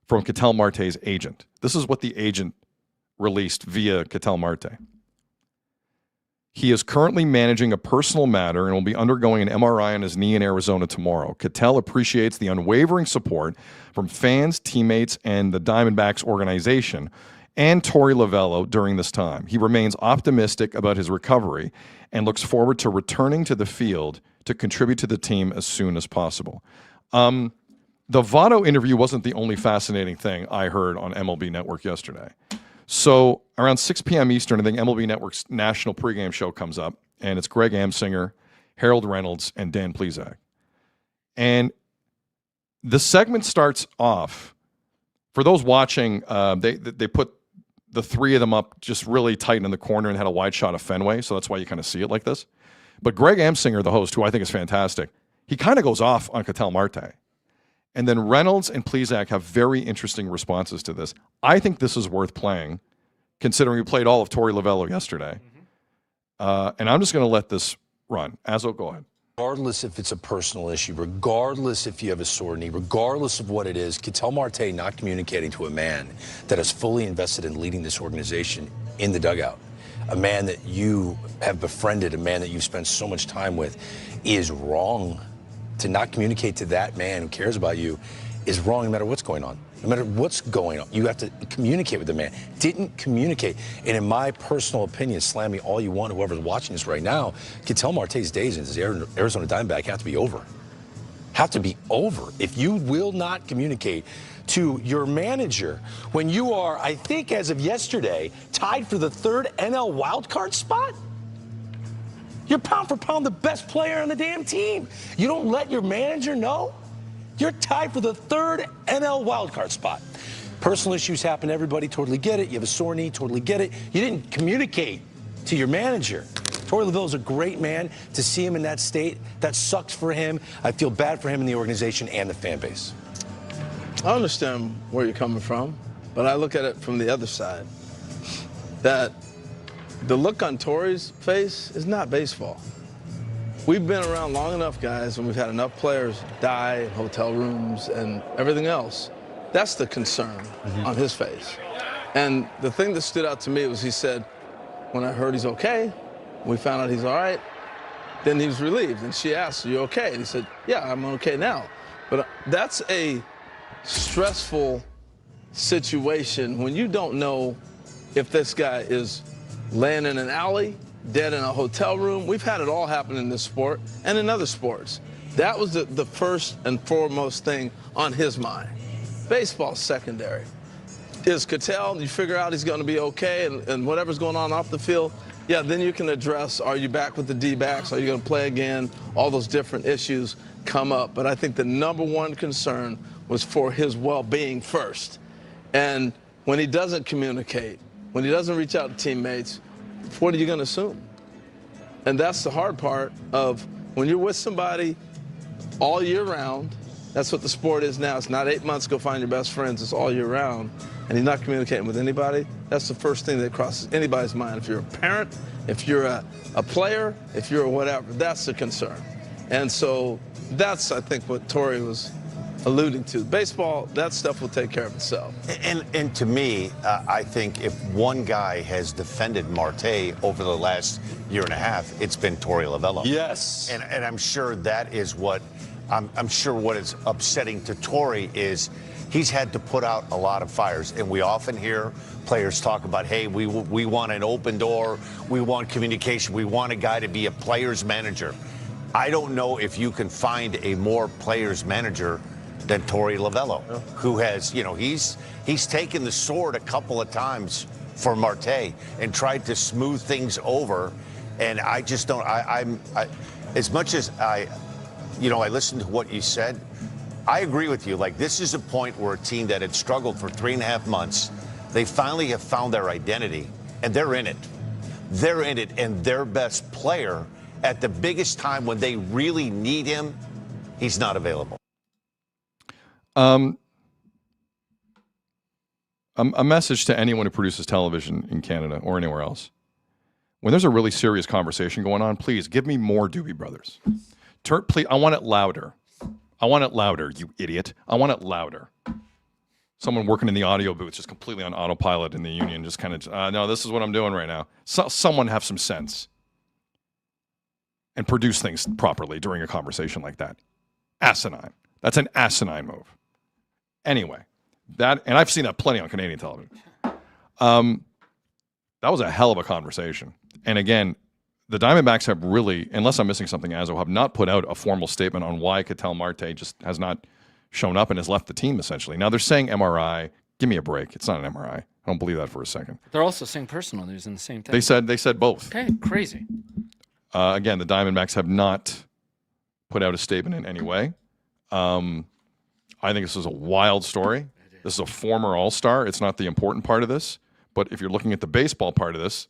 from Ketel Marte's agent. This is what the agent released via Ketel Marte. He is currently managing a personal matter and will be undergoing an MRI on his knee in Arizona tomorrow. Ketel appreciates the unwavering support from fans, teammates, and the Diamondbacks organization and Torey Lovello during this time. He remains optimistic about his recovery and looks forward to returning to the field to contribute to the team as soon as possible. The Votto interview wasn't the only fascinating thing I heard on MLB Network yesterday. So around 6 p.m. Eastern, I think MLB Network's national pregame show comes up, and it's Greg Amsinger, Harold Reynolds, and Dan Plesac. And the segment starts off, for those watching, they put the three of them up just really tight in the corner and had a wide shot of Fenway, so that's why you kind of see it like this. But Greg Amsinger, the host, who I think is fantastic, he kind of goes off on Ketel Marte. And then Reynolds and Plesac have very interesting responses to this. I think this is worth playing, considering we played all of Torey Lovello yesterday. And I'm just going to let this run. Azzo, go ahead. Regardless if it's a personal issue, regardless if you have a sore knee, regardless of what it is, Ketel Marte not communicating to a man that is fully invested in leading this organization in the dugout a man that you have befriended, a man that you've spent so much time with, is wrong. To not communicate to that man who cares about you is wrong no matter what's going on. No matter what's going on, you have to communicate with the man. Didn't communicate. And in my personal opinion, slam me all you want, whoever's watching this right now, Ketel Marte's days in his Arizona Diamondback have to be over. Have to be over. If you will not communicate to your manager when you are, I think as of yesterday, tied for the 3rd NL wildcard spot, you're pound for pound the best player on the damn team. You don't let your manager know? You're tied for the 3rd NL wildcard spot. Personal issues happen, everybody, totally get it. You have a sore knee, totally get it. You didn't communicate to your manager. Torey Lovullo's a great man. To see him in that state, that sucks for him. I feel bad for him and the organization and the fan base. I understand where you're coming from, but I look at it from the other side. That the look on Torey's face is not baseball. We've been around long enough, guys, and we've had enough players die in hotel rooms and everything else. That's the concern on his face. And the thing that stood out to me was he said, when I heard he's okay, we found out he's all right, then he was relieved. And she asked, are you okay? And he said, yeah, I'm okay now. But that's a stressful situation when you don't know if this guy is laying in an alley, dead in a hotel room. We've had it all happen in this sport and in other sports. That was the first and foremost thing on his mind. Baseball's secondary. Is Ketel, you figure out he's going to be okay and whatever's going on off the field, yeah, then you can address, are you back with the D-backs? Are you going to play again? All those different issues come up. But I think the number one concern was for his well-being first. And when he doesn't communicate, when he doesn't reach out to teammates, what are you going to assume? And that's the hard part of when you're with somebody all year round. That's what the sport is now. It's not 8 months, go find your best friends. It's all year round. And he's not communicating with anybody. That's the first thing that crosses anybody's mind. If you're a parent, if you're a player, if you're whatever, that's the concern. And so that's, I think, what Torey was alluding to. Baseball, that stuff will take care of itself. And to me, I think if one guy has defended Marte over the last year and a half, it's been Torey Lovullo. Yes. And I'm sure that is what, I'm sure what is upsetting to Torey is he's had to put out a lot of fires. And we often hear players talk about, hey, we want an open door, we want communication, we want a guy to be a player's manager. I don't know if you can find a more player's manager than Torey Lovullo, who has, you know, he's taken the sword a couple of times for Marte and tried to smooth things over. And I just don't, as much as I listened to what you said, I agree with you. Like, this is a point where a team that had struggled for 3.5 months, they finally have found their identity, and they're in it. They're in it, and their best player, at the biggest time when they really need him, he's not available. A message to anyone who produces television in Canada or anywhere else. When there's a really serious conversation going on, please give me more Doobie Brothers. Please, I want it louder. I want it louder, you idiot. I want it louder. Someone working in the audio booth just completely on autopilot in the union, just kind of, no, this is what I'm doing right now. Someone have some sense and produce things properly during a conversation like that. Asinine. That's an asinine move. Anyway, and I've seen that plenty on Canadian television. That was a hell of a conversation. And again, the Diamondbacks have really, unless I'm missing something, Azo, have not put out a formal statement on why Ketel Marte just has not shown up and has left the team, essentially. Now, they're saying MRI. Give me a break. It's not an MRI. I don't believe that for a second. They're also saying personal news in the same thing. They said both. Okay, crazy. Again, the Diamondbacks have not put out a statement in any way. I think this is a wild story. This is a former All-Star. It's not the important part of this. But if you're looking at the baseball part of this,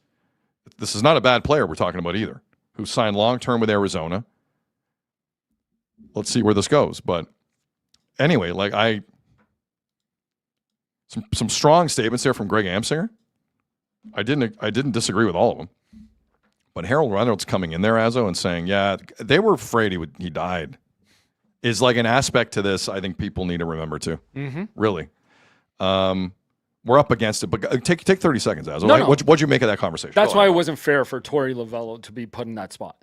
this is not a bad player we're talking about either, who signed long-term with Arizona. Let's see where this goes. But anyway, like some strong statements there from Greg Amsinger. I didn't disagree with all of them. But Harold Reynolds coming in there, Azo, and saying, yeah, they were afraid he died, is like an aspect to this I think people need to remember too. Mm-hmm. Really. When We're up against it, but take 30 seconds, Az. No, no. What'd you make of that conversation? That's why it wasn't fair for Torey Lovello to be put in that spot.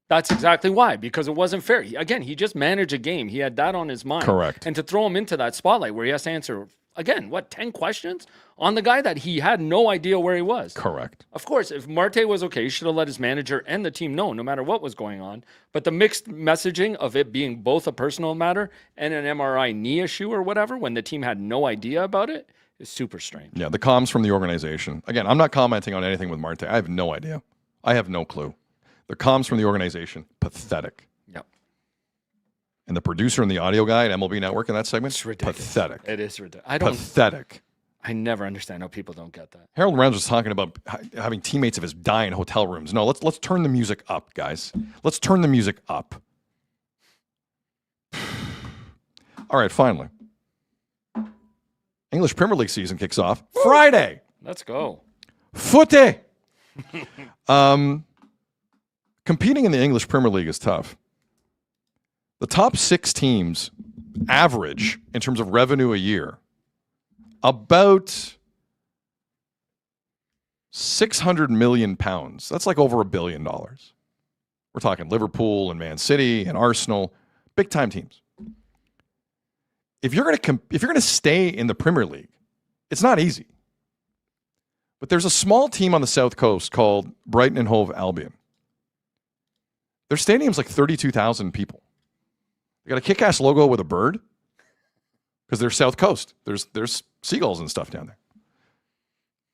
That's exactly why, because it wasn't fair. He just managed a game. He had that on his mind. Correct. And to throw him into that spotlight where he has to answer, again, 10 questions on the guy that he had no idea where he was. Correct. Of course, if Marte was okay, he should have let his manager and the team know, no matter what was going on. But the mixed messaging of it being both a personal matter and an MRI knee issue or whatever, when the team had no idea about it, is super strange. Yeah, the comms from the organization. Again, I'm not commenting on anything with Marte. I have no idea. I have no clue. The comms from the organization, pathetic. Yep. And the producer and the audio guy at MLB Network in that segment, It's ridiculous. pathetic. It is ridiculous. Pathetic. I never understand how people don't get that. Harold Reynolds was talking about having teammates of his die in hotel rooms. No, let's turn the music up, guys. Let's turn the music up. All right, finally. English Premier League season kicks off Friday. Let's go. Footy. Competing in the English Premier League is tough. The top 6 teams average, in terms of revenue a year, about £600 million. That's like over $1 billion. We're talking Liverpool and Man City and Arsenal, big time teams. If you're going to stay in the Premier League, it's not easy. But there's a small team on the South Coast called Brighton and Hove Albion. Their stadium's like 32,000 people. They got a kick-ass logo with a bird because they're South Coast. There's seagulls and stuff down there.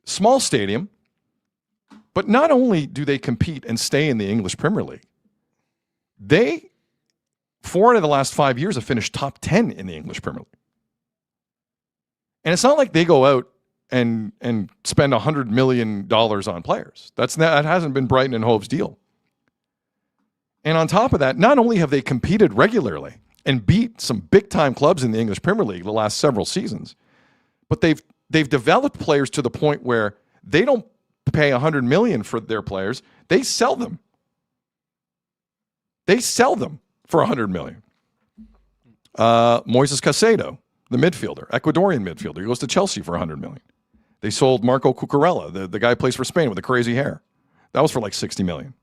Small stadium, but not only do they compete and stay in the English Premier League, they 4 out of the last 5 years have finished top 10 in the English Premier League. And it's not like they go out and spend $100 million on players. That hasn't been Brighton and Hove's deal. And on top of that, not only have they competed regularly and beat some big-time clubs in the English Premier League the last several seasons, but they've developed players to the point where they don't pay $100 million for their players. They sell them. They sell them for $100 million. Moises Caicedo, the midfielder, Ecuadorian midfielder, he goes to Chelsea for $100 million. They sold Marco Cucurella, the guy who plays for Spain with the crazy hair. That was for like $60 million.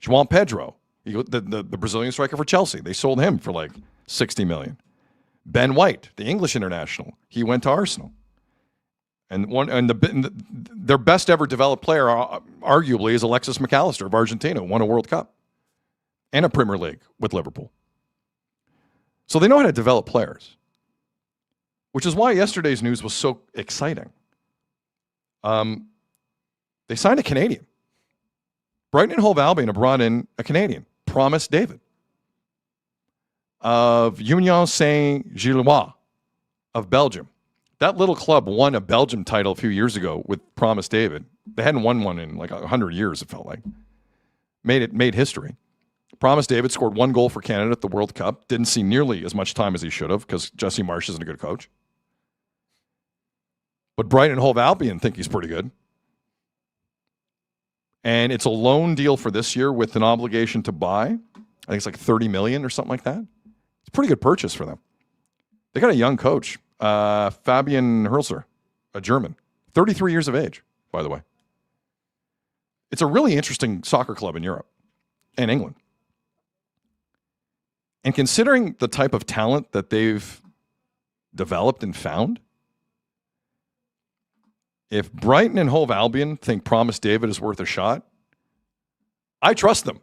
João Pedro, the Brazilian striker for Chelsea, they sold him for like $60 million. Ben White, the English international, he went to Arsenal. And their best ever developed player, arguably, is Alexis McAllister of Argentina, who won a World Cup and a Premier League with Liverpool. So they know how to develop players, which is why yesterday's news was so exciting. They signed a Canadian. Brighton and Hove Albion have brought in a Canadian, Promise David, of Union Saint-Gilloise of Belgium. That little club won a Belgium title a few years ago with Promise David. They hadn't won one in like 100 years, it felt like. Made history. Promise David scored 1 goal for Canada at the World Cup. Didn't see nearly as much time as he should have because Jesse Marsch isn't a good coach. But Brighton and Hove Albion think he's pretty good. And it's a loan deal for this year with an obligation to buy. I think it's like $30 million or something like that. It's a pretty good purchase for them. They got a young coach, Fabian Hürzeler, a German, 33 years of age, by the way. It's a really interesting soccer club in Europe and England. And considering the type of talent that they've developed and found, if Brighton and Hove Albion think Promise David is worth a shot, I trust them.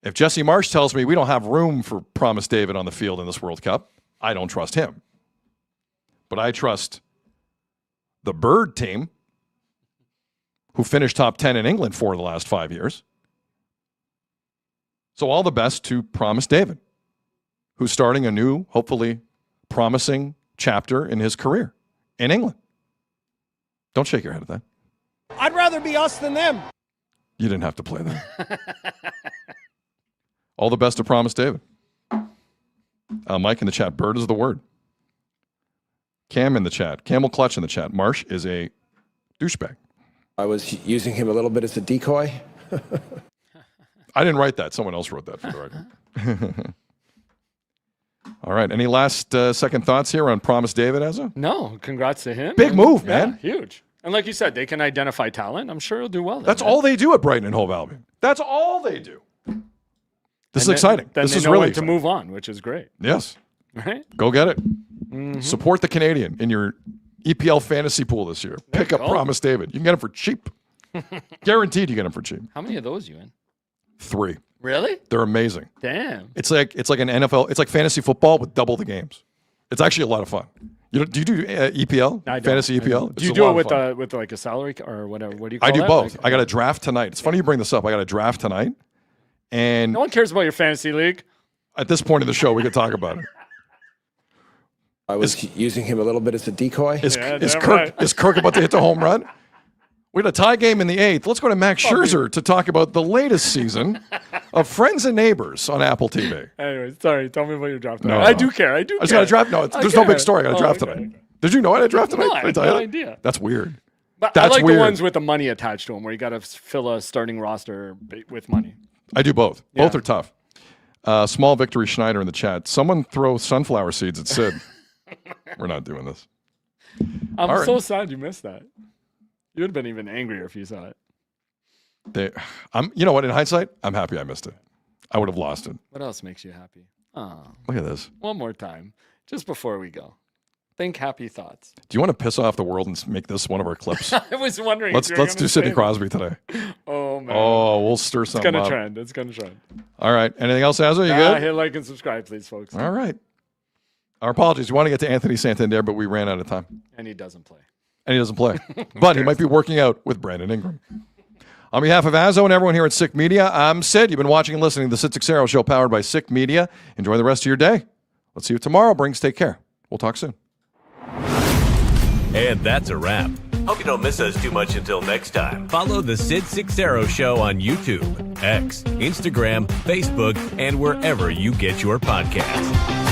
If Jesse Marsch tells me we don't have room for Promise David on the field in this World Cup, I don't trust him. But I trust the Bird team, who finished top 10 in England 4 of the last 5 years. So all the best to Promise David, who's starting a new, hopefully promising chapter in his career in England. Don't shake your head at that. I'd rather be us than them. You didn't have to play that. All the best to Promise David. Mike in the chat, Bird is the word. Cam in the chat, Camel Clutch in the chat, Marsch is a douchebag. I was using him a little bit as a decoy. I didn't write that. Someone else wrote that for the record. All right. Any last second thoughts here on Promise David, Ezra? No, congrats to him. Big move, Yeah, man. huge. And like you said, they can identify talent. I'm sure he'll do well. That's all they do at Brighton and Hove Albion. That's all they do. This is exciting. Then This they is know really when exciting. to move on, which is great. Yes. Right? Go get it. Mhm. Support the Canadian in your EPL fantasy pool this year. Pick you up go. Promise David. You can get him for cheap. Guaranteed you get him for cheap. How many of those you in? 3. Really? They're amazing. Damn. It's like an NFL. It's like fantasy football with double the games. It's actually a lot of fun. Do you do EPL? I don't. Fantasy I EPL? don't. Do you It's a do lot it of fun. with like a salary or whatever? What do you call I do that? both. Like, I got a draft tonight. It's funny you bring this up. I got a draft tonight. And no one cares about your fantasy league. at this point in the show, we could talk about it. I was using him a little bit as a decoy. Is Yeah, is damn Kirk right. is Kirk about to hit the home run? We had a tie game in the 8th. Let's go to Max Scherzer to talk about the latest season of Friends and Neighbors on Apple TV. Anyways, sorry. Tell me about your draft. No, I no. do care. I do. I just care. got a draft. No, there's no big story. I got a draft tonight. Did you know I had a draft tonight? No, I Did had tell you no that? idea. That's weird. But That's I like weird. the ones with the money attached to them, where you got to fill a starting roster with money. I do both. Yeah. Both are tough. Small Victory Schneider in the chat. Someone throw sunflower seeds at Sid. We're not doing this. I'm All right. so sad you missed that. You would have been even angrier if you saw it. You know what? In hindsight, I'm happy I missed it. I would have lost it. What else makes you happy? Oh, Look at this. one more time, just before we go. Think happy thoughts. Do you want to piss off the world and make this one of our clips? I was wondering. Let's if you were do gonna Sidney say Crosby today. that. Oh man. Oh, we'll stir It's something gonna up. trend. It's gonna trend. All right. Anything else, Azza? You good? Hit like and subscribe, please, folks. All right. Our apologies. We want to get to Anthony Santander, but we ran out of time. And he doesn't play. And he doesn't play. But he might be working out with Brandon Ingram. On behalf of Azzo and everyone here at Sick Media, I'm Sid. You've been watching and listening to the Sid Seixeiro Show powered by Sick Media. Enjoy the rest of your day. Let's see you tomorrow brings. Take care. We'll talk soon. And that's a wrap. Hope you don't miss us too much until next time. Follow the Sid Seixeiro Show on YouTube, X, Instagram, Facebook, and wherever you get your podcasts.